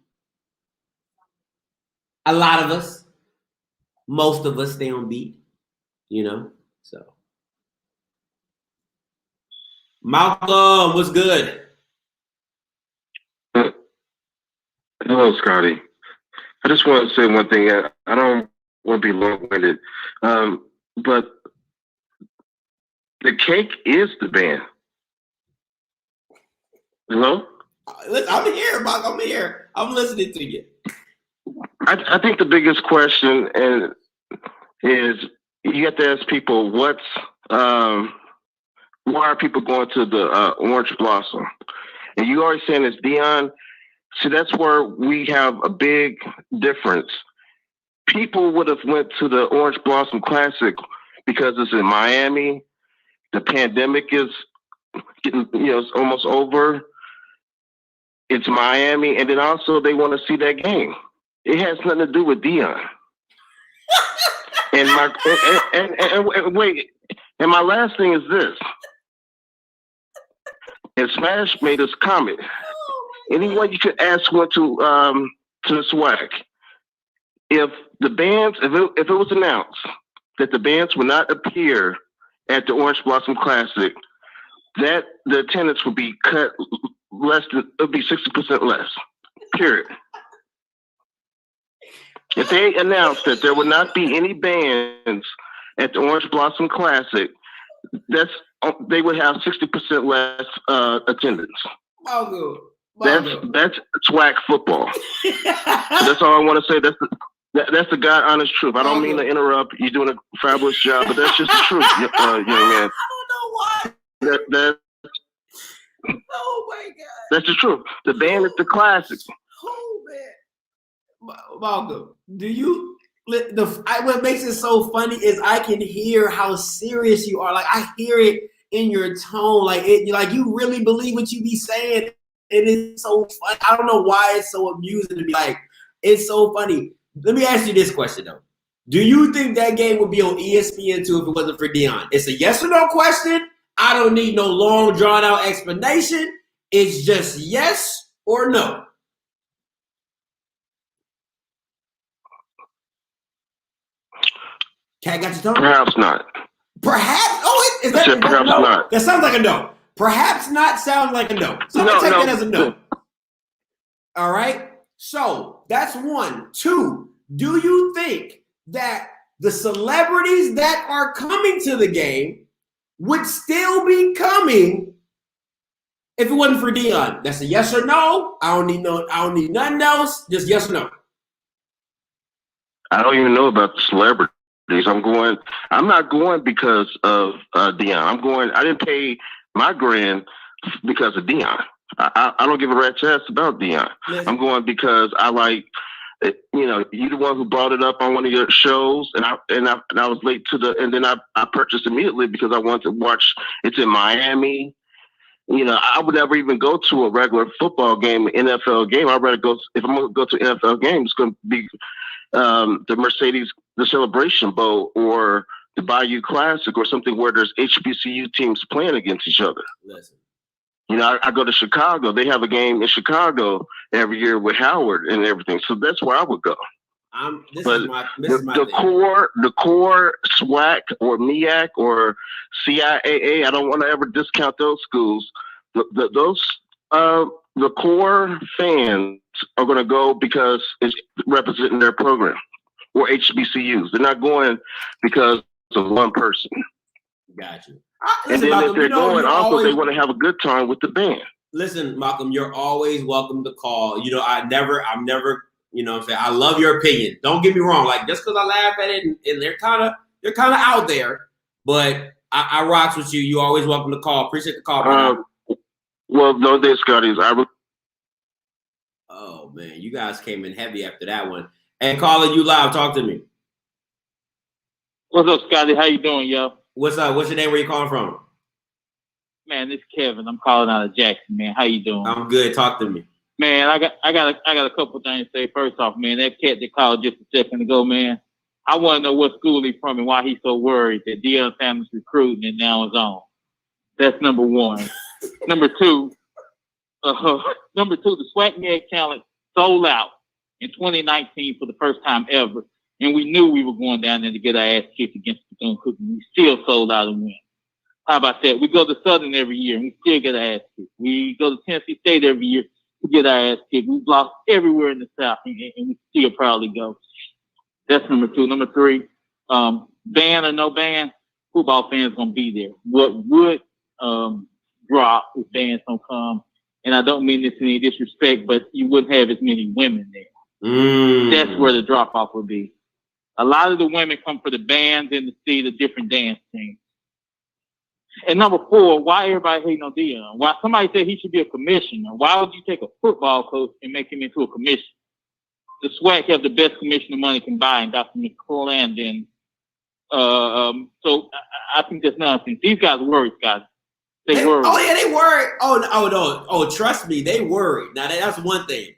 A lot of us, most of us stay on beat, so. Malcolm, what's good? Hello, Scotty. I just want to say one thing. I don't want to be long-winded, but the cake is the band. Hello? I'm here, Malcolm. I'm here. I'm listening to you. I think the biggest question is you have to ask people why are people going to the Orange Blossom? And you already saying it's Deion. So that's where we have a big difference. People would have went to the Orange Blossom Classic because it's in Miami. The pandemic is getting, it's almost over. It's Miami, and then also they want to see that game. It has nothing to do with Deion. And my last thing is this. And Smash made this comment. Anyone you could ask went to the SWAC. If it was announced that the bands would not appear at the Orange Blossom Classic, that the attendance would be cut less than, it would be 60% less. Period. If they announced that there would not be any bands at the Orange Blossom Classic, they would have 60% less attendance. Oh, good. That's SWAC football. That's all I want to say. That's the God honest truth. I don't mean to interrupt. You're doing a fabulous job, but that's just the truth, young man. I don't know why. That Oh my God. That's the truth. The band is the classic. Oh man, Malcolm, do you? What makes it so funny is I can hear how serious you are. Like I hear it in your tone. Like you really believe what you be saying. It is so fun. I don't know why it's so amusing to be like. It's so funny. Let me ask you this question though. Do you think that game would be on ESPN too if it wasn't for Deion? It's a yes or no question. I don't need no long drawn out explanation. It's just yes or no. Cat got your tongue? Perhaps not. Perhaps? Oh, is that perhaps no? not. That sounds like a no. Perhaps not sounds like a no. So I'm gonna take that as a no. All right. So that's one. Two, do you think that the celebrities that are coming to the game would still be coming if it wasn't for Deion? That's a yes or no. I don't need nothing else. Just yes or no. I don't even know about the celebrities. I'm not going because of Deion. I didn't pay my grand because of Deion. I don't give a rat's ass about Deion. Listen. I'm going because I like, you're the one who brought it up on one of your shows, and I was late and then I purchased immediately because I wanted to watch. It's in Miami. I would never even go to a regular football game, NFL game. I'd rather go, if I'm going to go to an NFL game, it's going to be the Celebration Bowl or the Bayou Classic or something where there's HBCU teams playing against each other. Listen. I go to Chicago. They have a game in Chicago every year with Howard and everything. So that's where I would go. The core SWAC or MEAC or CIAA, I don't want to ever discount those schools. The core fans are going to go because it's representing their program, or HBCUs. They're not going because of one person. Got you. And then Malcolm, if they're going, also they want to have a good time with the band. Listen, Malcolm, you're always welcome to call. I'm never, I love your opinion. Don't get me wrong. Like, just because I laugh at it and they're kind of out there, but I rocks with you. You're always welcome to call. Appreciate the call. Well, no, this Scotty's. Oh man, you guys came in heavy after that one. And caller, you live. Talk to me. What's up, Scotty? How you doing, yo? What's up? What's your name? Where you calling from? Man, this is Kevin. I'm calling out of Jackson, man. How you doing? I'm good. Talk to me. Man, I got a couple things to say. First off, man, that cat that called just a second ago, man, I want to know what school he's from and why he's so worried that Deion Sanders recruiting and now is on. That's number one. Number two, the SWAC Meg talent sold out in 2019 for the first time ever. And we knew we were going down there to get our ass kicked against Bethune-Cookman. We still sold out and win. How about that? We go to Southern every year and we still get our ass kicked. We go to Tennessee State every year to get our ass kicked. We've lost everywhere in the South and we still proudly go. That's number two. Number three, ban or no ban, football fans going to be there. What would drop if bans don't come? And I don't mean this in any disrespect, but you wouldn't have as many women there. That's where the drop-off would be. A lot of the women come for the bands and to see the different dance teams. And number four, why everybody hating on Deion? Why somebody said he should be a commissioner? Why would you take a football coach and make him into a commissioner? The SWAC have the best commissioner money can buy, and Dr. McClellan. So I think that's nonsense. These guys worried, guys. They worried. Oh yeah, they worried. Oh, trust me, they worried. Now that's one thing.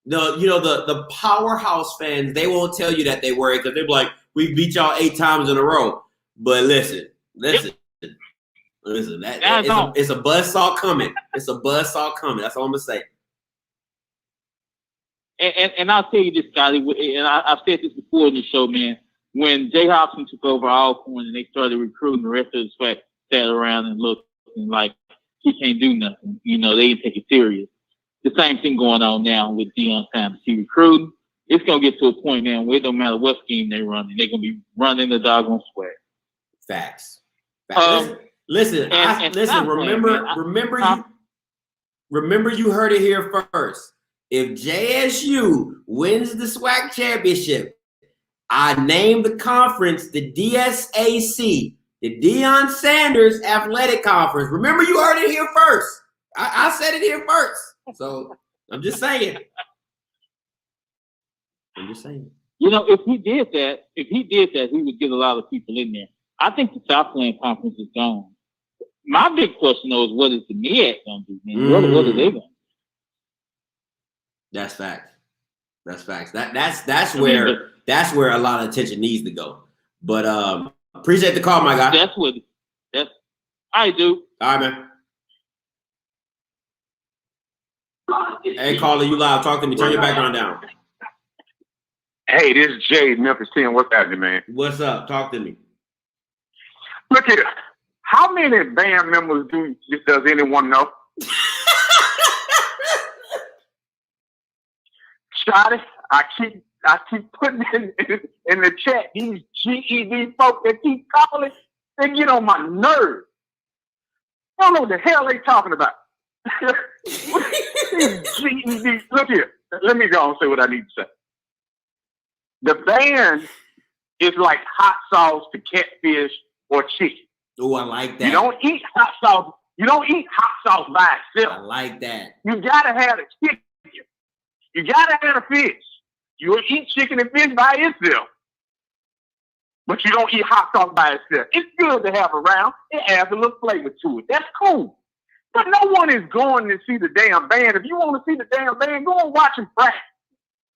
The powerhouse fans, they won't tell you that they worry because they're like, we beat y'all 8 times in a row. But listen, it's a buzzsaw coming. It's a buzzsaw coming. That's all I'm gonna say. And I'll tell you this, Scotty, and I've said this before in the show, man. When Jay Hobson took over Alcorn and they started recruiting, the rest of the SWAC sat around and looked and like, he can't do nothing. They didn't take it serious. The same thing going on now with Deion Sanders. He recruiting. It's going to get to a point now where it don't matter what scheme they run. They're going to be running the doggone SWAC. Facts. Listen. Remember you heard it here first. If JSU wins the SWAC championship, I named the conference the DSAC, the Deion Sanders Athletic Conference. Remember, you heard it here first. I said it here first. So I'm just saying. You know, if he did that, he would get a lot of people in there. I think the Southland Conference is gone. My big question though is, what is the MEAC going to do, man? What are they going to do? That's facts. That's facts. That's where a lot of attention needs to go. But appreciate the call, my guy. I do. All right, man. Hey, caller, you live. Talk to me. Turn your background down. Hey, this is Jay, Memphis 10. What's happening, man? What's up? Talk to me. Look here. How many band members does anyone know? Shotty, I keep putting in the chat these GED folks that keep calling. They get on my nerves. I don't know what the hell they talking about. GED. Look here. Let me go and say what I need to say. The band is like hot sauce to catfish or chicken. Oh, I like that. You don't eat hot sauce. You don't eat hot sauce by itself. I like that. You gotta have the chicken. You gotta have the fish. You'll eat chicken and fish by itself. But you don't eat hot sauce by itself. It's good to have around. It adds a little flavor to it. That's cool. But no one is going to see the damn band. If you want to see the damn band, go and watch them practice.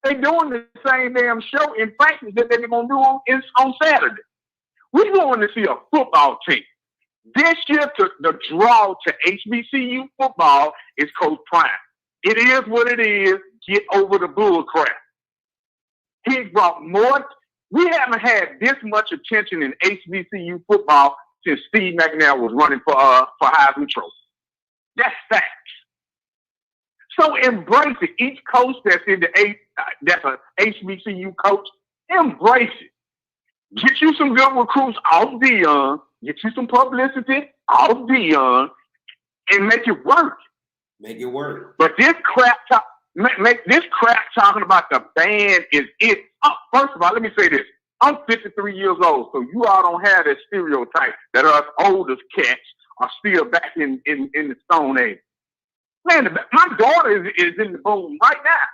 They're doing the same damn show in practice that they're going to do on Saturday. We're going to see a football team. This year, the draw to HBCU football is Coach Prime. It is what it is. Get over the bull crap. He's brought more. We haven't had this much attention in HBCU football since Steve McNair was running for Heisman Trophy. That's facts. So embrace it. Each coach that's that's a HBCU coach, embrace it. Get you some good recruits off Deion. Get you some publicity off Deion, and make it work. Make it work. But this crap talking about the band is it. Oh, first of all, let me say this. I'm 53 years old, so you all don't have that stereotype that us older cats are still back in the Stone Age. Man, my daughter is in the boom right now.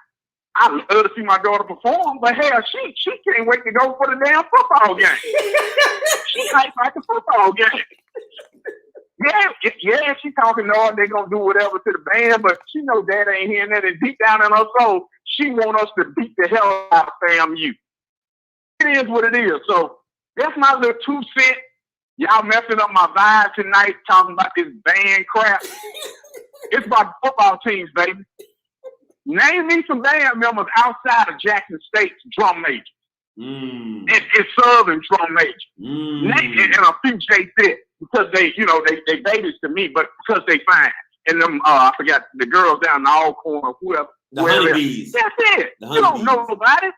I love to see my daughter perform, but hell, she can't wait to go for the damn football game. She hyped like a football game. Yeah, she talking, no, they gonna do whatever to the band, but she know Dad ain't hearing that, and deep down in her soul, she want us to beat the hell out of FAMU. It is what it is. So that's my little 2 cents. Y'all messing up my vibe tonight, talking about this band crap. It's about football teams, baby. Name me some band members outside of Jackson State's drum majors. It's Southern drum major. And a few J-Fit because they babies to me, but because they fine. And them, I forgot the girls down in the Alcorn or whoever. The honeybees. That's it. You don't know nobody.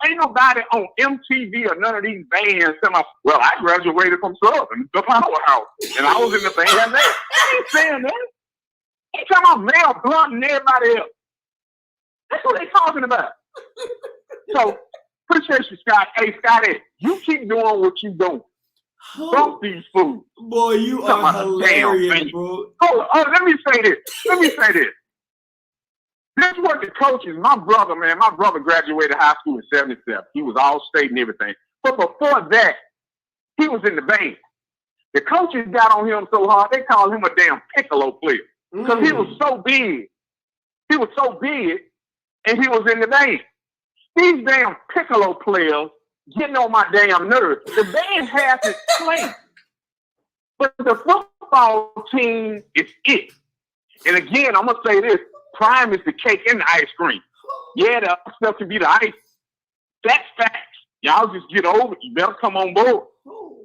Ain't nobody on MTV or none of these bands saying, well, I graduated from Southern, the powerhouse, and I was in the band there. I ain't saying that. They talking about Mel Blunt and everybody else. That's what they talking about. So, appreciate you, Scott. Hey, Scotty, you keep doing what you doing. Bump these fools. Boy, you are hilarious, bro. Oh, let me say this. This is what the coaches, my brother graduated high school in 77. He was all state and everything. But before that, he was in the band. The coaches got on him so hard, they called him a damn piccolo player. Because he was so big. He was so big, and he was in the band. These damn piccolo players getting on my damn nerves. The band has its place. But the football team is it. And again, I'm going to say this. Prime is the cake and the ice cream. Yeah, the other stuff can be the ice. That's facts. Y'all just get over it. You better come on board.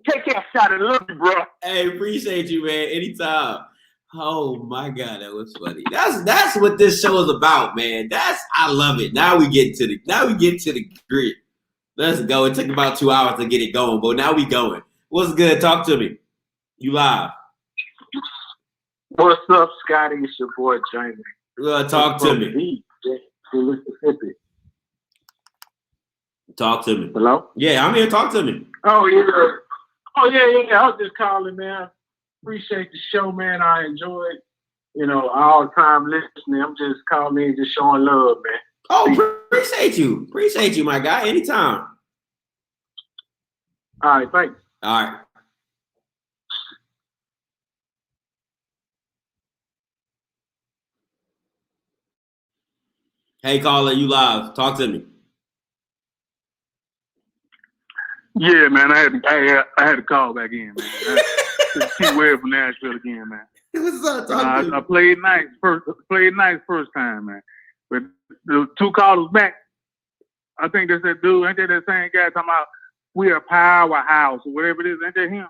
Take care, Scott. I love you, bro. Hey, appreciate you, man. Anytime. Oh my God, that was funny. That's what this show is about, man. I love it. Now we get to the grid. Let's go. It took about 2 hours to get it going, but now we going. What's good? Talk to me. You live. What's up, Scotty? It's your boy Jamie. Talk to me. Talk to me. Hello? Yeah, I'm here. Talk to me. Oh, yeah. Oh, yeah. I was just calling, man. Appreciate the show, man. I enjoyed, all the time listening. I'm just calling in, just showing love, man. Oh, appreciate you. Appreciate you, my guy. Anytime. All right, thanks. All right. Hey, caller, you live. Talk to me. Yeah, man. I had to call back in, man. It's T-Web from Nashville again, man. What's up? Talk to me. I played nice first time, man. But the two callers back, I think that's that dude. Ain't that same guy talking about we're a powerhouse or whatever it is? Ain't that him?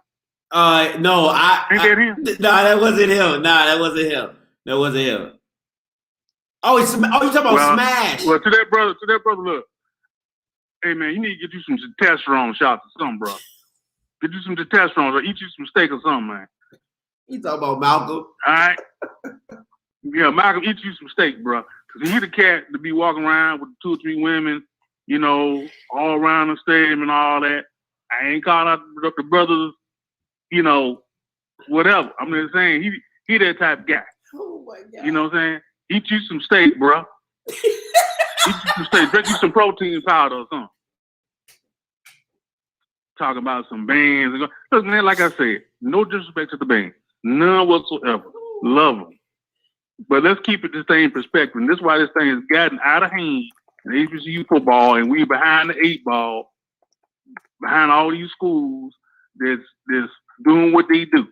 No, Ain't that him? No, that wasn't him. That wasn't him. Oh, you talking about Smash? Well, to that brother, look. Hey, man, you need to get you some testosterone shots or something, bro. Get you some testosterone or eat you some steak or something, man. You talking about Malcolm? All right. Yeah, Malcolm, eat you some steak, bro. Because he the cat to be walking around with 2 or 3 women, all around the stadium and all that. I ain't calling out the brothers, whatever. I'm just saying, he that type of guy. Oh, my God. You know what I'm saying? Eat you some steak, bro. Eat you some steak. Drink you some protein powder or something. Talking about some bands. Look, man, like I said, no disrespect to the band. None whatsoever. Love them. But let's keep it the same perspective. And this is why this thing has gotten out of hand in HBCU football, and we behind the 8 ball, behind all these schools that's doing what they do.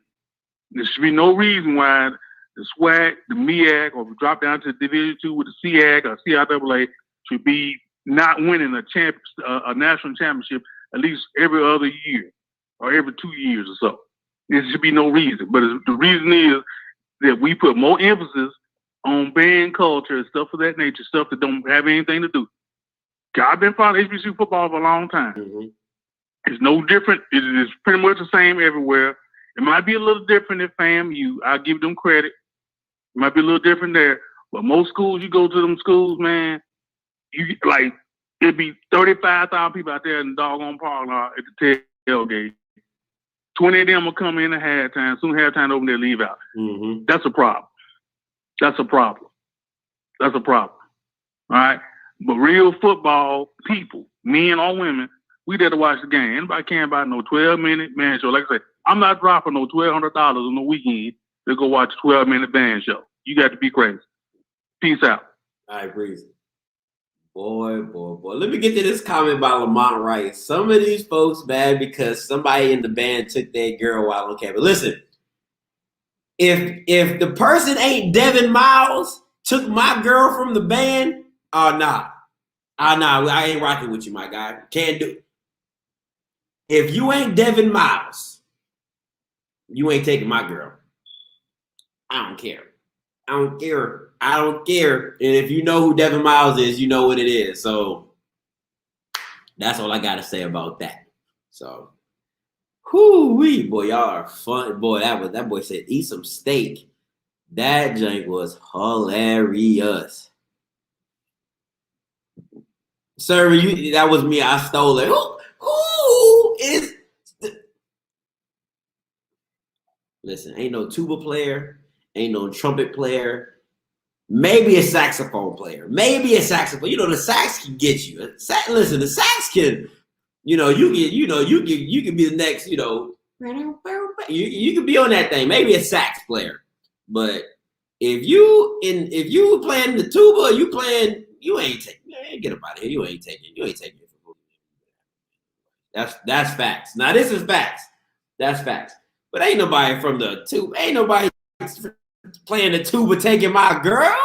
There should be no reason why the SWAC, the MEAC, or if we drop down to Division II with the SEAC or CIAA should be not winning a national championship at least every other year or every 2 years or so. There should be no reason. But the reason is that we put more emphasis on band culture and stuff of that nature, stuff that don't have anything to do. I've been following HBCU football for a long time. Mm-hmm. It's no different. It is pretty much the same everywhere. It might be a little different at FAMU. I give them credit. It might be a little different there. But most schools, you go to them schools, man, it'd be 35,000 people out there in the doggone parking lot at the tailgate. 20 of them will come in at halftime. Soon halftime over there, leave out. Mm-hmm. That's a problem. All right? But real football people, men or women, we there to watch the game. Anybody caring about no 12-minute band show? Like I said, I'm not dropping no $1,200 on the weekend to go watch a 12-minute band show. You got to be crazy. Peace out. I agree. Boy. Let me get to this comment by Lamont Wright. Some of these folks bad because somebody in the band took their girl while on campus. Listen, if the person ain't Devin Miles, took my girl from the band, nah, I ain't rocking with you, my guy. Can't do it. If you ain't Devin Miles, you ain't taking my girl. I don't care. And if you know who Devin Miles is, you know what it is. So that's all I got to say about that. So, whoo-wee, boy, y'all are fun. Boy, that boy said, eat some steak. That junk was hilarious. Sir, that was me. I stole it. Who is... Listen, ain't no tuba player. Ain't no trumpet player. Maybe a saxophone player. The sax can get you. Listen, the sax can, you can be the next, you can be on that thing. Maybe a sax player. But if you playing the tuba, you ain't taking, get up out of here. You ain't taking it. That's facts. Now this is facts. That's facts. But ain't nobody from the tuba, ain't nobody playing the tuba taking my girl.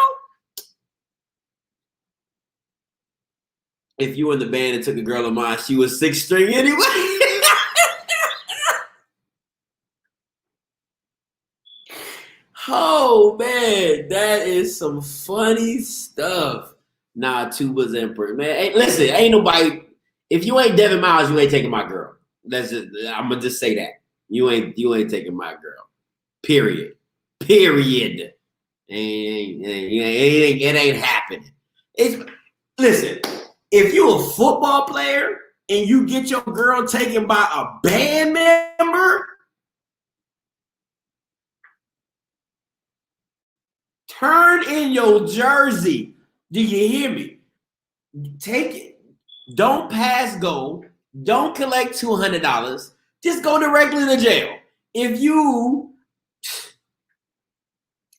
If you in the band and took a girl of mine, she was 6th string anyway. Oh man, that is some funny stuff. Nah, tuba's emperor, man. Hey, listen, ain't nobody. If you ain't Devin Miles, you ain't taking my girl. I'm gonna just say that you ain't taking my girl. Period. It ain't happening. Listen. If you're a football player and you get your girl taken by a band member, turn in your jersey. Do you hear me? Take it. Don't pass go. Don't collect $200. Just go directly to jail. If you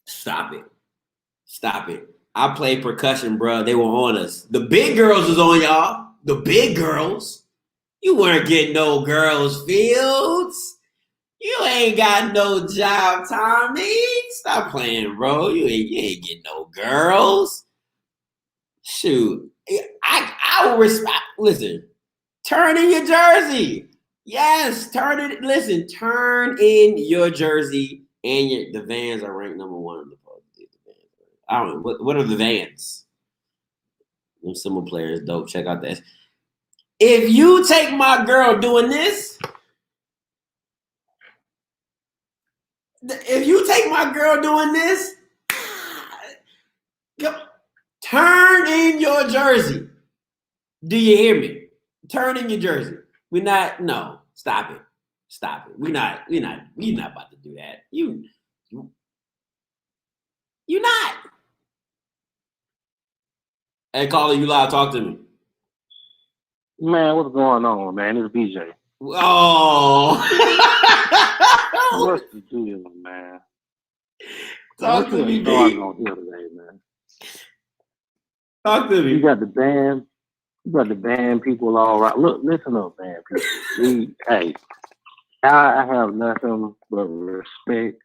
stop it. I played percussion, bro. They were on us. The big girls was on y'all. The big girls. You weren't getting no girls fields. You ain't got no job, Tommy. Stop playing, bro. You ain't getting no girls. Shoot. I will respect. Listen, turn in your jersey. Yes, turn in your jersey. And the Vans are ranked number 1 in the poll. I don't know. What are the Vans? Them similar players, dope. Check out that. If you take my girl doing this, turn in your jersey. Do you hear me? Turn in your jersey. Stop it. We're not about to do that. You're not. Hey, caller, you live. Talk to me. Man, what's going on, man? It's BJ. Oh. What's the deal, man? Talk to me, B. On here today, man. Talk to me. You got the band people all right. Look, listen up, band people. I have nothing but respect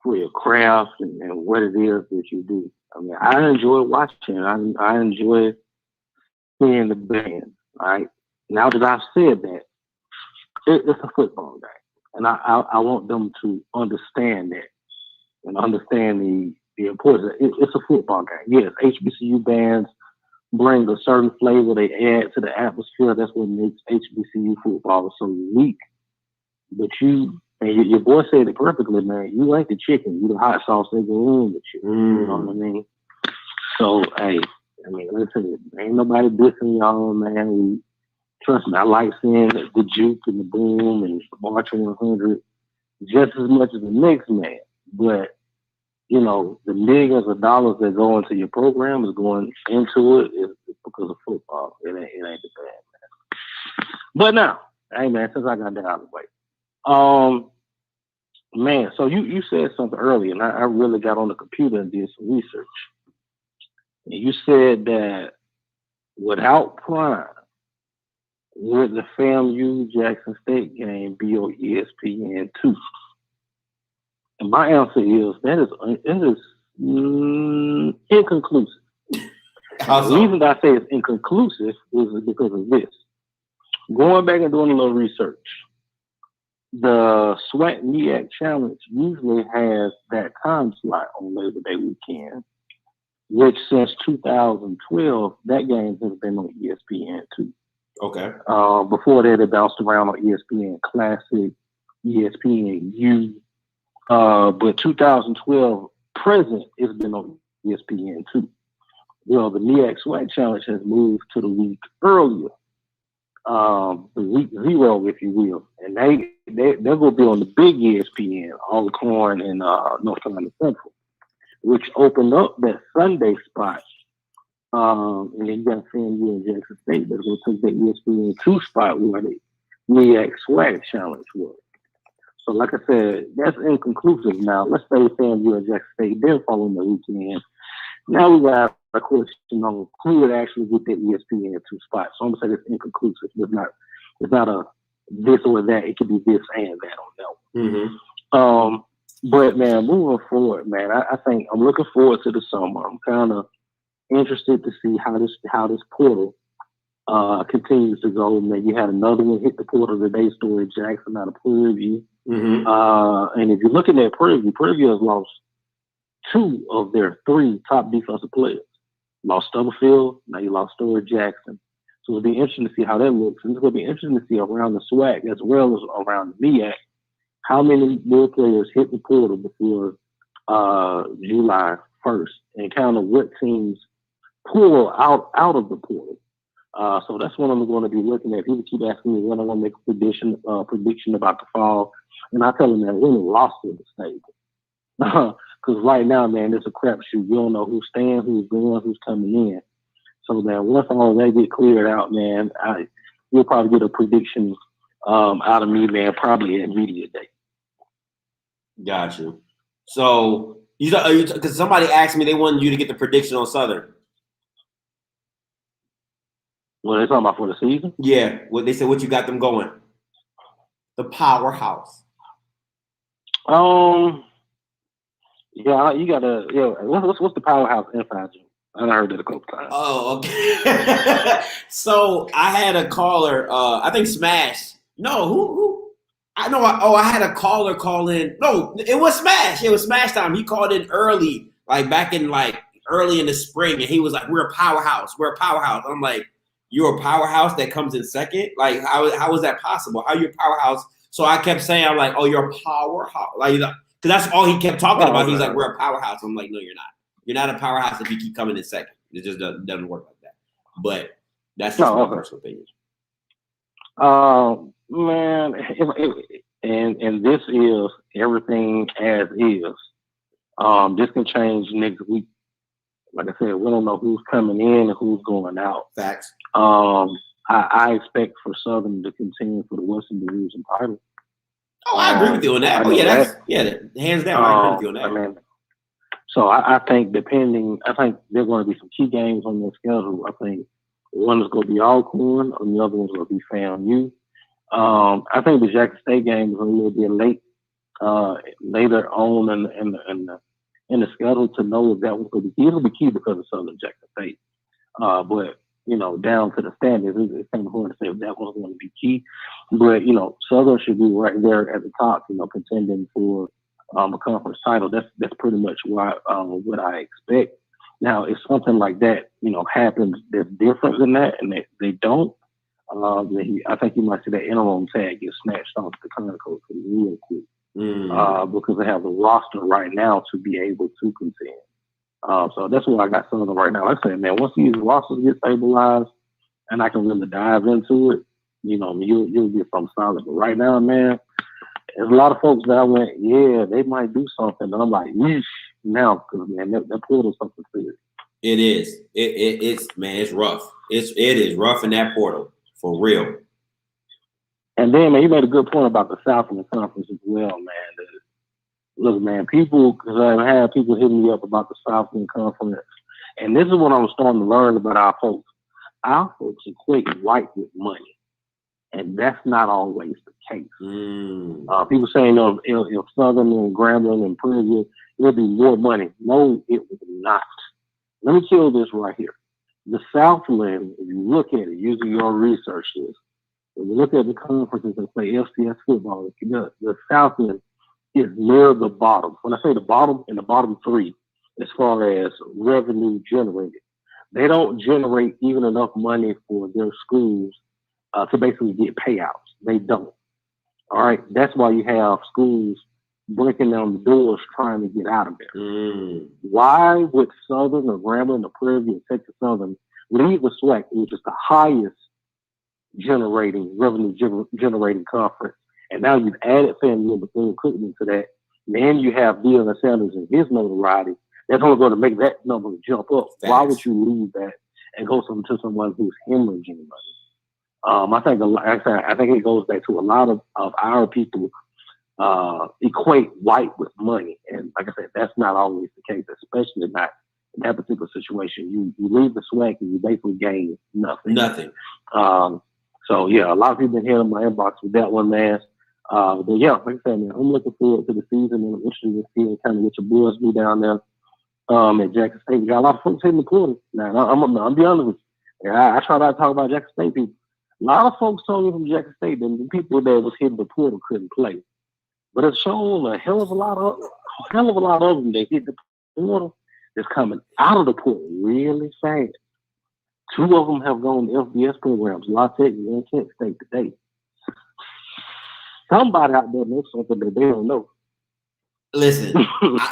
for your craft and what it is that you do. I mean, I enjoy watching. I enjoy seeing the band. All right. Now that I've said that, it's a football game, and I want them to understand that and understand the importance. It's a football game. Yes, HBCU bands bring a certain flavor. They add to the atmosphere. That's what makes HBCU football so unique. But your boy said it perfectly, man. You ain't the chicken. You the hot sauce they go in with you. You know what I mean? So, hey, I mean, listen, ain't nobody dissing y'all, man. Trust me, I like seeing the juke and the boom and the March 100 just as much as the next man. But, you know, the millions of dollars that go into your program is going into it is because of football. It ain't the bad, man. But now, hey, man, since I got that out of the way. Man, so you said something earlier, and I really got on the computer and did some research. And you said that without Prime, would the FAMU Jackson State game be on ESPN2? And my answer is that is inconclusive. The reason I say it's inconclusive is because of this. Going back and doing a little research, the SWAC MEAC Challenge usually has that time slot on Labor Day weekend, which since 2012, that game has been on ESPN2. Okay. Before that, it bounced around on ESPN Classic, ESPNU. But 2012 present, it's been on ESPN2. Well, the MEAC SWAC Challenge has moved to the week earlier. The week 0, if you will, and they're gonna be on the big ESPN, Alcorn and North Carolina Central, which opened up that Sunday spot. And then you got FAMU and Jackson State that's gonna take that ESPN2 spot where the MEAC SWAC Challenge was. So, like I said, that's inconclusive. Now, let's say FAMU and Jackson State didn't fall in the weekend. Now we got a question on who would actually get that ESPN2 spot. So I'm gonna say it's inconclusive. It's not a this or that. It could be this and that on that one. But man, moving forward, man, I think I'm looking forward to the summer. I'm kind of interested to see how this portal continues to go. Man, you had another one hit the portal today, Story Jackson out of Prairie View. And if you're looking at Prairie View has lost 2 of their 3 top defensive players. Lost Stubblefield, now you lost Story Jackson. So it'll be interesting to see how that looks. And it's going to be interesting to see around the SWAC as well as around the MEAC, how many more players hit the portal before July 1st and kind of what teams pull out of the portal. So that's what I'm going to be looking at. People keep asking me when I'm going to make a prediction about the fall, and I tell them that winning lost to the state. Because right now, man, it's a crapshoot. You don't know who's staying, who's going, who's coming in. So then once all that get cleared out, man, you'll probably get a prediction out of me, man, probably at media day. Got you. So because somebody asked me they wanted you to get the prediction on Southern. What they talking about for the season? Yeah. What they said, what you got them going? The powerhouse. Yeah, you gotta. Yeah, what's the powerhouse inside you? I heard that a couple times. Oh, okay. So I had a caller. I think Smash. No, who? I know. I had a caller call in. No, it was Smash. It was Smash time. He called in early, back in early in the spring, and he was like, "We're a powerhouse. We're a powerhouse." I'm like, "You're a powerhouse that comes in second? Like, how is that possible? How are you a powerhouse?" So I kept saying, "I'm like, oh, you're a powerhouse." Because that's all he kept talking about. He's like, "We're a powerhouse." I'm like, "No, you're not. You're not a powerhouse if you keep coming in second. It just doesn't work like that." But that's just my personal opinion. Man, and this is everything as is. This can change next week. Like I said, we don't know who's coming in and who's going out. Facts. I expect for Southern to continue for the Western Division title. Oh, I agree with you on that. Hands down, I agree with you on that. I mean, so I think there are going to be some key games on their schedule. I think one is going to be Alcorn, and the other one's going to be FAMU. I think the Jackson State game is a little bit later on in the schedule to know if that was going to be key. It'll be key because of Southern Jackson State. But down to the standings, it's kind of hard to say if that was going to be key. But Southern should be right there at the top, contending for a conference title. That's pretty much what I expect. Now, if something like that, happens that's different than that, and they don't, I think you might see that interim tag get snatched off the Conoco real quick. Because they have the roster right now to be able to contend. So that's why I got Southern right now. Like I said, man, once these rosters get stabilized and I can really dive into it, you'll get something solid. But right now, man, there's a lot of folks that I went, yeah, they might do something. And I'm like, yeesh, now, because, man, that portal's something serious. It is. It's rough. It is rough in that portal, for real. And then, man, you made a good point about the Southland Conference as well, man. Look, man, because I've had people hitting me up about the Southland Conference, and this is what I'm starting to learn about our folks. Our folks equate white with money, and that's not always the case. People saying, if Southern and Grambling and Prairie, it'll be more money. No, it will not. Let me kill this right here. The Southland, if you look at it, using your research list, when you look at the conferences and play FCS football, the Southland is near the bottom. When I say the bottom, in the bottom three, as far as revenue generated, they don't generate even enough money for their schools to basically get payouts. They don't. All right. That's why you have schools breaking down the doors trying to get out of there. Why would Southern or Grambling or Prairie or Texas Southern leave the SWAC, which is the highest revenue generating conference? And now you've added FAMU and Bethune-Cookman to that. Then you have Deion Sanders and his notoriety. That's only going to make that number jump up. Thanks. Why would you leave that and go to someone who's hemorrhaging money? I think it goes back to a lot of our people equate white with money. And like I said, that's not always the case, especially not in that particular situation. You leave the SWAC and you basically gain nothing. So, yeah, a lot of people been hitting my inbox with that one, man. But, yeah, like I said, man, I'm looking forward to the season, and I'm interested to see kind of what your boys do down there at Jackson State. We got a lot of folks hitting the portal. Now, I'm be honest with you. I try not to talk about Jackson State people. A lot of folks told me from Jackson State that the people that was hitting the portal couldn't play. But it's shown a hell of a lot of them that hit the portal that's coming out of the portal really fast. 2 of them have gone to FBS programs, La Tech and Kent State today. Somebody out there knows something that they don't know. Listen,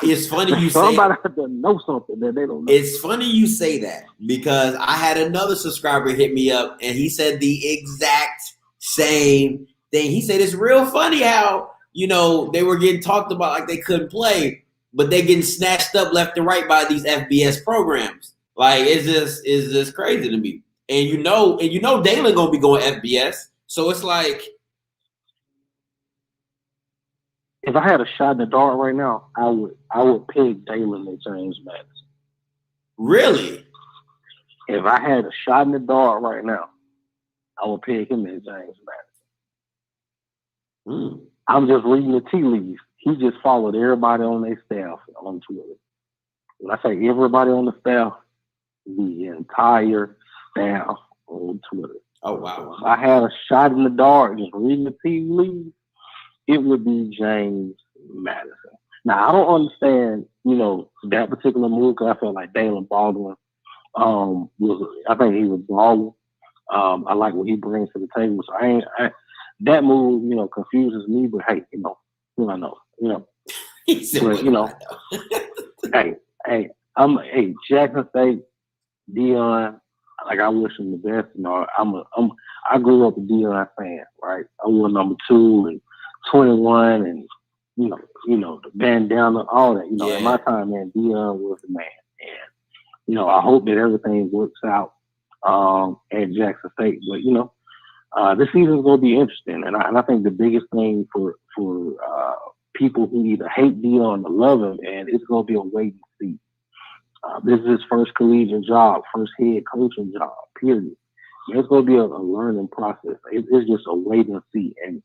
it's funny you say somebody had to know something that they don't know. It's funny you say that because I had another subscriber hit me up and he said the exact same thing. He said it's real funny how, you know, they were getting talked about like they couldn't play, but they getting snatched up left and right by these FBS programs. Like it's just crazy to me. And you know Dalen gonna be going FBS. So it's like, if I had a shot in the dark right now, I would pick Dalen and James Madison. Really? If I had a shot in the dark right now, I would pick him and James Madison. I'm just reading the tea leaves. He just followed everybody on their staff on Twitter. When I say everybody on the staff, the entire staff on Twitter. Oh wow! If I had a shot in the dark, just reading the tea leaves, it would be James Madison. Now, I don't understand, you know, that particular move because I feel like Dalen Baldwin I think he was balling. I like what he brings to the table. So that move, you know, confuses me. But hey, you know, I know, you know, but, you know, hey, Jackson State, Deion. Like I wish him the best. You know, I grew up a Deion fan, right? I wore number 2 and 21 and you know the bandana, all that. You know, in my time, man, Deion was the man. And you know, I hope that everything works out at Jackson State. But you know, this season's gonna be interesting, and I think the biggest thing for people who either hate Deion or love him, and it's gonna be a wait and see. This is his first collegiate job, first head coaching job. Period. It's gonna be a learning process. It's just a wait and see. And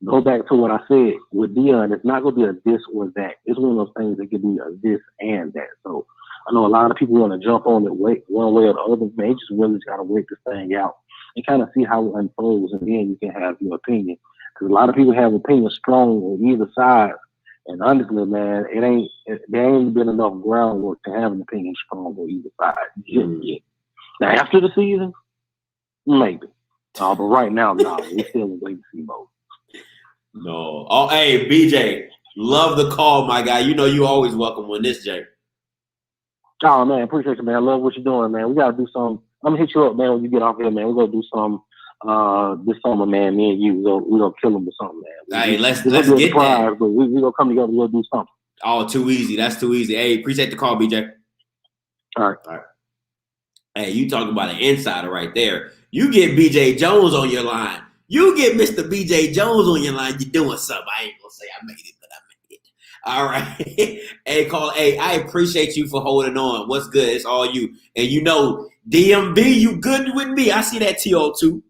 go back to what I said with Deion, it's not going to be a this or that. It's one of those things that can be a this and that. So I know a lot of people want to jump on it one way or the other. Man, you just really got to wait this thing out and kind of see how it unfolds, and then you can have your opinion. Because a lot of people have opinions strong on either side, and honestly, man, there ain't been enough groundwork to have an opinion strong on either side yet. Now after the season, maybe. But right now, no, we're still in wait and see mode. No. Oh, hey, BJ, love the call, my guy. You know you always welcome on this, Jay. Oh, man, appreciate you, man. I love what you're doing, man. We got to do something. I'm going to hit you up, man, when you get off here, man. We're going to do something this summer, man. Me and you, we're going to kill them with something, man. Hey, let's get that. But we're going to come together. We're going to do something. Oh, too easy. That's too easy. Hey, appreciate the call, BJ. All right. Hey, you talking about an insider right there. You get BJ Jones on your line. You get Mr. BJ Jones on your line. You're doing something. I ain't going to say I made it, but I made it. All right. Hey, I appreciate you for holding on. What's good? It's all you. And you know, DMB, you good with me. I see that TO2.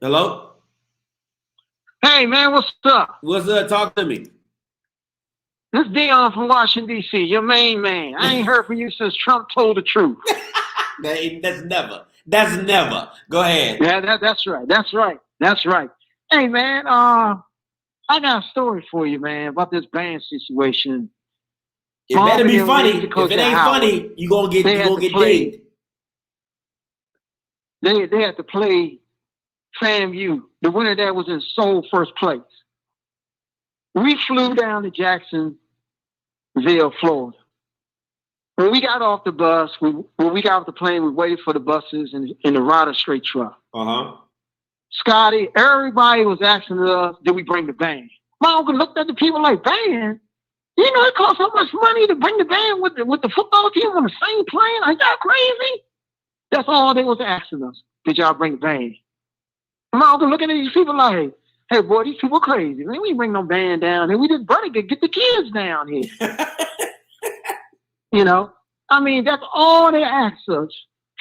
Hello? Hey, man, what's up? What's up? Talk to me. This is Deion from Washington, D.C., your main man. I ain't heard from you since Trump told the truth. That's never. Go ahead. Yeah, that's right. Hey, man, I got a story for you, man, about this band situation. It better be funny. If it ain't funny, you gonna get dinged. They had to play FAMU. The winner that was in sole first place. We flew down to Jacksonville, Florida. When we got off the bus, when we got off the plane, we waited for the buses in the Rider Straight truck. Scotty, everybody was asking us, did we bring the band? My uncle looked at the people like, band? You know, it costs so much money to bring the band with the football team on the same plane? Are y'all crazy? That's all they was asking us. Did y'all bring the band? And my uncle looking at these people like, hey, boy, these people crazy. Man, we ain't bring no band down here. We just brought it to get the kids down here. You know? I mean, that's all they asked us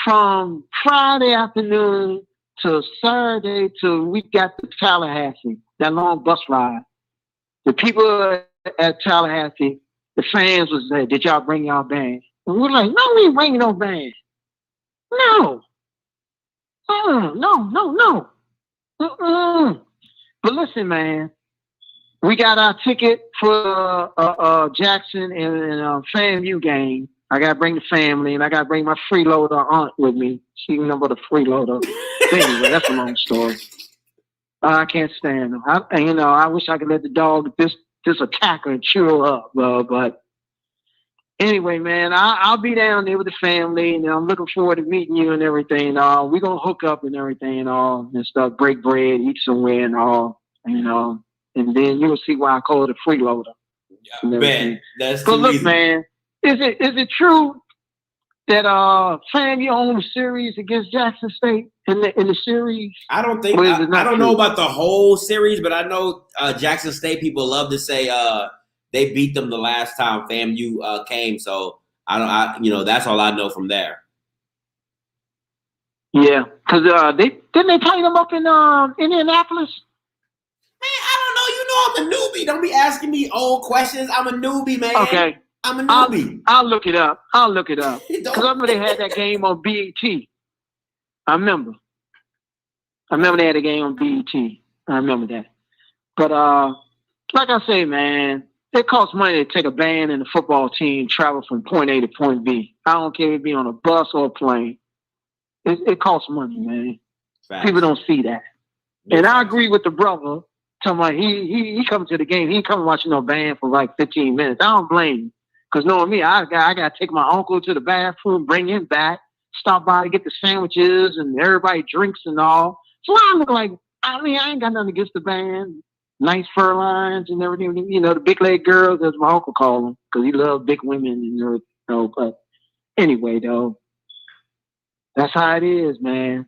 from Friday afternoon to Saturday till we got to Tallahassee, that long bus ride. The people at Tallahassee, the fans was there, did y'all bring y'all band? And we're like, no, we ain't bringing no band. No. No. But listen, man, we got our ticket for Jackson and FAMU game. I got to bring the family, and I got to bring my freeloader aunt with me. She remember the freeloader. Anyway, that's a long story. I can't stand him. I wish I could let the dog, this attacker, chew up. But anyway, man, I'll be down there with the family, and I'm looking forward to meeting you and everything and all. We're going to hook up and everything and all, and stuff, break bread, eat somewhere and all, and then you'll see why I call it a freeloader. Man, that's but too look, easy. man, is it true that Sam, you own a series against Jackson State in the series? I don't think I don't know about the whole series, but I know Jackson State people love to say they beat them the last time FAMU came. So that's all I know from there. Yeah, because they play them up in Indianapolis. Man, I don't know. You know I'm a newbie. Don't be asking me old questions. I'm a newbie, man. Okay. I'm a newbie. I'll look it up. Because I remember they had that game on BET. I remember they had a game on BET. I remember that. But like I say, man, it costs money to take a band and a football team travel from point A to point B. I don't care if it be on a bus or a plane. It costs money, man. Facts. People don't see that. And I agree with the brother. Talking about he come to the game. He ain't come watching no band for like 15 minutes. I don't blame him. Because knowing me, I got to take my uncle to the bathroom, bring him back, stop by to get the sandwiches, and everybody drinks and all. So I look like, I ain't got nothing against the band. Nice fur lines and everything. The big leg girls, as my uncle called them, because he loved big women and everything. But anyway, though, that's how it is, man.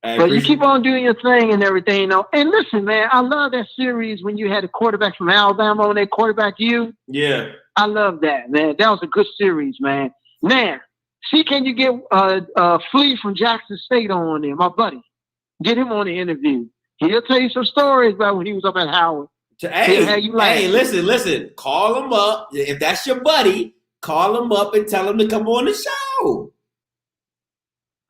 But you keep on doing your thing and everything, And listen, man, I love that series when you had a quarterback from Alabama on that quarterback you. Yeah. I love that, man. That was a good series, man. Now, see, can you get Flea from Jackson State on there, my buddy? Get him on the interview. He'll tell you some stories about when he was up at Howard. Hey, listen. Call him up. If that's your buddy, call him up and tell him to come on the show.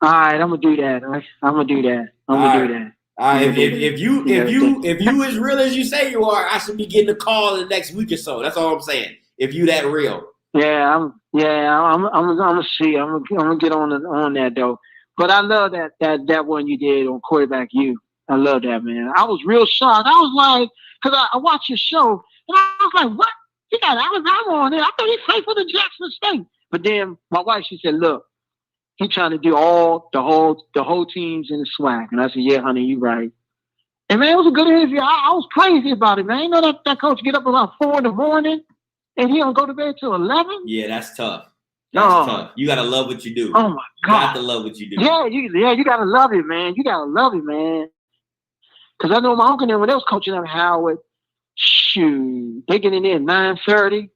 All right, I'm gonna do that. I'm gonna do that. All right, if you as real as you say you are, I should be getting a call in the next week or so. That's all I'm saying. If you that real. Yeah, I'm gonna see. I'm gonna get on that though. But I love that one you did on quarterback you. I love that, man. I was real shocked. I was like, because I watched your show and I was like, what? He got Alabama on there. I thought he played for the Jackson State. But then my wife, she said, look, he trying to do the whole teams in the SWAC. And I said, yeah, honey, you right. And man, it was a good interview. I was crazy about it, man. You know that coach get up about 4 a.m. and he don't go to bed till 11? Yeah, that's tough. That's tough. You gotta love what you do. Oh my God. You got to love what you do. Yeah, you gotta love it, man. You gotta love it, man. Cause I know my uncle there when they was coaching at Howard, shoot, they get in there at 9:30.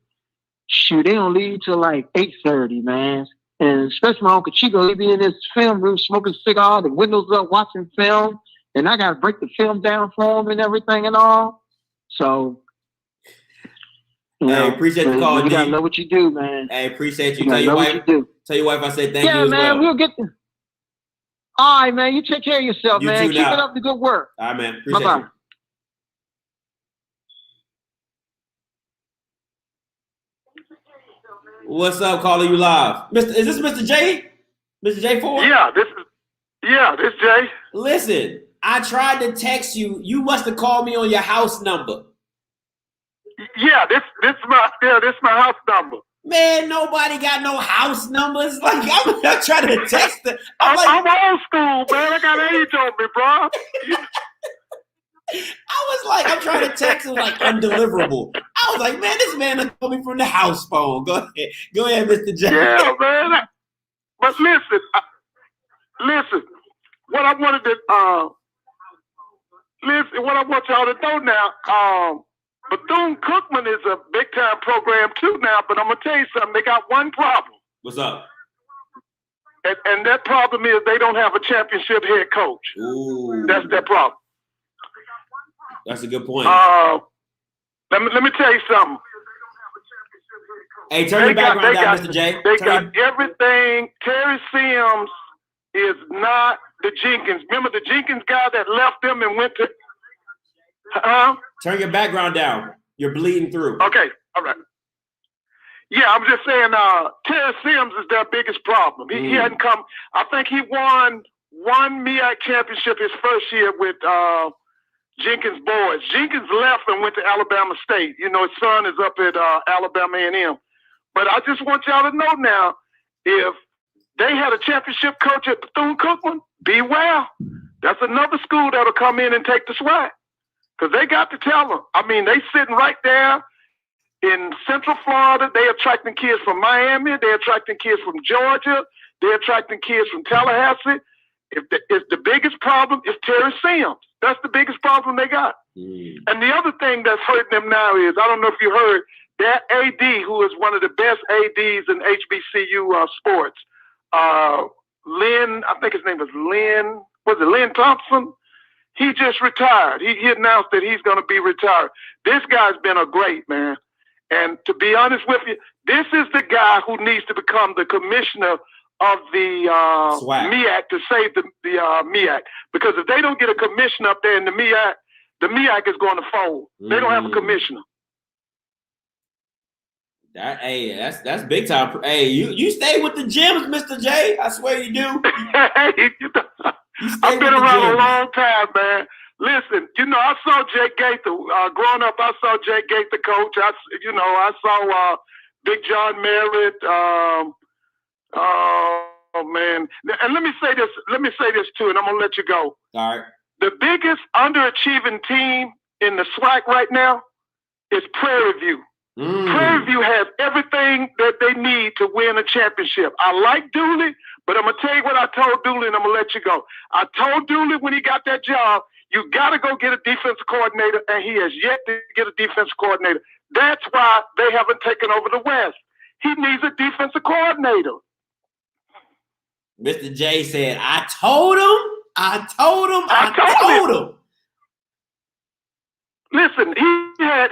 Shoot, they don't leave till like 8:30, man. And especially my Uncle Chico, he be in his film room smoking cigar, the windows up, watching film. And I got to break the film down for him and everything and all. So, hey, appreciate the call, you got to know what you do, man. Hey, appreciate you. Tell your wife I said thank you as man, well. we'll get them. All right, man. You take care of yourself, You man. too Keep now. it up the good work. All right, man. Appreciate Bye-bye. you. What's up, caller? You live, Is this Mr. J? Mr. J Ford? Yeah, this Jay. Listen, I tried to text you. You must have called me on your house number. Yeah, this my house number. Man, nobody got no house numbers. Like I'm trying to text it. I'm old school, man. I got age on me, bro. I was like, I'm trying to text him like undeliverable. I was like, man, this man called me from the house phone. Go ahead, Mr. J. Yeah, man. But listen. What I wanted to what I want y'all to know now. Bethune-Cookman is a big time program too now. But I'm gonna tell you something. They got one problem. What's up? And that problem is they don't have a championship head coach. Ooh. That's their problem. That's a good point. Let me tell you something. Hey, turn your background down, Mr. J. They got everything. Terry Sims is not the Jenkins. Remember the Jenkins guy that left them and went to... Turn your background down. You're bleeding through. Okay, all right. Yeah, I'm just saying Terry Sims is their biggest problem. He hadn't come... I think he won one MEAC championship his first year with Jenkins' boys. Jenkins left and went to Alabama State. You know, his son is up at Alabama A&M. But I just want y'all to know now, if they had a championship coach at Bethune-Cookman, beware. That's another school that'll come in and take the SWAC. Because they got to tell them. I mean, they sitting right there in Central Florida. They attracting kids from Miami. They're attracting kids from Georgia. They're attracting kids from Tallahassee. If the biggest problem is Terry Sims. That's the biggest problem they got. And the other thing that's hurting them now is, I don't know if you heard, that AD, who is one of the best ADs in HBCU sports, Lynn, I think his name was Lynn, Lynn Thompson? He just retired. He announced that he's going to be retired. This guy's been a great man. And to be honest with you, this is the guy who needs to become the commissioner of the MEAC to save the MEAC. Because if they don't get a commissioner up there in the MEAC is going to fold. They don't have a commissioner. That's big time. Hey, you stay with the gyms, Mr. J. I swear you do. I've been around a long time, man. Listen, you know, I saw Jay Gaither. Growing up, I saw Jay Gaither coach. I saw Big John Merritt. Oh man! And let me say this too, and I'm gonna let you go. All right. The biggest underachieving team in the SWAC right now is Prairie View. Prairie View has everything that they need to win a championship. I like Dooley, but I'm going to tell you what I told Dooley, and I'm going to let you go. I told Dooley when he got that job, you got to go get a defensive coordinator, and he has yet to get a defensive coordinator. That's why they haven't taken over the West. He needs a defensive coordinator. Mr. J said, I told him. Listen, he had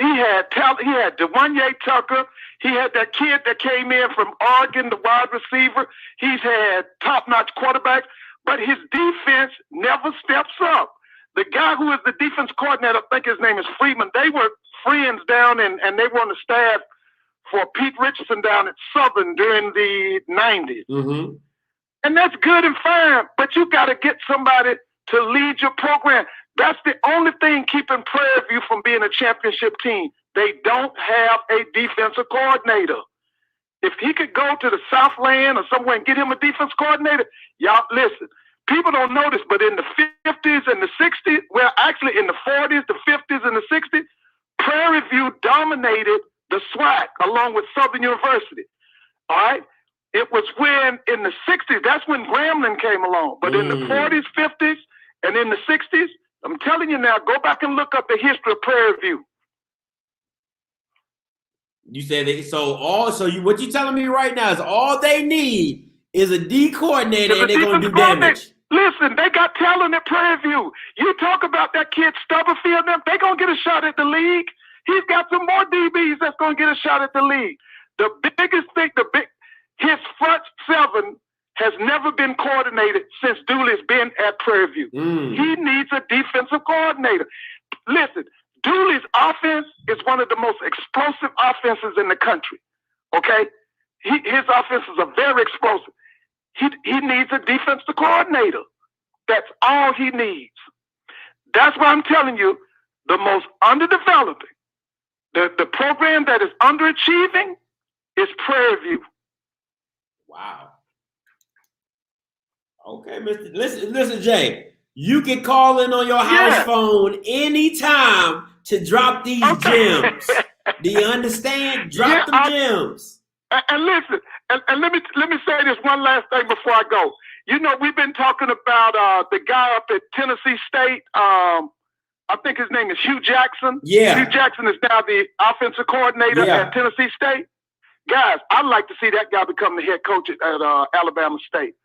DeWanye Tucker. He had that kid that came in from Oregon, the wide receiver. He's had top-notch quarterbacks, but his defense never steps up. The guy who is the defense coordinator, I think his name is Freeman, they were friends down and they were on the staff for Pete Richardson down at Southern during the 90s. Mm-hmm. And that's good and fine, but you got to get somebody to lead your program. That's the only thing keeping Prairie View from being a championship team. They don't have a defensive coordinator. If he could go to the Southland or somewhere and get him a defense coordinator, y'all listen. People don't know this, but in the 50s and the 60s, well, actually in the 40s, the 50s, and the 60s, Prairie View dominated the SWAC along with Southern University. All right? It was when in the 60s, that's when Grambling came along. But in the 40s, 50s, and in the 60s, I'm telling you now, go back and look up the history of Prairie View. You said what you telling me right now is all they need is a D coordinator and they're going to do damage. Listen, they got talent at Prairie View. You talk about that kid Stubblefield, they're going to get a shot at the league. He's got some more DBs that's going to get a shot at the league. The biggest thing, his front seven has never been coordinated since Dooley's been at Prairie View. He needs a defensive coordinator. Listen, Dooley's offense is one of the most explosive offenses in the country. Okay? His offenses are very explosive. He needs a defensive coordinator. That's all he needs. That's why I'm telling you, the most underdeveloping, the program that is underachieving is Prairie View. Wow. Okay, listen, Jay. You can call in on your house phone anytime to drop these gems. Do you understand? Drop them gems. And listen, and let me say this one last thing before I go. You know, we've been talking about the guy up at Tennessee State. I think his name is Hugh Jackson. Yeah. Hugh Jackson is now the offensive coordinator at Tennessee State. Guys, I'd like to see that guy become the head coach at Alabama State.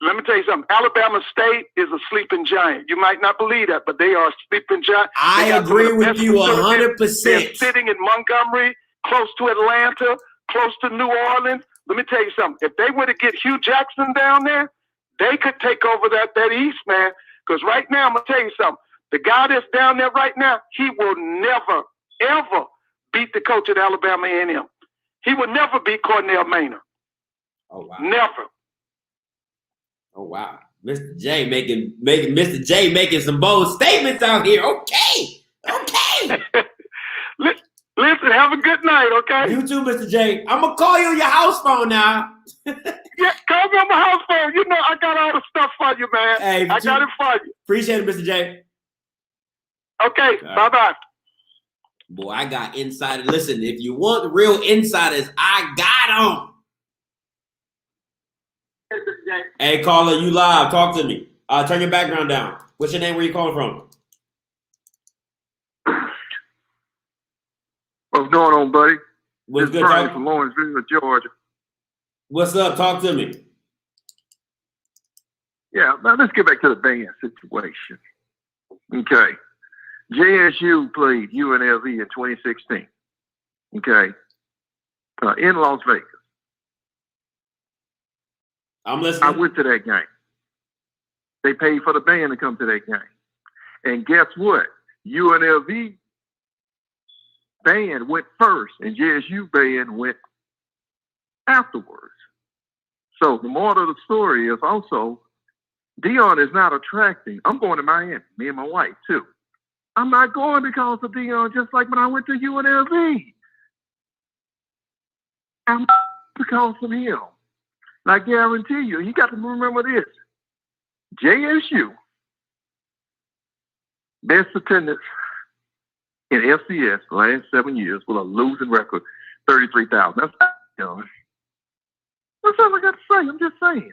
Let me tell you something. Alabama State is a sleeping giant. You might not believe that, but they are a sleeping giant. I agree with you 100%. They're sitting in Montgomery, close to Atlanta, close to New Orleans. Let me tell you something. If they were to get Hugh Jackson down there, they could take over that East, man. Because right now, I'm going to tell you something. The guy that's down there right now, he will never, ever beat the coach at Alabama A&M. He will never beat Cornell Maynard. Oh, wow. Never. Oh, wow. Mr. J making some bold statements out here. Okay. Listen, have a good night, okay? You too, Mr. J. I'm gonna call you on your house phone now. Yeah, call me on my house phone. You know I got all the stuff for you, man. Hey, I got it for you. Appreciate it, Mr. J. Okay, bye-bye. Boy, I got insider. Listen, if you want real insiders, I got them. Hey, caller, you live. Talk to me. Turn your background down. What's your name? Where you calling from? What's going on, buddy? What's It's good, Brian talk? from Lawrenceville, Georgia. What's up? Talk to me. Yeah, now let's get back to the band situation. Okay. JSU played UNLV in 2016. Okay. In Las Vegas. I'm listening. I went to that game. They paid for the band to come to that game. And guess what? UNLV band went first and JSU band went afterwards. So the moral of the story is also Deion is not attracting. I'm going to Miami, me and my wife too. I'm not going because of Deion, just like when I went to UNLV. I'm because of him. And I guarantee you got to remember this. JSU, best attendance in FCS the last 7 years with a losing record, 33,000. That's all I got to say. I'm just saying.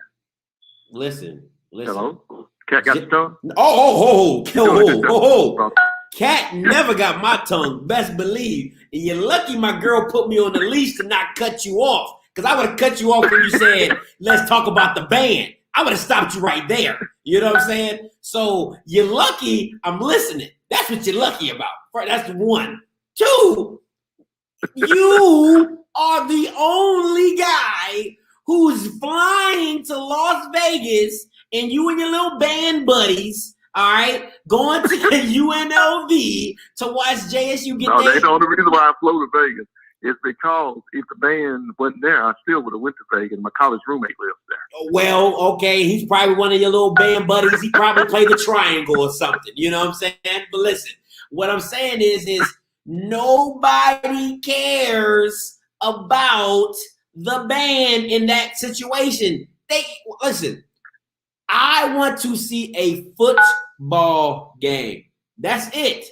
Listen. Hello? Cat got the tongue? Oh. Cat never got my tongue. Best believe. And you're lucky my girl put me on the leash to not cut you off. Because I would have cut you off when you said, let's talk about the band. I would have stopped you right there. You know what I'm saying? So you're lucky I'm listening. That's what you're lucky about. That's one. Two, you are the only guy who's flying to Las Vegas and you and your little band buddies, all right, going to UNLV to watch JSU get No, they know the reason why I flew to Vegas is because if the band wasn't there, I still would have went to Vegas. My college roommate lives there. Well, okay, he's probably one of your little band buddies. He probably played the triangle or something. You know what I'm saying? But listen, what I'm saying is nobody cares about the band in that situation. Listen, I want to see a football game. That's it.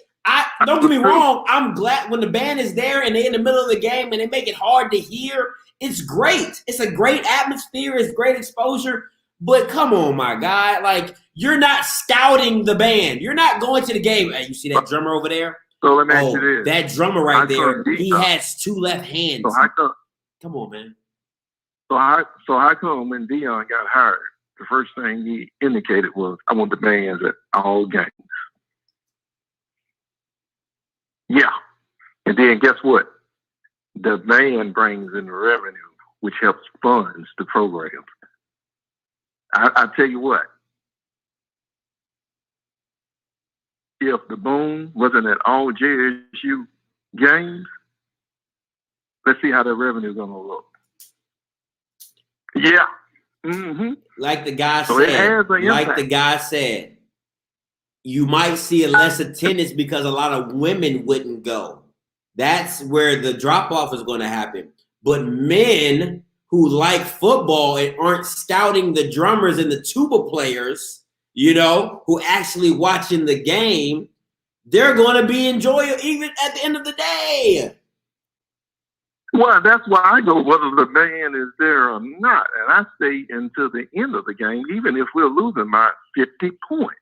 Don't get me wrong. I'm glad when the band is there and they're in the middle of the game and they make it hard to hear. It's great. It's a great atmosphere. It's great exposure. But come on, my guy. Like, you're not scouting the band. You're not going to the game. Hey, you see that drummer over there? So let me ask you this. That drummer right there, he has two left hands. So how come? Come on, man. So how come when Deion got hired, the first thing he indicated was, I want the bands at all games. Yeah. And then guess what? The band brings in revenue, which helps funds the program. I tell you what, if the boom wasn't at all JSU games, let's see how the revenue is going to look. Yeah. Mm-hmm. Like the guy So it has an impact. the guy said, you might see a less attendance because a lot of women wouldn't go. That's where the drop-off is going to happen. But men who like football and aren't scouting the drummers and the tuba players, you know, who actually watching the game, they're going to be enjoying even at the end of the day. Well, that's why I go whether the band is there or not. And I stay until the end of the game, even if we're losing by 50 points.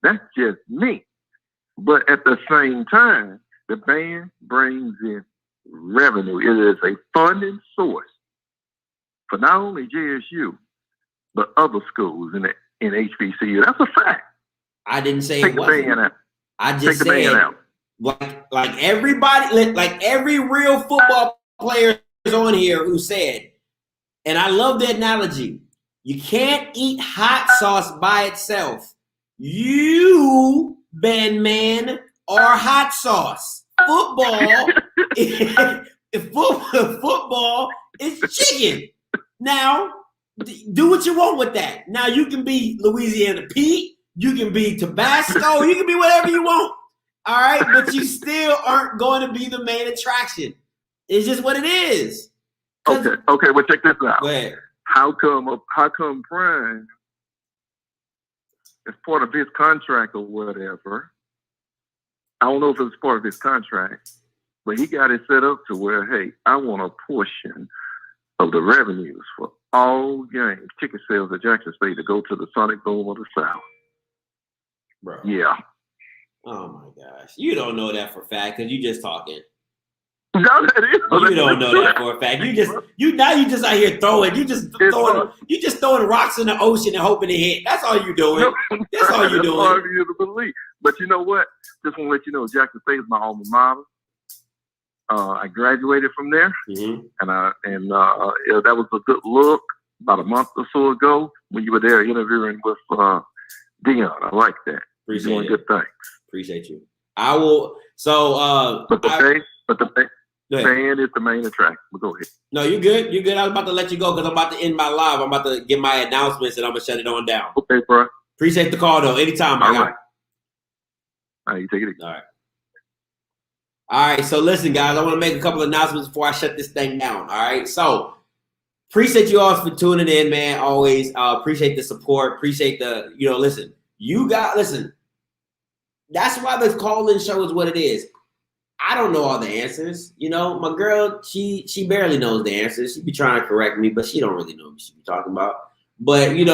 That's just me. But at the same time, the band brings in revenue. It is a funding source for not only JSU, but other schools in HBCU. That's a fact. I didn't say Take it wasn't. the band out. I just Take the band said, out. like everybody, like every real football player is on here who said, and I love the analogy, you can't eat hot sauce by itself. You, band man, are hot sauce. Football, football is chicken. Now, Do what you want with that. Now you can be Louisiana Pete, you can be Tabasco, you can be whatever you want. All right, but you still aren't going to be the main attraction. It's just what it is. Okay, well check this out. Go ahead. How come Brian, as part of his contract or whatever, I don't know if it's part of his contract, but he got it set up to where, hey, I want a portion of the revenues for all games, ticket sales at Jackson State to go to the Sonic Boom of the South. Bro. Yeah. Oh my gosh. You don't know that for a fact because you just talking. No, that is. You don't know that for a fact. You just out here throwing. You just throwing rocks in the ocean and hoping to hit. That's all you're doing. That's all you're doing. That's hard for you to believe. But you know what? Just want to let you know, Jackson State is my alma mater. I graduated from there, and that was a good look about a month or so ago when you were there interviewing with Deion. I like that. Appreciate You're doing good things. Appreciate you. I will. So, but the band is the main attraction. But go ahead. No, you're good. You're good. I was about to let you go because I'm about to end my live. I'm about to get my announcements and I'm gonna shut it on down. Okay, bro. Appreciate the call though. Anytime, my guy. All right, you take it easy. All right. All right, so listen, guys, I want to make a couple of announcements before I shut this thing down. All right, so appreciate you all for tuning in, man. Always appreciate the support. Appreciate the, listen. That's why this call-in show is what it is. I don't know all the answers. My girl, she barely knows the answers. She be trying to correct me, but she don't really know what she be talking about. But you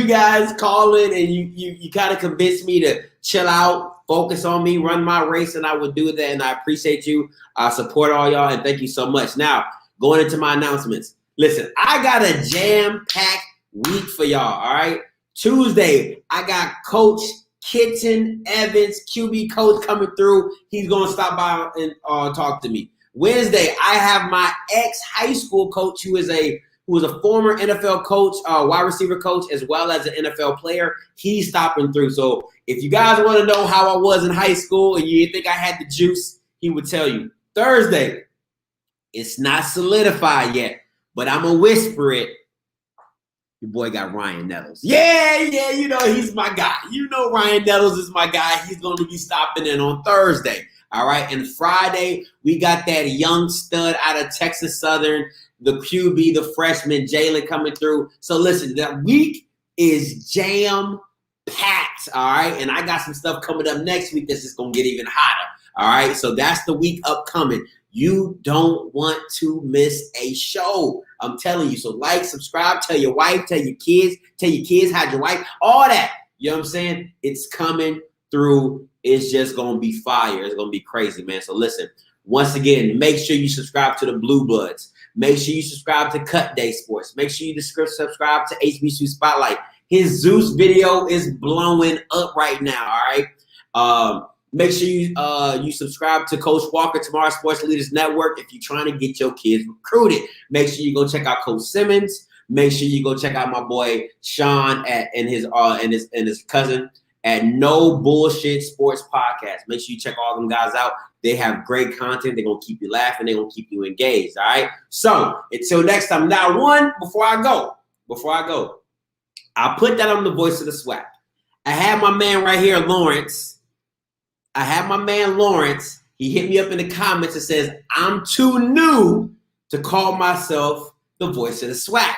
guys call in and you kind of convince me to chill out, focus on me, run my race, and I would do that. And I appreciate you. I support all y'all, and thank you so much. Now, going into my announcements. Listen, I got a jam-packed week for y'all, all right? Tuesday, I got Coach Kitten Evans, QB coach, coming through. He's going to stop by and talk to me. Wednesday, I have my ex-high school coach who is a former NFL coach, wide receiver coach, as well as an NFL player. He's stopping through. So if you guys want to know how I was in high school and you think I had the juice, he would tell you. Thursday, it's not solidified yet, but I'm going to whisper it. Your boy got Ryan Nettles. Yeah, he's my guy. Ryan Nettles is my guy. He's going to be stopping in on Thursday. All right, and Friday, we got that young stud out of Texas Southern, the QB, the freshman, Jalen, coming through. So listen, that week is jam-packed, all right? And I got some stuff coming up next week that's just going to get even hotter, all right? So that's the week upcoming. You don't want to miss a show. I'm telling you. So like, subscribe, tell your wife, tell your kids, hide your wife, all that. You know what I'm saying? It's coming through. It's just going to be fire. It's going to be crazy, man. So listen, once again, make sure you subscribe to the Blue Bloods. Make sure you subscribe to Cut Day Sports. Make sure you subscribe to HBCU Spotlight. His Zeus video is blowing up right now, all right? Make sure you subscribe to Coach Walker, Tomorrow Sports Leaders Network, if you're trying to get your kids recruited. Make sure you go check out Coach Simmons. Make sure you go check out my boy Sean and his cousin at No Bullshit Sports Podcast. Make sure you check all them guys out. They have great content. They're going to keep you laughing. They're going to keep you engaged, all right? So until next time. Now, before I go, I'll put that on the Voice of the SWAC. I have my man right here, Lawrence. He hit me up in the comments and says, I'm too new to call myself the Voice of the SWAC.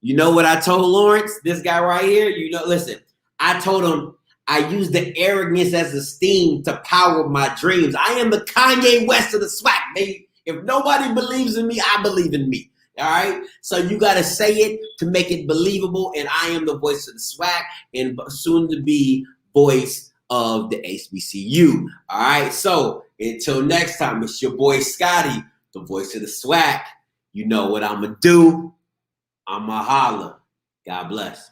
You know what I told Lawrence? This guy right here, listen, I told him, I use the arrogance as a steam to power my dreams. I am the Kanye West of the SWAC, baby. If nobody believes in me, I believe in me. All right? So you got to say it to make it believable. And I am the voice of the SWAC and soon to be voice of the HBCU. All right? So until next time, it's your boy Scotty, the voice of the SWAC. You know what I'm going to do. I'm going to holler. God bless.